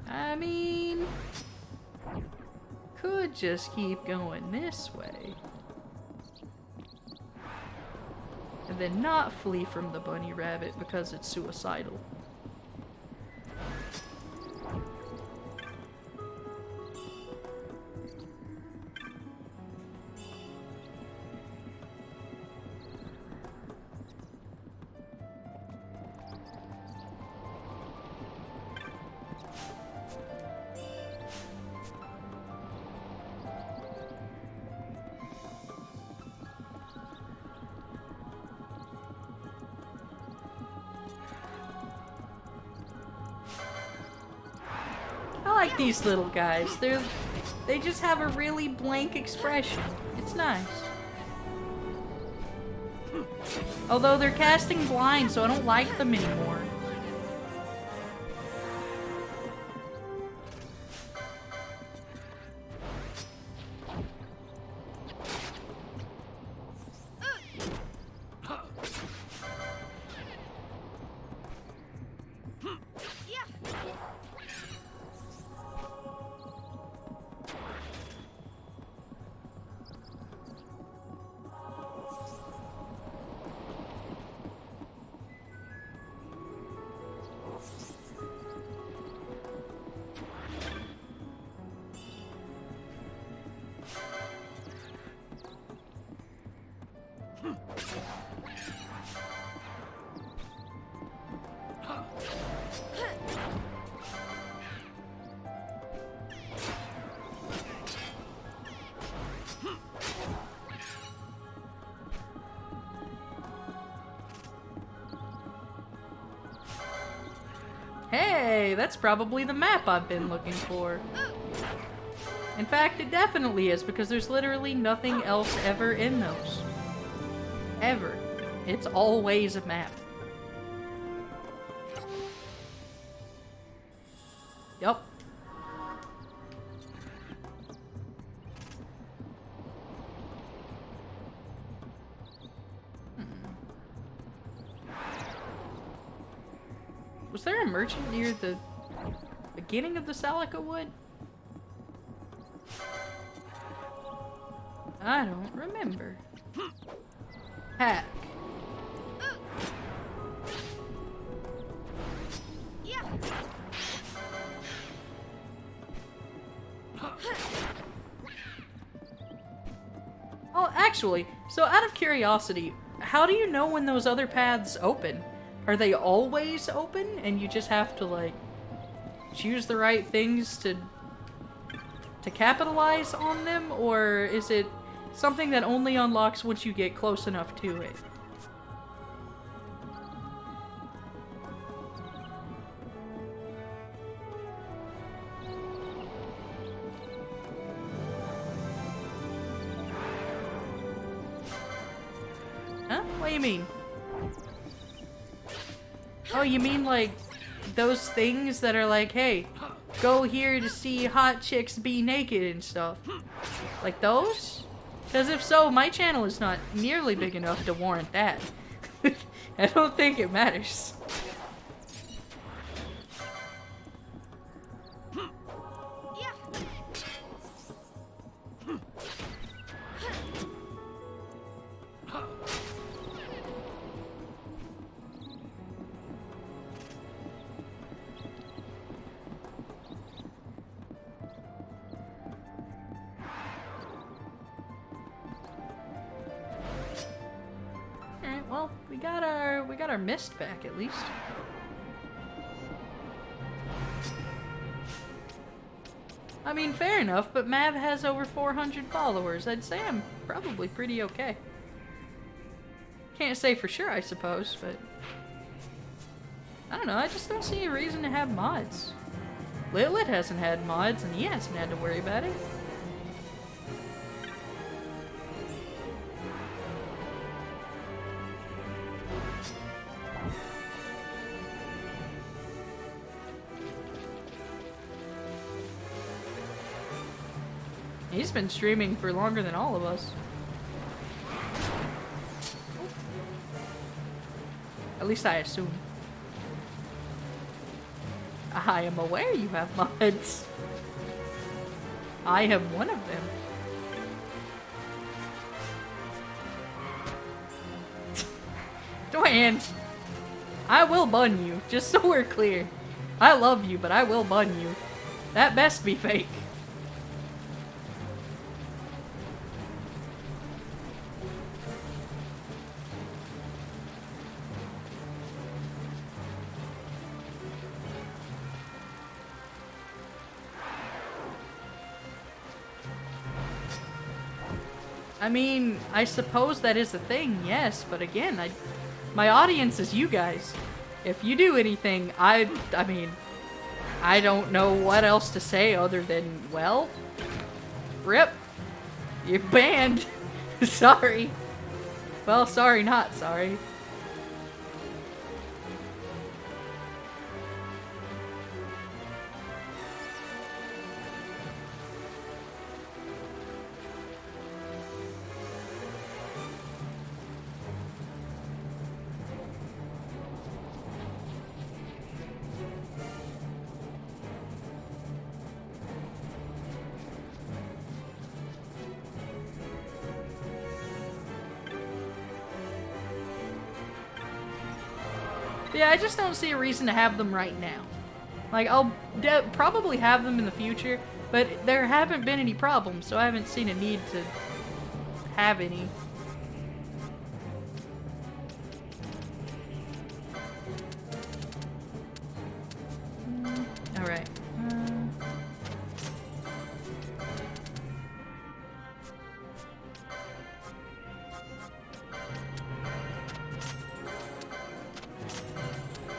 I mean, could just keep going this way. then not flee from the bunny rabbit because it's suicidal. I like these little guys. They just have a really blank expression. It's nice. Although they're casting blind, so I don't like them anymore. Hey, that's probably the map I've been looking for. In fact, it definitely is, because there's literally nothing else ever in those. Ever. It's always a map. Yup. Was there a merchant near the beginning of the Salika Wood? I don't remember. Hack. Oh, actually, so out of curiosity, how do you know when those other paths open? Are they always open and you just have to, like, choose the right things to capitalize on them? Or is it something that only unlocks once you get close enough to it? Huh? What do you mean? Oh, you mean like those things that are like, hey, go here to see hot chicks be naked and stuff? Like those? Because if so, my channel is not nearly big enough to warrant that. I don't think it matters. Well, we got our mist back at least. I mean, fair enough, but Mav has over 400 followers. I'd say I'm probably pretty okay. Can't say for sure, I suppose, but I don't know, I just don't see a reason to have mods. Lilith hasn't had mods, and he hasn't had to worry about it. He's been streaming for longer than all of us. At least I assume. I am aware you have mods. I am one of them. Dwayne, I will bun you, just so we're clear. I love you, but I will bun you. That best be fake. I mean, I suppose that is a thing, yes, but again, my audience is you guys. If you do anything, I mean, I don't know what else to say other than, well, rip, you're banned. Sorry. Well, sorry, not sorry. Yeah, I just don't see a reason to have them right now. Like, I'll probably have them in the future, but there haven't been any problems, so I haven't seen a need to have any. Alright.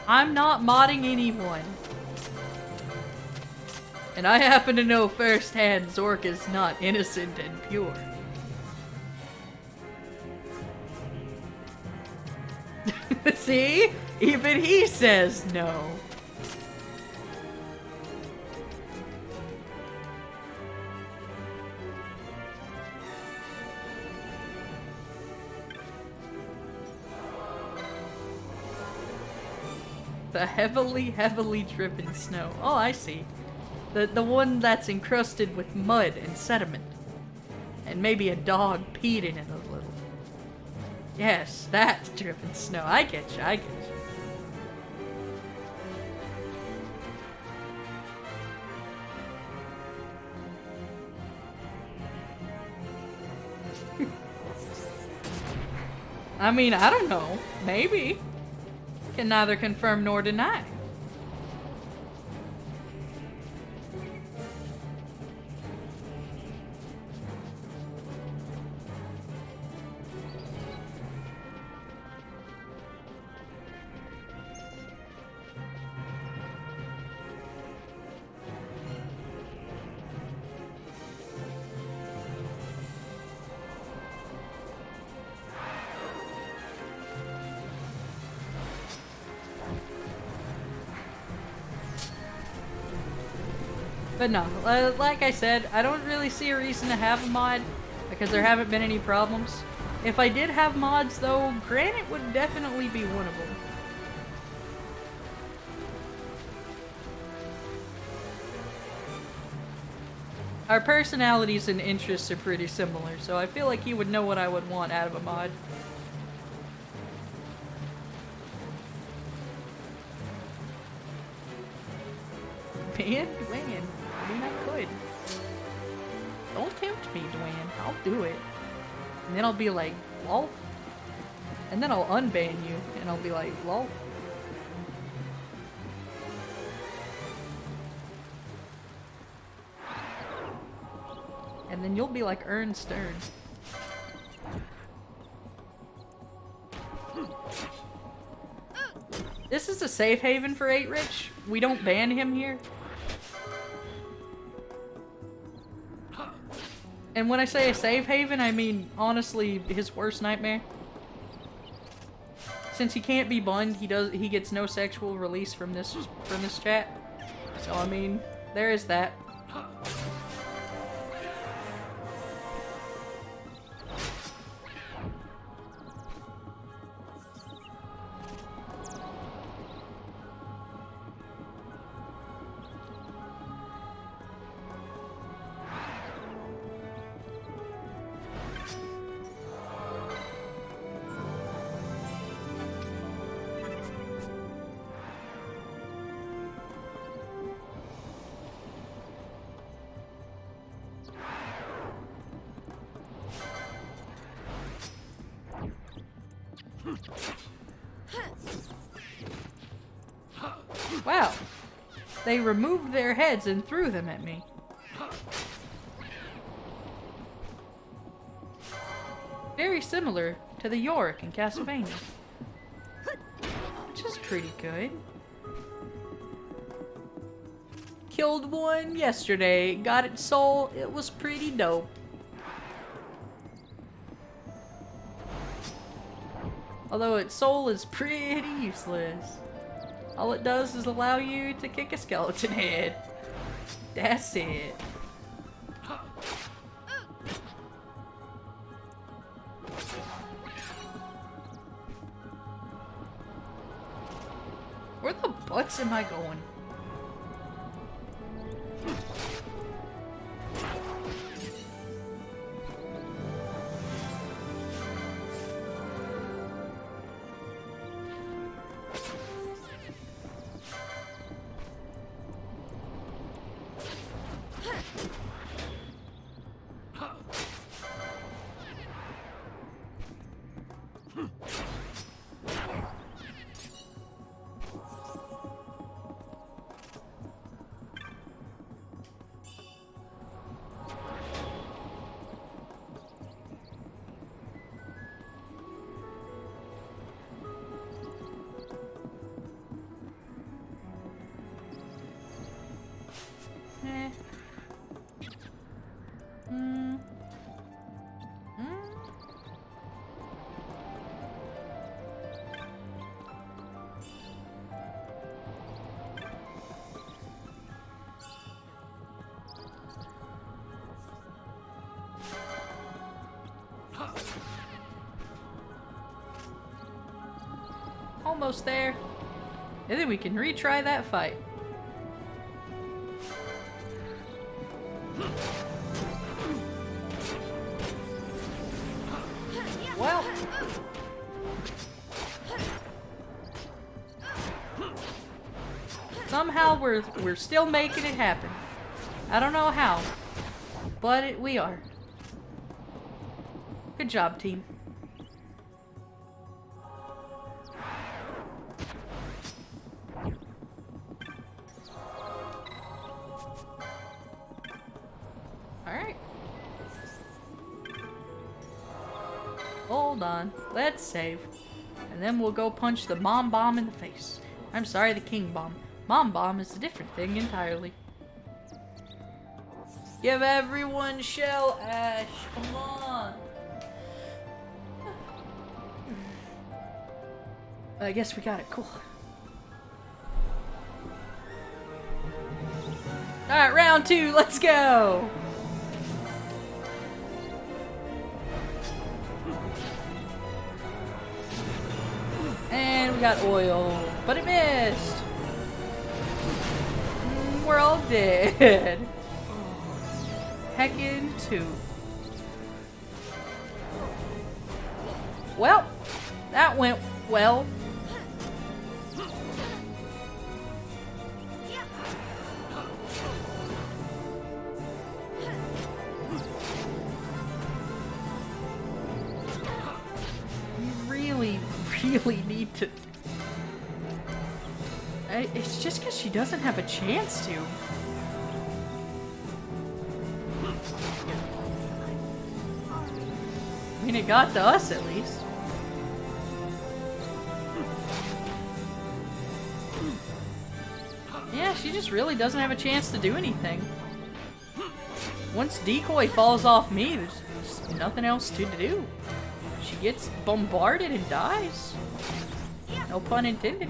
I'm not modding anyone. And I happen to know firsthand Zork is not innocent and pure. See? Even he says no. The heavily, heavily driven snow. Oh, I see. The one that's encrusted with mud and sediment. And maybe a dog peed in it a little. Yes, that's driven snow. I get you, I get you. I mean, I don't know. Maybe. Can neither confirm nor deny. But no, like I said, I don't really see a reason to have a mod because there haven't been any problems. If I did have mods though, Granite would definitely be one of them. Our personalities and interests are pretty similar, so I feel like he would know what I would want out of a mod. Man, Dwayne. I mean, I could. Don't tempt me, Dwayne. I'll do it. And then I'll be like, lol. And then I'll unban you, and I'll be like, lol. And then you'll be like Ern Stern. This is a safe haven for 8 Rich. We don't ban him here. And when I say a safe haven, I mean, honestly, his worst nightmare. Since he can't be banned, he gets no sexual release from this chat. So I mean, there is that. Wow. They removed their heads and threw them at me. Very similar to the Yorick in Castlevania. Which is pretty good. Killed one yesterday, got its soul, it was pretty dope. Although its soul is pretty useless. All it does is allow you to kick a skeleton head. That's it. Where the butts am I going? Almost there. And then we can retry that fight. Well. Somehow we're still making it happen. I don't know how, but we are. Good job, team. Alright. Hold on. Let's save. And then we'll go punch the mom bomb in the face. I'm sorry, the king bomb. Mom bomb is a different thing entirely. Give everyone shell ash. Come on. I guess we got it. Cool. Alright, round 2. Let's go. And we got oil, but it missed. We're all dead. Heckin' 2. Well, that went well. Really need to... It's just because she doesn't have a chance to. I mean, it got to us at least. Yeah, she just really doesn't have a chance to do anything. Once Decoy falls off me, there's just nothing else to do. She gets bombarded and dies. No pun intended.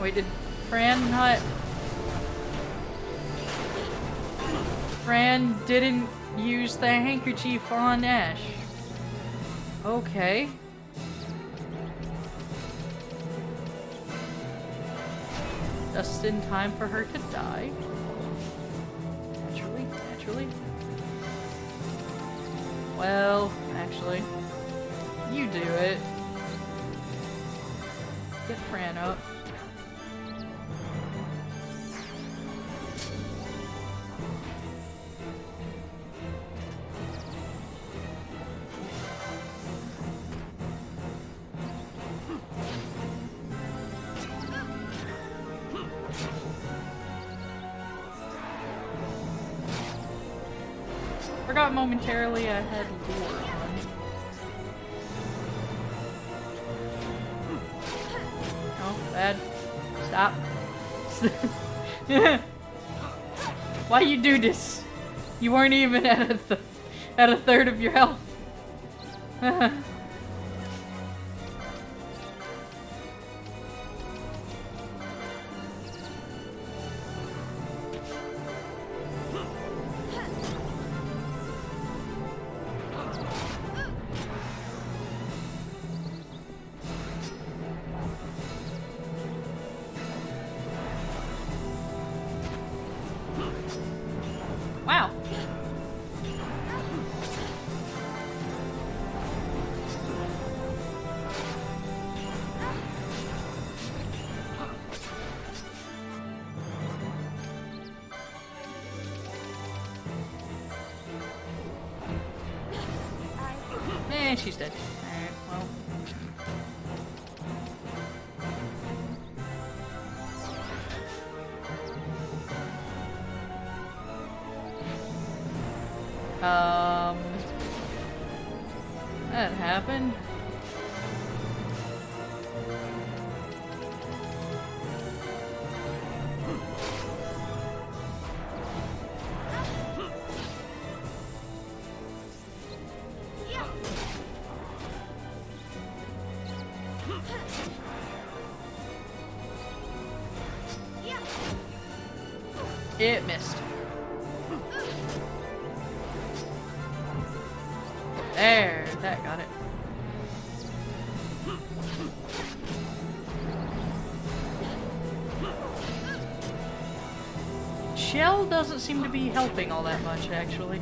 Wait, did Fran not... Fran didn't use the handkerchief on Ash. Okay. Just in time for her to die. Naturally, naturally. Well, actually, you do it. Get Fran up. Forgot momentarily I had lore on. Oh, bad. Stop. Why you do this? You weren't even at a third of your health. Wow. Eh, she's dead. Alright, well. That happened. It missed. There, that got it. Shell doesn't seem to be helping all that much, actually.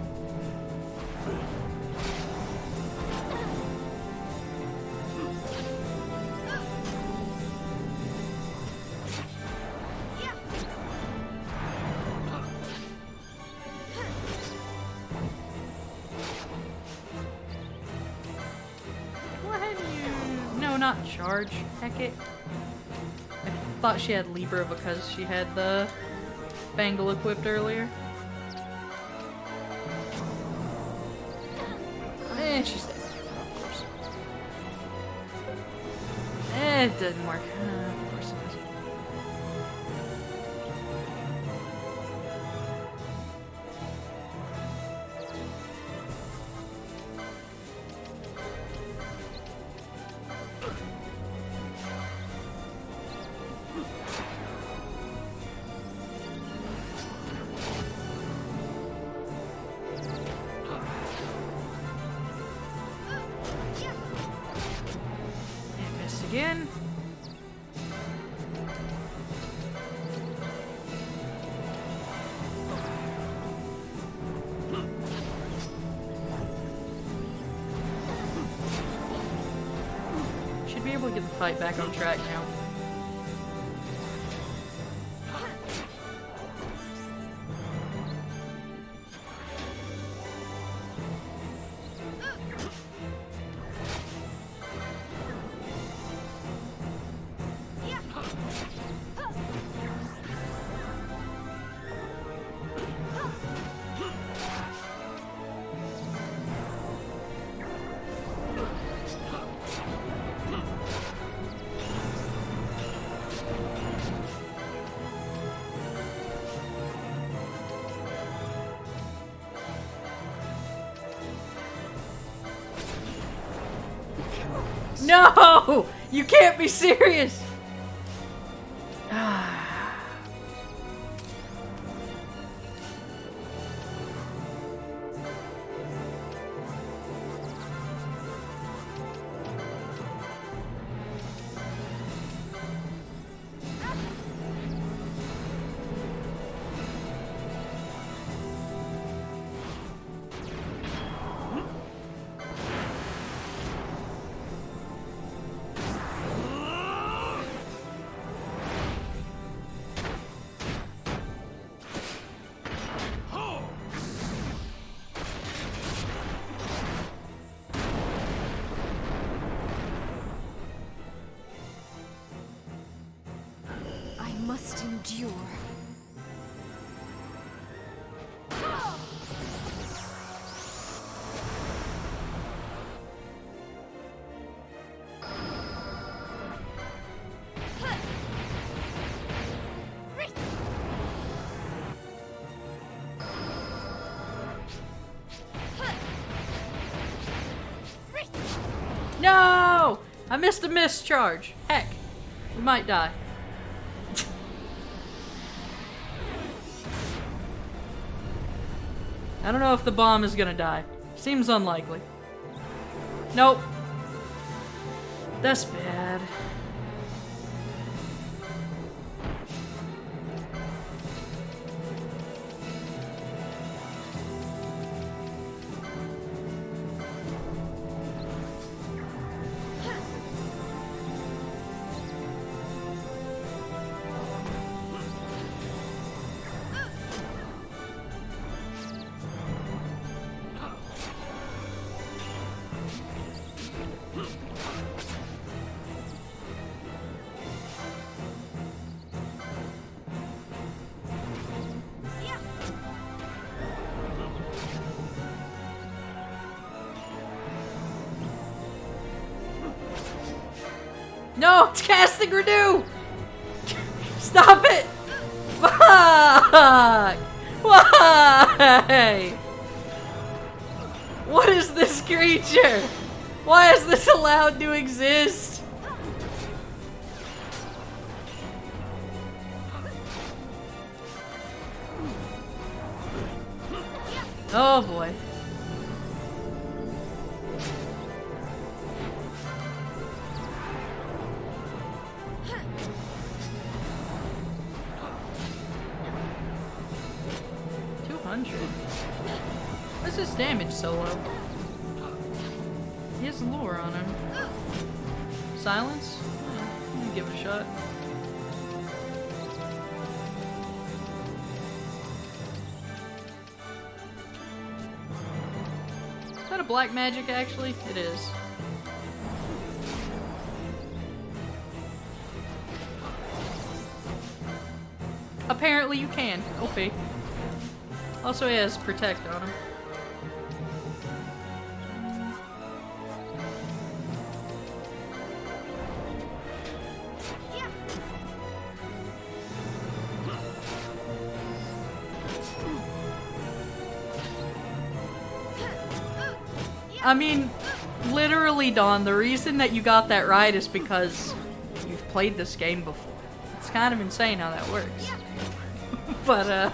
Not charge, heck it. I thought she had Libra because she had the bangle equipped earlier. Eh, she's dead, of course. Eh, it didn't work. Of course it doesn't. Again. Should be able to get the fight back on track now. No! You can't be serious! endure. No! I missed the miss charge. Heck, we might die. I don't know if the bomb is gonna die. Seems unlikely. Nope. That's bad. No, it's casting renew! Stop it! Fuck! Why? What is this creature? Why is this allowed to exist? Oh boy. What's his damage so low? He has lure on him. Silence? I'm gonna give it a shot. Is that a black magic actually? It is. Apparently you can. OP. Also he has protect on him. I mean, literally, Dawn, the reason that you got that right is because you've played this game before. It's kind of insane how that works. But,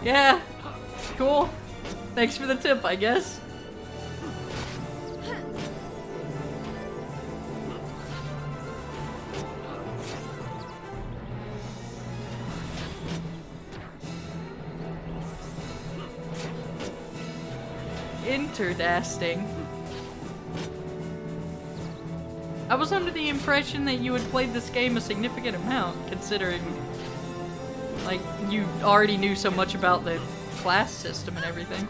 yeah. Cool. Thanks for the tip, I guess. Interdasting. I was under the impression that you had played this game a significant amount, considering, like, you already knew so much about the class system and everything.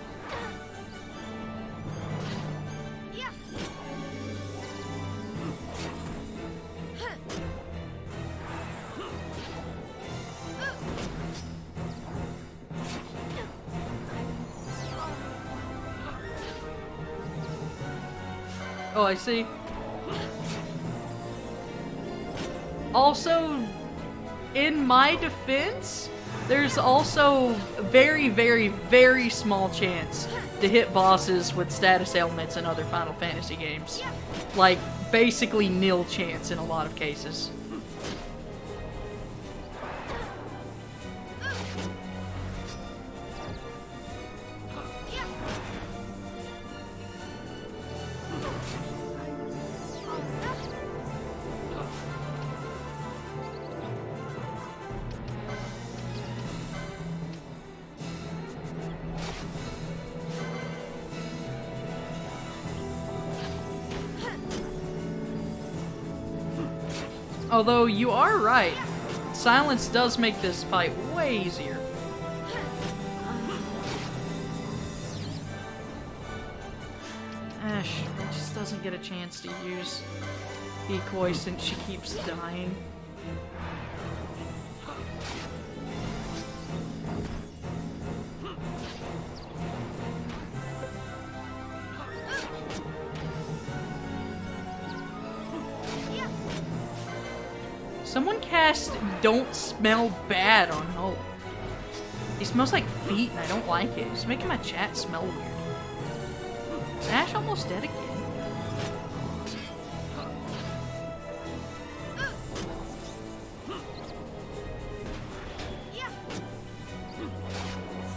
Oh, I see. Also, in my defense, there's also a very, very, very small chance to hit bosses with status ailments in other Final Fantasy games. Like, basically nil chance in a lot of cases. Although, you are right. Silence does make this fight way easier. Ash just doesn't get a chance to use decoy since she keeps dying. Someone cast Don't Smell Bad on Hope. He smells like feet and I don't like it. It's making my chat smell weird. Is Ash almost dead again?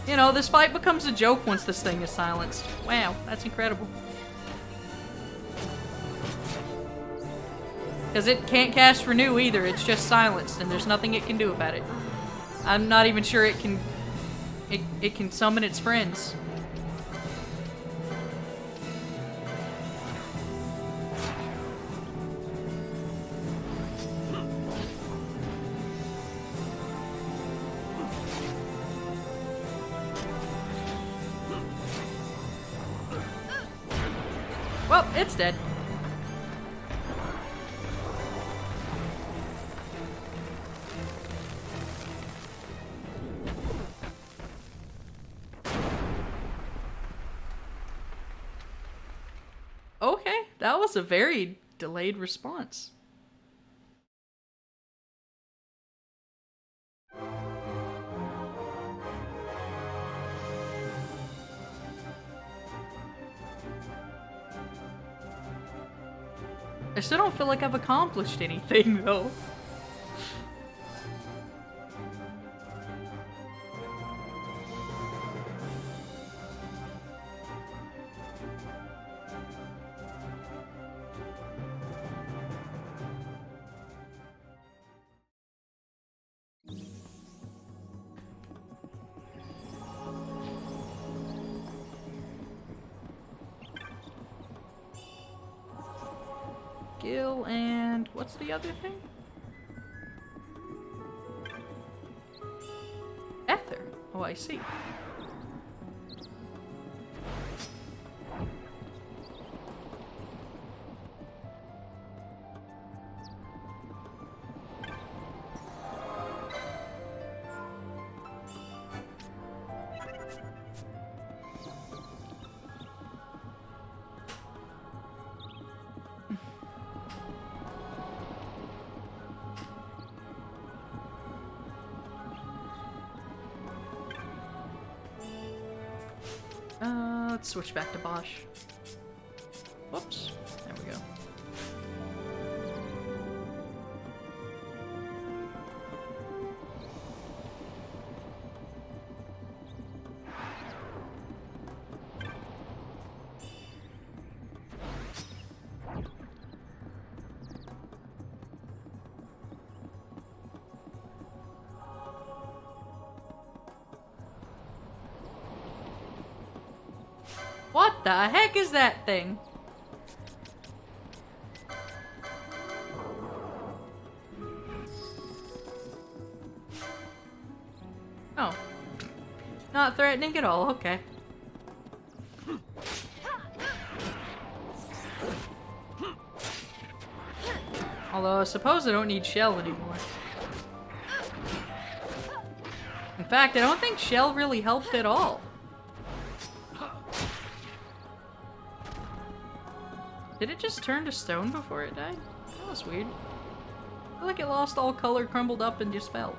You know, this fight becomes a joke once this thing is silenced. Wow, that's incredible. Because it can't cast Renew either, it's just silenced, and there's nothing it can do about it. I'm not even sure it can... It can summon its friends. Well, it's dead. Okay, that was a very delayed response. I still don't feel like I've accomplished anything, though. Gil and what's the other thing? Ether. Oh, I see. Let's switch back to Bosch. Whoops. There we go. What the heck is that thing? Oh. Not threatening at all, okay. Although I suppose I don't need Shell anymore. In fact, I don't think Shell really helped at all. Did it just turn to stone before it died? That was weird. I feel like it lost all color, crumbled up, and just fell.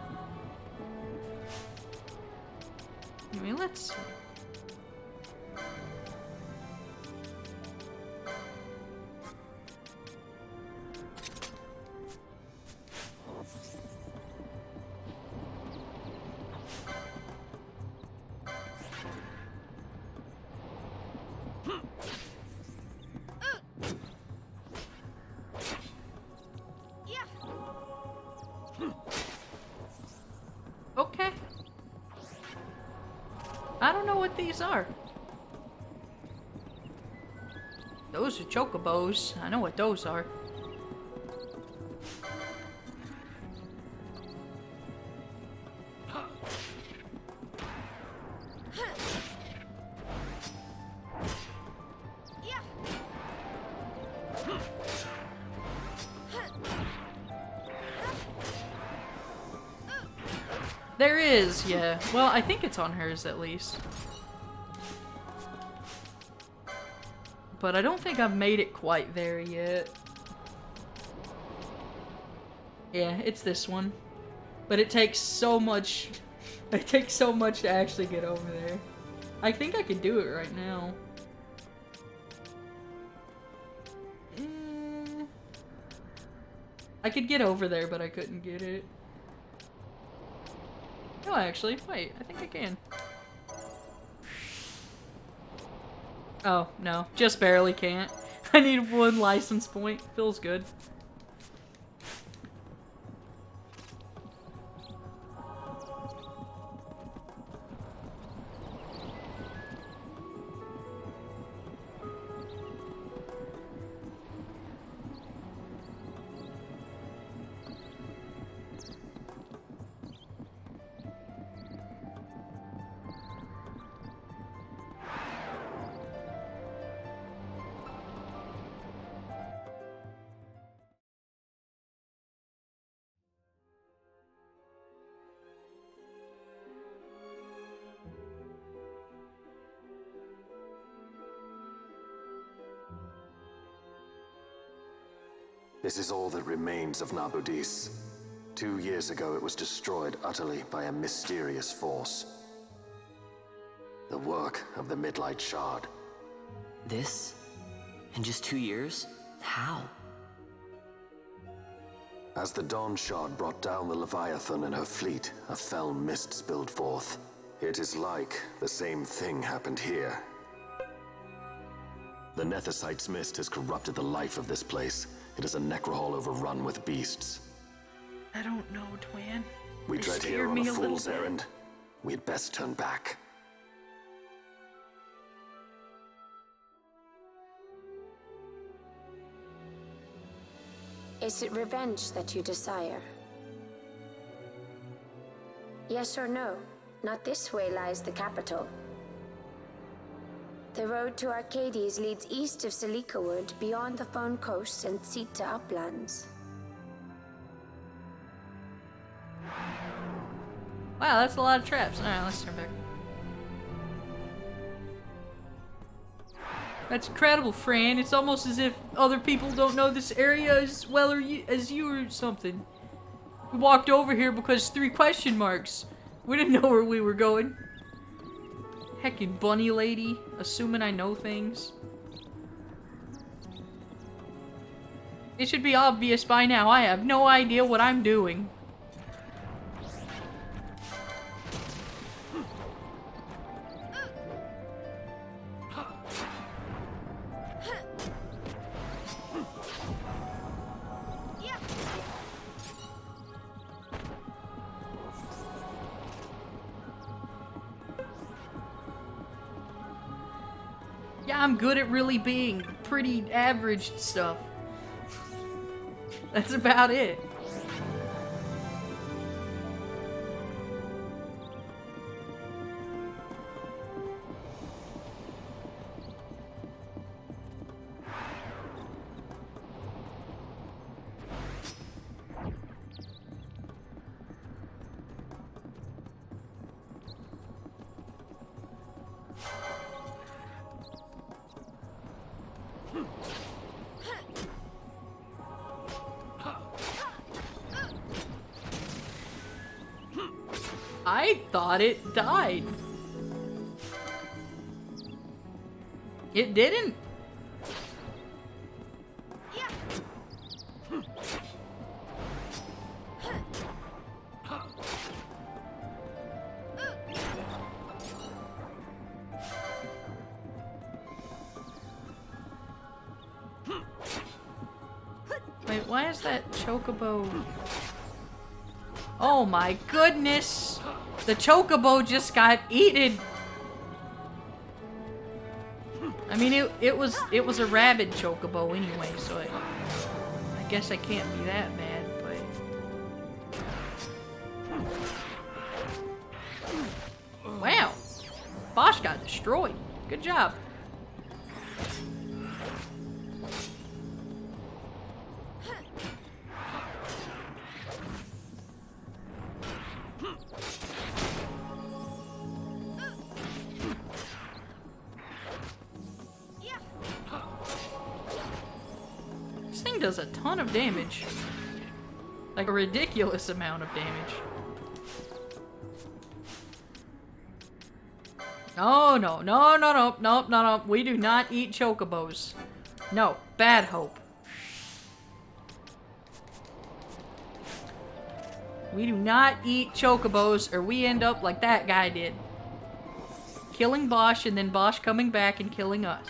I mean, let's see. Okay. I don't know what these are. Those are chocobos. I know what those are. There is, yeah. Well, I think it's on hers at least. But I don't think I've made it quite there yet. Yeah, it's this one. But it takes so much... It takes so much to actually get over there. I think I could do it right now. I could get over there, but I couldn't get it. No, actually, wait, I think I can. Oh, no, just barely can't. I need 1 license point. Feels good. This is all that remains of Nabudis. 2 years ago, it was destroyed utterly by a mysterious force. The work of the Midlight Shard. This? In just 2 years? How? As the Dawn Shard brought down the Leviathan and her fleet, a fell mist spilled forth. It is like the same thing happened here. The Nethicite's mist has corrupted the life of this place. It is a necrohol overrun with beasts. I don't know, Twan. We tread here on a fool's errand. We had best turn back. Is it revenge that you desire? Yes or no? Not this way lies the capital. The road to Arcades leads east of Celica Wood, beyond the Fawn Coast and Sita Uplands. Wow, that's a lot of traps. Alright, let's turn back. That's incredible, Fran. It's almost as if other people don't know this area as well as you or something. We walked over here because 3 question marks. We didn't know where we were going. Heckin' bunny lady, assuming I know things. It should be obvious by now. I have no idea what I'm doing. Yeah, I'm good at really being pretty average stuff. That's about it. I thought it died. It didn't. Wait, why is that chocobo? Oh my goodness! The chocobo just got eaten. I mean, it was a rabid chocobo anyway, so I guess I can't be that mad, but wow, Bosch got destroyed. Good job. Does a ton of damage. Like a ridiculous amount of damage. Oh no, no, no, no, no, no, no. We do not eat chocobos. No, bad hope. We do not eat chocobos or we end up like that guy did. Killing Bosch and then Bosch coming back and killing us.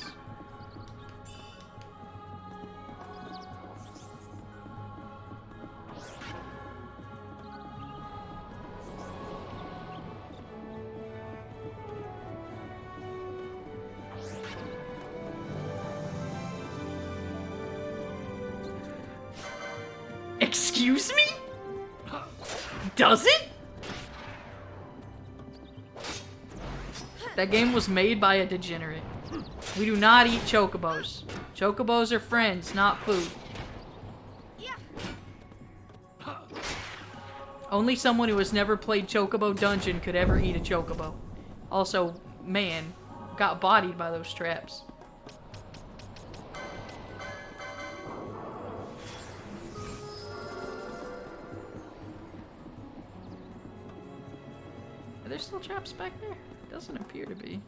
Excuse me? Does it? That game was made by a degenerate. We do not eat chocobos. Chocobos are friends, not food. Only someone who has never played Chocobo Dungeon could ever eat a chocobo. Also, man, got bodied by those traps. Are there still traps back there? Doesn't appear to be.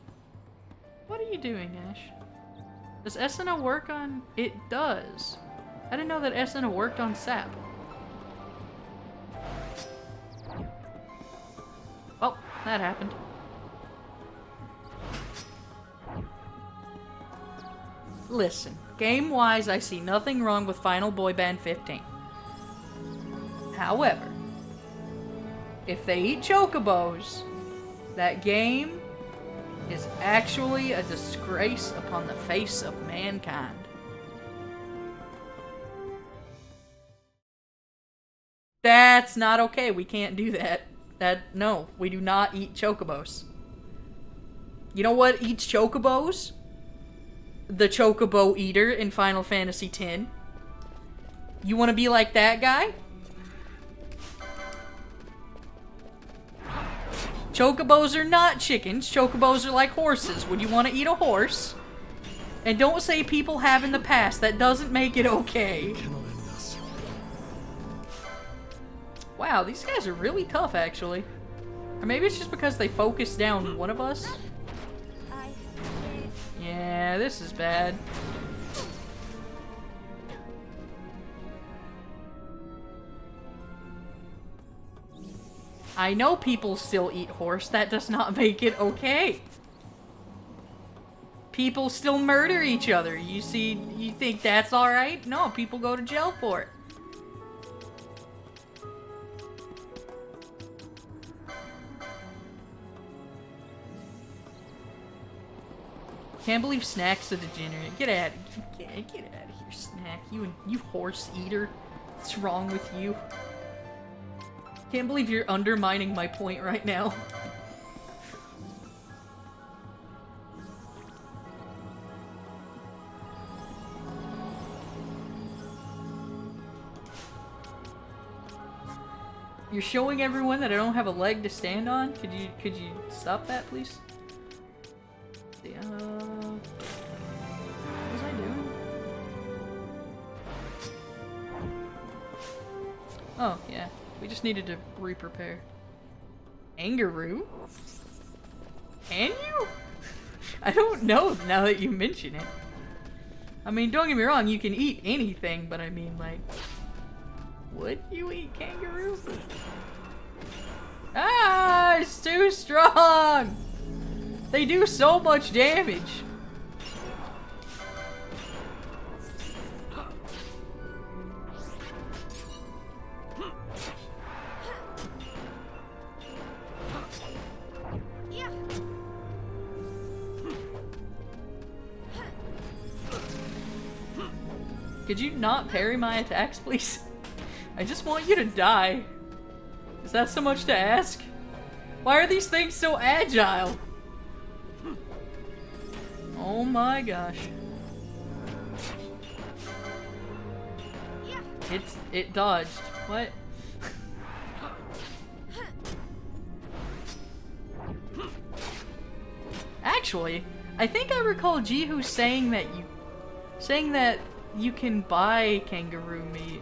What are you doing, Ash? Does SNO work on... It does. I didn't know that SNO worked on sap. Oh, that happened. Listen, game-wise, I see nothing wrong with Final Boy Band 15. However, if they eat chocobos, that game is actually a disgrace upon the face of mankind. That's not okay. We can't do that. No, we do not eat chocobos. You know what eats chocobos? The chocobo eater in Final Fantasy X. You want to be like that guy? Chocobos are not chickens. Chocobos are like horses. Would you want to eat a horse? And don't say people have in the past. That doesn't make it okay. Wow, these guys are really tough, actually. Or maybe it's just because they focused down one of us. Yeah, this is bad. I know people still eat horse. That does not make it okay. People still murder each other. You think that's alright? No, people go to jail for it. Can't believe Snack's a degenerate. Get out of here, Snack. You horse eater. What's wrong with you? Can't believe you're undermining my point right now. You're showing everyone that I don't have a leg to stand on? Could you stop that, please? What was I doing? Oh, yeah. We just needed to re-prepare. Kangaroo? Can you? I don't know now that you mention it. I mean, don't get me wrong, you can eat anything, but I mean, like... Would you eat kangaroo? Ah, it's too strong! They do so much damage! Could you not parry my attacks, please? I just want you to die. Is that so much to ask? Why are these things so agile? Oh my gosh. It dodged. What? Actually, I think I recall Jihu saying that you can buy kangaroo meat.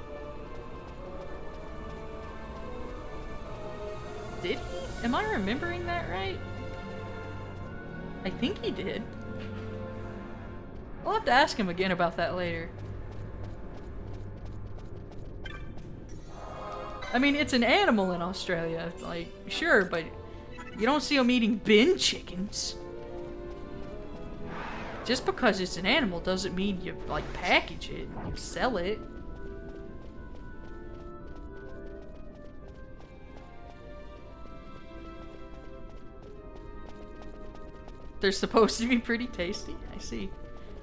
Did he? Am I remembering that right? I think he did. I'll have to ask him again about that later. I mean, it's an animal in Australia. Like, sure, but you don't see them eating bin chickens. Just because it's an animal doesn't mean you, like, package it and sell it. They're supposed to be pretty tasty. I see.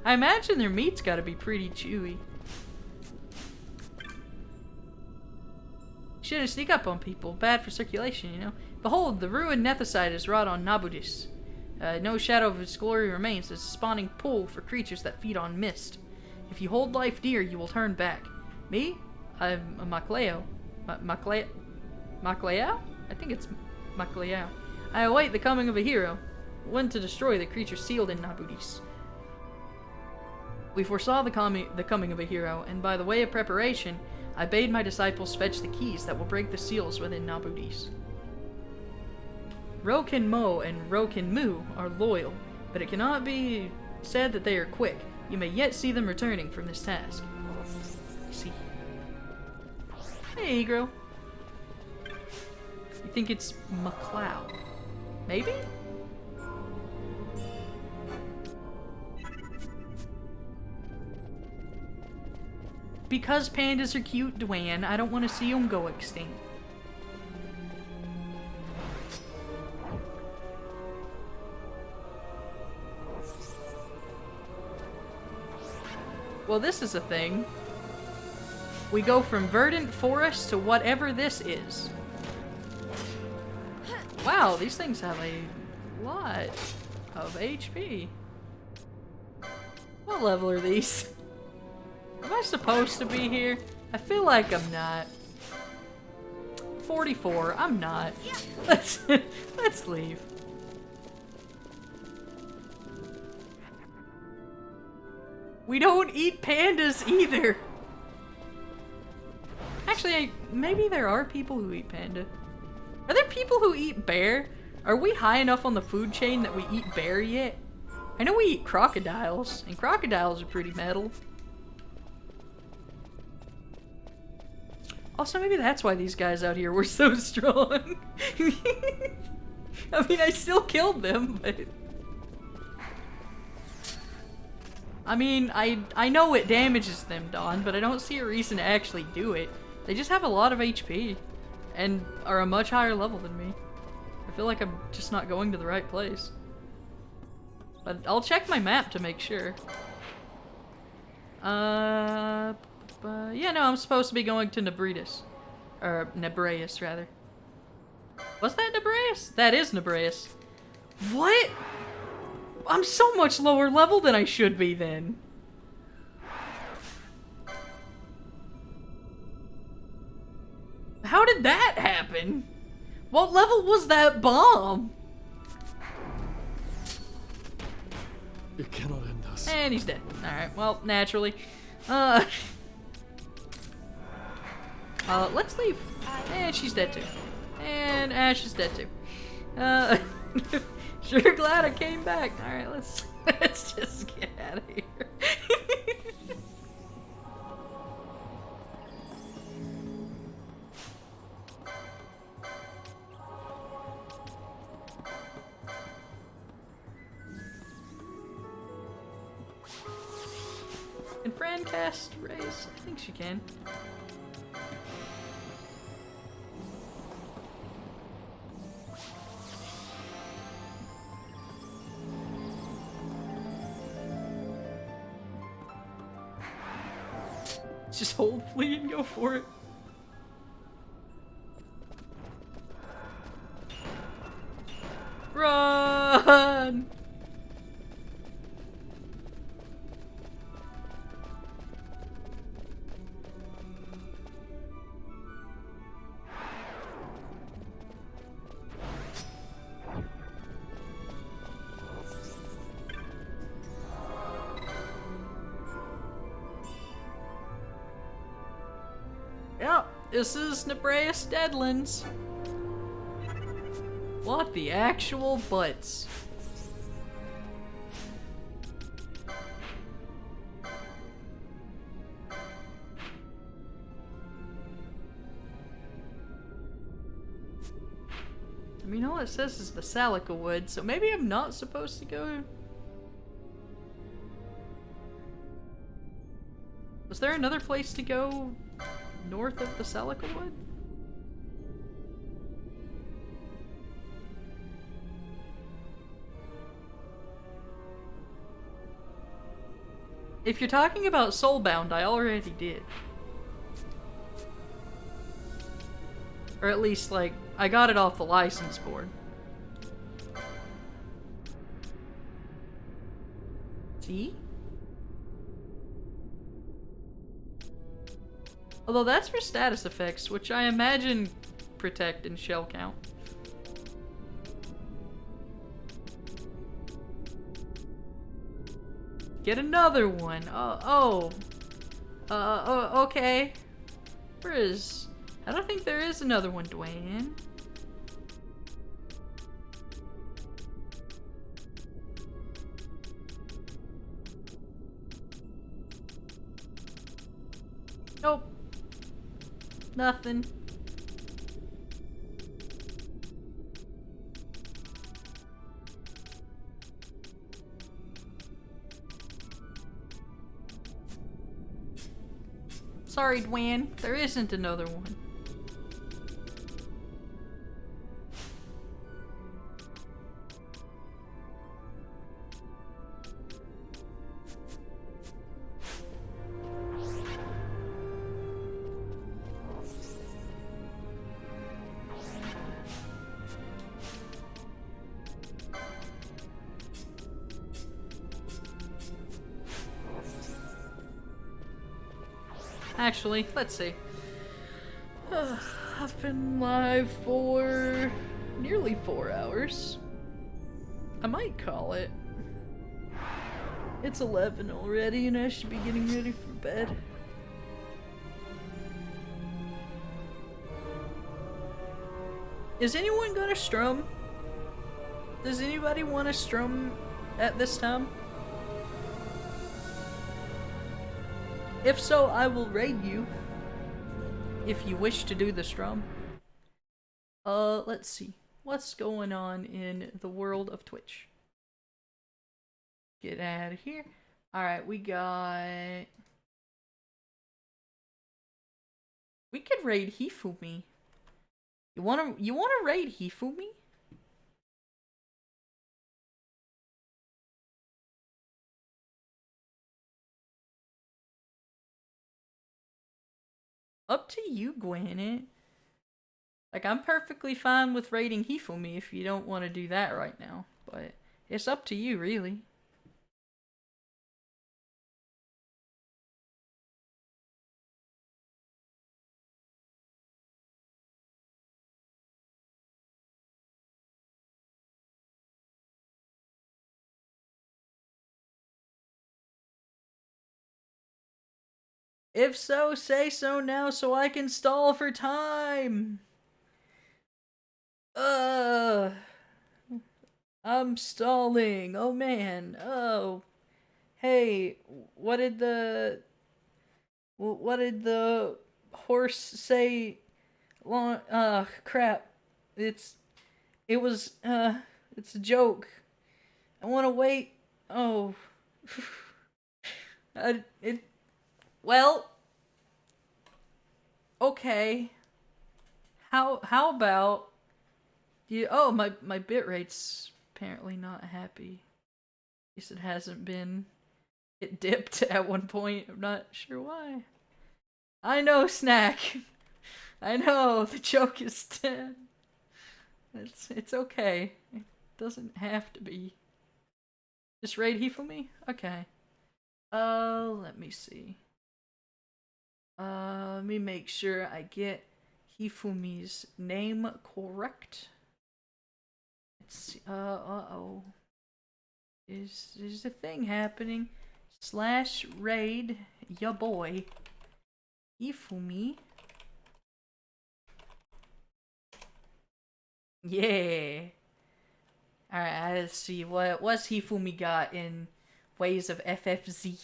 I imagine their meat's gotta be pretty chewy. Shouldn't sneak up on people. Bad for circulation, you know. Behold, the ruined Nethicide is wrought on Nabudis. No shadow of its glory remains as a spawning pool for creatures that feed on mist. If you hold life dear, you will turn back. Me? I'm a Macleo. Macleo? I think it's Macleo. I await the coming of a hero. One to destroy the creature sealed in Nabudis. We foresaw the coming of a hero, and by the way of preparation, I bade my disciples fetch the keys that will break the seals within Nabudis. Rokin Mo and Rokin Mu are loyal, but it cannot be said that they are quick. You may yet see them returning from this task. See. Hey, girl. You think it's McLeod? Maybe? Because pandas are cute, Dwayne, I don't want to see them go extinct. Well, this is a thing. We go from verdant forest to whatever this is. Wow, these things have a lot of HP. What level are these? Am I supposed to be here? I feel like I'm not. 44, I'm not. Let's leave. We don't eat pandas either. Actually, maybe there are people who eat panda. Are there people who eat bear? Are we high enough on the food chain that we eat bear yet? I know we eat crocodiles, and crocodiles are pretty metal. Also, maybe that's why these guys out here were so strong. I mean, I still killed them, but... I mean, I know it damages them, Dawn, but I don't see a reason to actually do it. They just have a lot of HP, and are a much higher level than me. I feel like I'm just not going to the right place. But I'll check my map to make sure. Yeah, no, I'm supposed to be going to Nebrides. Or, Nebraeus, rather. Was that Nebraeus? That is Nebraeus. What? I'm so much lower level than I should be, then. How did that happen? What level was that bomb? It cannot end us. And he's dead. Alright, well, naturally. Let's leave. And she's dead too. And Ash is dead too. Sure glad I came back. Alright, let's just get out of here. Can Fran cast Raise? I think she can. Just hold flee and go for it. Run! Yep, this is Nebraeus Deadlands. What the actual butts? I mean, all it says is the Salica Wood, so maybe I'm not supposed to go. Was there another place to go north of the Salica Wood? If you're talking about Soulbound, I already did. Or at least, like, I got it off the license board. See? Although that's for status effects, which I imagine protect and shell count. Get another one. Okay. Where is... I don't think there is another one, Dwayne. Nope. Nothing. Sorry, Dwayne. There isn't another one. Actually, let's see. I've been live for nearly 4 hours. I might call it. It's 11 already and I should be getting ready for bed. Is anyone gonna strum? Does anybody want to strum at this time? If so, I will raid you. If you wish to do the strum. Let's see. What's going on in the world of Twitch? Get out of here. Alright, we got... We could raid Hifumi. You wanna raid Hifumi? Up to you, Gwen. Like, I'm perfectly fine with raiding Hifumi if you don't want to do that right now. But it's up to you, really. If so, say so now so I can stall for time. I'm stalling. Oh man. Oh. Hey, what did the horse say? Crap. It's a joke. I want to wait. Oh. Well, okay. How about you? Oh, my bitrate's apparently not happy. At least it hasn't been. It dipped at one point. I'm not sure why. I know, Snack. I know the joke is dead. It's okay. It doesn't have to be. Just raid Hifumi? Okay. Let me see. Let me make sure I get Hifumi's name correct. Let's see. Uh-oh. Is a thing happening? / raid ya boy. Hifumi. Yeah. Alright, let's see. What's Hifumi got in ways of FFZ?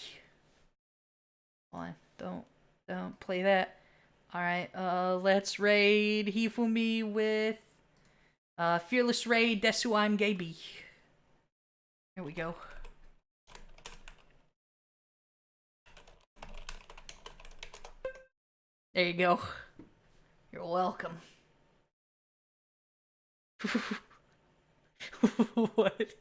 Hold on. Don't play that. Alright, let's raid Hifumi with Fearless Raid Desu I'm Gaby. Here we go. There you go. You're welcome. What?